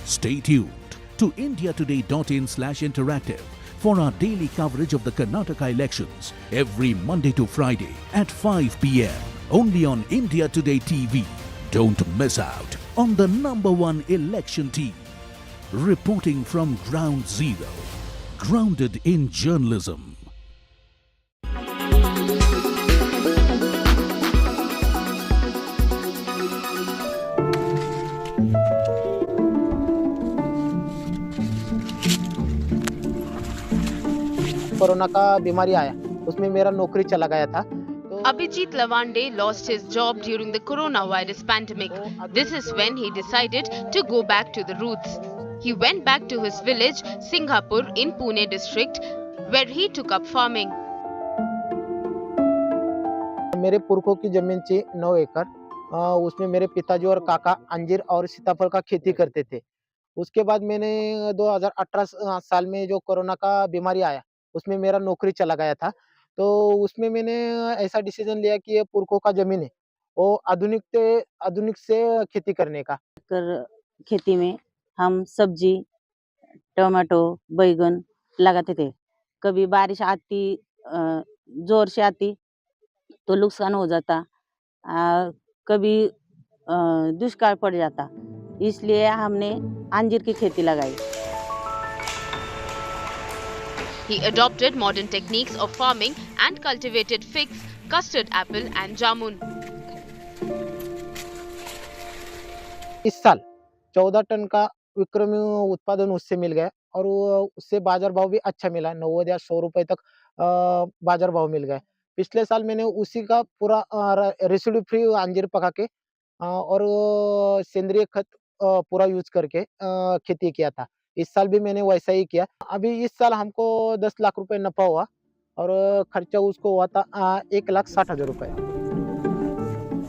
Speaker 23: Stay tuned to indiatoday.in/interactive for our daily coverage of the Karnataka elections every Monday to Friday at 5 p.m. only on India Today TV. Don't miss out on the #1 election team. Reporting from Ground Zero. Grounded in journalism.
Speaker 3: Corona का बीमारी आया, उसमें मेरा नौकरी चला गया था.
Speaker 13: Abhijit Lavande lost his job during the coronavirus pandemic. This is when he decided to go back to the roots. He went back to his village, Singhapur in Pune district, where he took up farming.
Speaker 3: मेरे पुरखों की जमीन थी 9 एकड़. उसमें मेरे पिताजी और काका अंजीर और सीताफल का खेती करते थे. उसके बाद मैंने 2018 साल में जो कोरोना का बीमारी आया, उसमें मेरा नौकरी चला गया था. तो उसमें मैंने ऐसा डिसीजन लिया कि ये पुरखों का जमीन है, वो आधुनिक से खेती करने का.
Speaker 15: खेती में हम सब्जी, टमाटो, बैगन लगाते थे. कभी बारिश आती, जोर से आती तो नुकसान हो जाता, कभी दुष्काल पड़ जाता, इसलिए हमने अंजीर की खेती लगाई.
Speaker 13: He adopted modern techniques of farming and cultivated figs, custard apple and jamun.
Speaker 3: इस साल 14 टन का विक्रमी उत्पादन उससे मिल गया और उससे बाजार भाव भी अच्छा मिला. 90 या 100 रुपए तक बाजार भाव मिल गया. पिछले साल मैंने उसी का पूरा रेसिड्यू फ्री अंजीर पका के और सेंद्रीय खत पूरा यूज करके खेती किया था. इस साल भी मैंने वैसा ही किया. अभी इस साल हमको 10 लाख रुपए नफा हुआ और खर्चा उसको हुआ था 1,60,000 रुपए.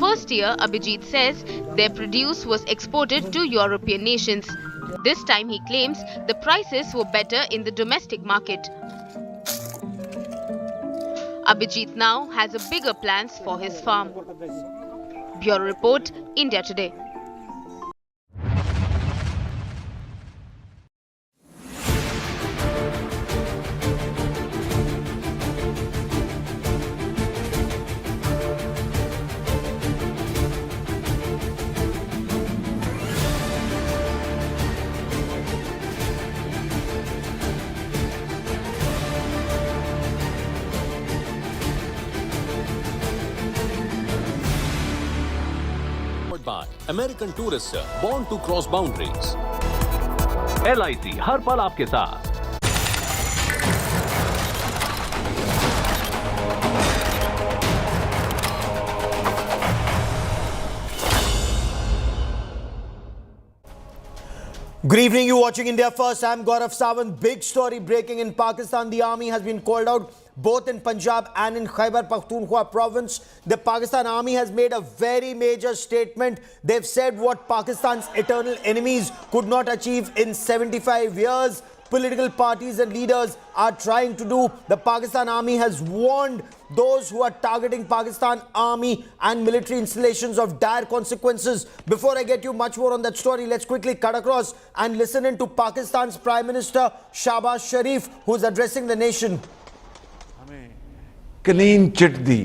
Speaker 13: First year, Abhijit says their produce was exported to European nations. This time he claims the prices were better in the domestic market. Abhijit now has a bigger plans for his farm. Bureau Report, India Today.
Speaker 16: by American tourister born to cross boundaries. LIC हर पल आपके साथ.
Speaker 24: Good evening, you watching India First. I'm Gaurav Sawant. Big story breaking in Pakistan. The army has been called out both in Punjab and in Khyber Pakhtunkhwa province. The Pakistan army has made a very major statement. They've said what Pakistan's eternal enemies could not achieve in 75 years. Political parties and leaders are trying to do. The Pakistan army has warned those who are targeting Pakistan army and military installations of dire consequences. Before I get you much more on that story, let's quickly cut across and listen in to Pakistan's Prime Minister Shahbaz Sharif, who's addressing the nation.
Speaker 25: Clean chit दी,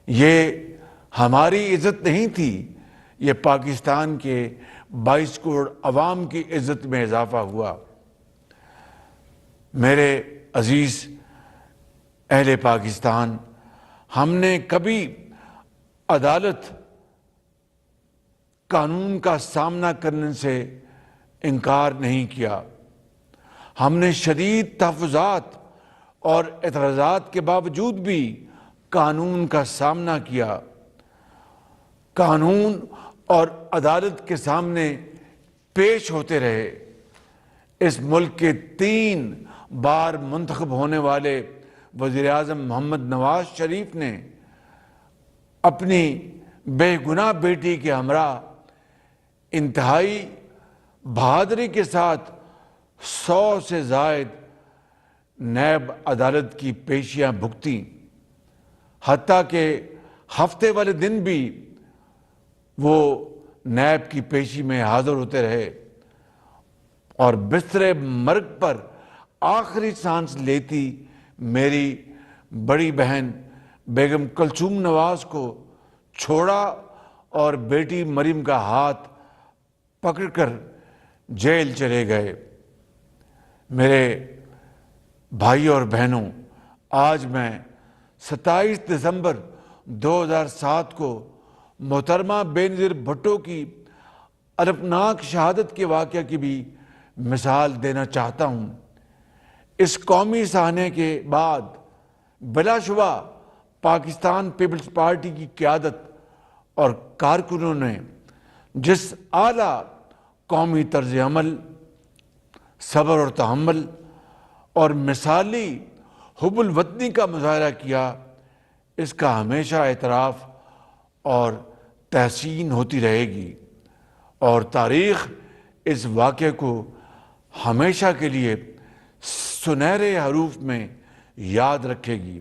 Speaker 25: ये हमारी इज्जत नहीं थी, ये पाकिस्तान के 22 करोड़ अवाम की इज्जत में इजाफा हुआ. मेरे अजीज अहले पाकिस्तान, हमने कभी अदालत कानून का सामना करने से इनकार नहीं किया. हमने शदीद तहफ़्फ़ुज़ात और एतराज़ात के बावजूद भी कानून का सामना किया. कानून और अदालत के सामने पेश होते रहे. इस मुल्क के 3 बार मुंतखब होने वाले वज़ीर-ए-आज़म मोहम्मद नवाज शरीफ ने अपनी बेगुनाह बेटी के हमरा इंतहाई बहादुरी के साथ 100 से ज़ायद नैब अदालत की पेशियां भुगती. हत्ता के हफ्ते वाले दिन भी वो नैब की पेशी में हाजिर होते रहे और बिस्तरे मर्ग पर आखिरी सांस लेती मेरी बड़ी बहन बेगम कुलसूम नवाज को छोड़ा اور بیٹی مریم کا ہاتھ پکڑ کر جیل چلے گئے۔ میرے بھائی اور بہنوں، آج میں 27 دسمبر 2007 کو محترمہ بے نظیر بھٹو کی الفناک شہادت کے واقعہ کی بھی مثال دینا چاہتا ہوں۔ اس قومی سہانے کے بعد بلا شبہ پاکستان پیپلز پارٹی کی قیادت اور کارکنوں نے جس اعلیٰ قومی طرز عمل، صبر اور تحمل اور مثالی حب الوطنی کا مظاہرہ کیا، اس کا ہمیشہ اعتراف اور تحسین ہوتی رہے گی، اور تاریخ اس واقعے کو ہمیشہ کے لیے سنہرے حروف میں یاد رکھے گی۔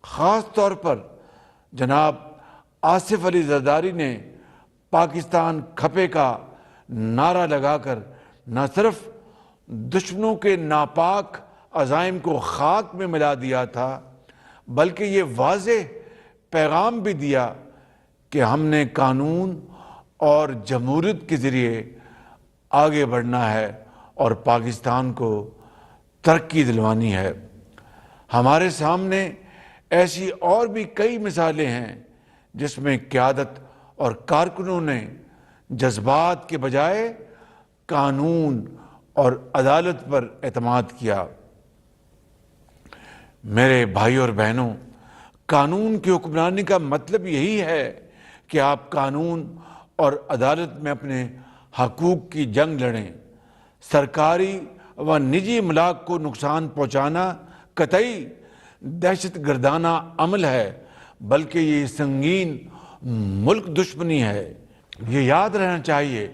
Speaker 25: خاص طور پر جناب آصف علی زرداری نے پاکستان کھپے کا نعرہ لگا کر نہ صرف دشمنوں کے ناپاک عزائم کو خاک میں ملا دیا تھا، بلکہ یہ واضح پیغام بھی دیا کہ ہم نے قانون اور جمہوریت کے ذریعے آگے بڑھنا ہے اور پاکستان کو ترقی دلوانی ہے۔ ہمارے سامنے ایسی اور بھی کئی مثالیں ہیں جس میں قیادت اور کارکنوں نے جذبات کے بجائے قانون اور عدالت پر اعتماد کیا۔ میرے بھائی اور بہنوں، قانون کی حکمرانی کا مطلب یہی ہے کہ آپ قانون اور عدالت میں اپنے حقوق کی جنگ لڑیں۔ سرکاری و نجی املاک کو نقصان پہنچانا قطعی دہشت گردانہ عمل ہے، بلکہ یہ سنگین ملک دشمنی ہے۔ یہ یاد رہنا چاہیے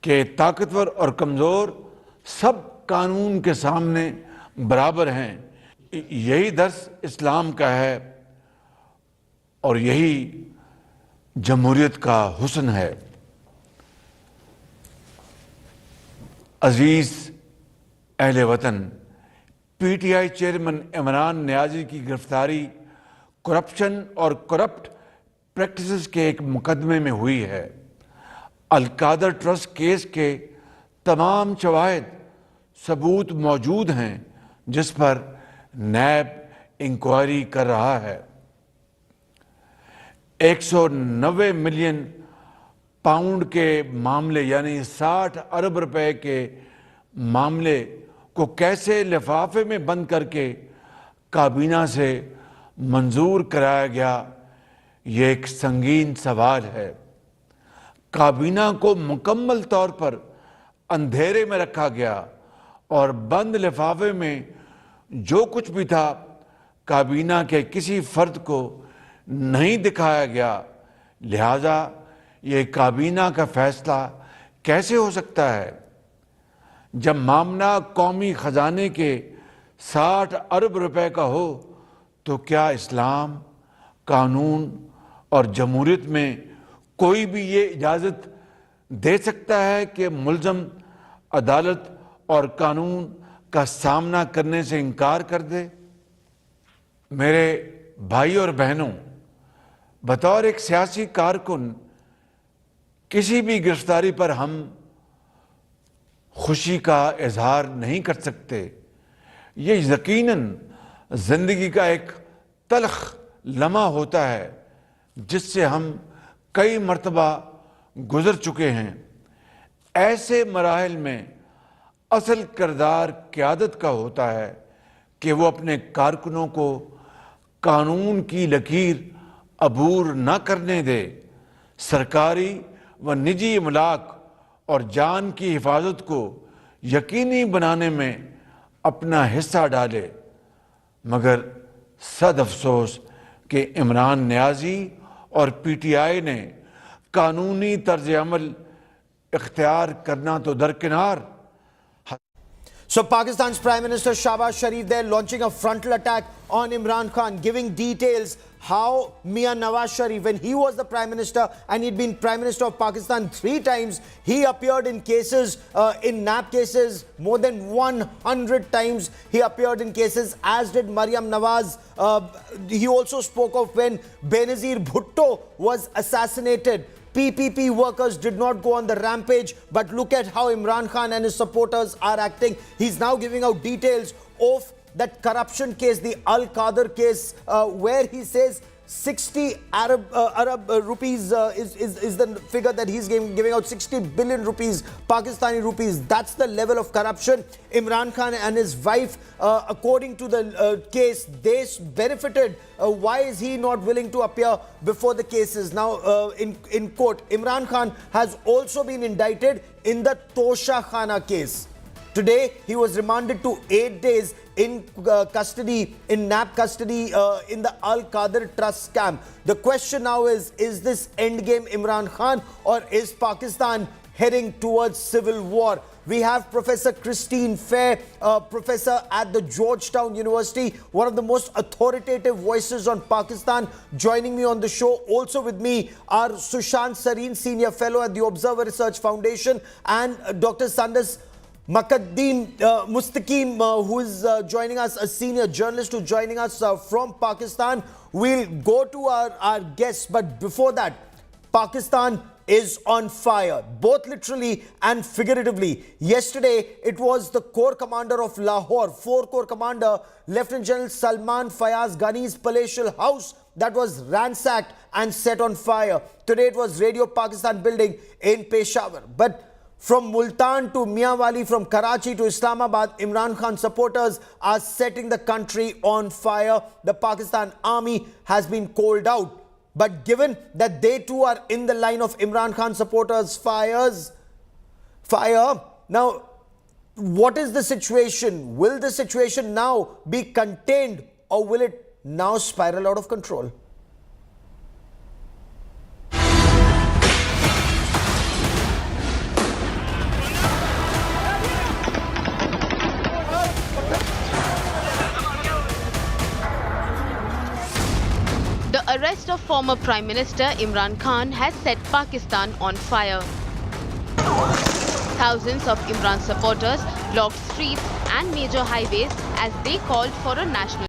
Speaker 25: کہ طاقتور اور کمزور سب قانون کے سامنے برابر ہیں۔ یہی درس اسلام کا ہے اور یہی جمہوریت کا حسن ہے۔ عزیز اہل وطن، P T I chairman Imran Niazi کی گرفتاری کرپشن اور کرپٹ پریکٹسز کے ایک مقدمے میں ہوئی ہے۔ القادر ٹرسٹ کیس کے تمام شواہد ثبوت موجود ہیں جس پر نیب انکوائری کر رہا ہے۔ 190 ملین پاؤنڈ کے معاملے یعنی 60 ارب روپے کے معاملے کو کیسے لفافے میں بند کر کے کابینہ سے منظور کرایا گیا، یہ ایک سنگین سوال ہے۔ کابینہ کو مکمل طور پر اندھیرے میں رکھا گیا اور بند لفافے میں جو کچھ بھی تھا کابینہ کے کسی فرد کو نہیں دکھایا گیا، لہذا یہ کابینہ کا فیصلہ کیسے ہو سکتا ہے؟ جب معاملہ قومی خزانے کے 60 ارب روپے کا ہو تو کیا اسلام، قانون اور جمہوریت میں کوئی بھی یہ اجازت دے سکتا ہے کہ ملزم عدالت اور قانون کا سامنا کرنے سے انکار کر دے؟ میرے بھائی اور بہنوں، بطور ایک سیاسی کارکن کسی بھی گرفتاری پر ہم خوشی کا اظہار نہیں کر سکتے۔ یہ یقیناً زندگی کا ایک تلخ لمحہ ہوتا ہے جس سے ہم کئی مرتبہ گزر چکے ہیں۔ ایسے مراحل میں اصل کردار قیادت کا ہوتا ہے کہ وہ اپنے کارکنوں کو قانون کی لکیر عبور نہ کرنے دے، سرکاری و نجی املاک اور جان کی حفاظت کو یقینی بنانے میں اپنا حصہ ڈالے۔ مگر صد افسوس کہ عمران نیازی اور پی ٹی آئی نے قانونی طرز عمل اختیار کرنا تو درکنار۔
Speaker 24: So Pakistan's Prime Minister Shahbaz Sharif there launching a frontal attack on Imran Khan, giving details how Mia Nawaz Sharif, when he was the Prime Minister and he'd been Prime Minister of Pakistan 3 times, he appeared in cases, in NAP cases, more than 100 times he appeared in cases, as did Maryam Nawaz. He also spoke of when Benazir Bhutto was assassinated. PPP workers did not go on the rampage, but look at how Imran Khan and his supporters are acting. He's now giving out details of that corruption case, the Al-Qadr case, where he says 60 Arab rupees is the figure that he's giving out, 60 billion rupees, Pakistani rupees. That's the level of corruption. Imran Khan and his wife, according to the case, they benefited. Why is he not willing to appear before the cases? Now, in court, Imran Khan has also been indicted in the Tosha Khana case. Today, he was remanded to 8 days in custody, in NAP custody, in the Al-Qadr Trust scam. The question now is this endgame Imran Khan, or is Pakistan heading towards civil war? We have Professor Christine Fair, professor at the Georgetown University, one of the most authoritative voices on Pakistan, joining me on the show. Also with me are Sushant Sareen, Senior Fellow at the Observer Research Foundation, and Dr. Sandas Mustaqim, who is joining us, a senior journalist who's joining us from Pakistan. We'll go to our guests, but before that, Pakistan is on fire, both literally and figuratively. Yesterday, it was the Corps Commander of Lahore, 4 Corps Commander, Lieutenant General Salman Fayaz Ghani's palatial house that was ransacked and set on fire. Today, it was Radio Pakistan building in Peshawar. But from Multan to Mianwali, from Karachi to Islamabad, Imran Khan supporters are setting the country on fire. The Pakistan army has been called out. But given that they too are in the line of Imran Khan supporters' fire, now what is the situation? Will the situation now be contained, or will it now spiral out of control?
Speaker 13: The arrest of former Prime Minister Imran Khan has set Pakistan on fire. Thousands of Imran supporters blocked streets and major highways as they called for a national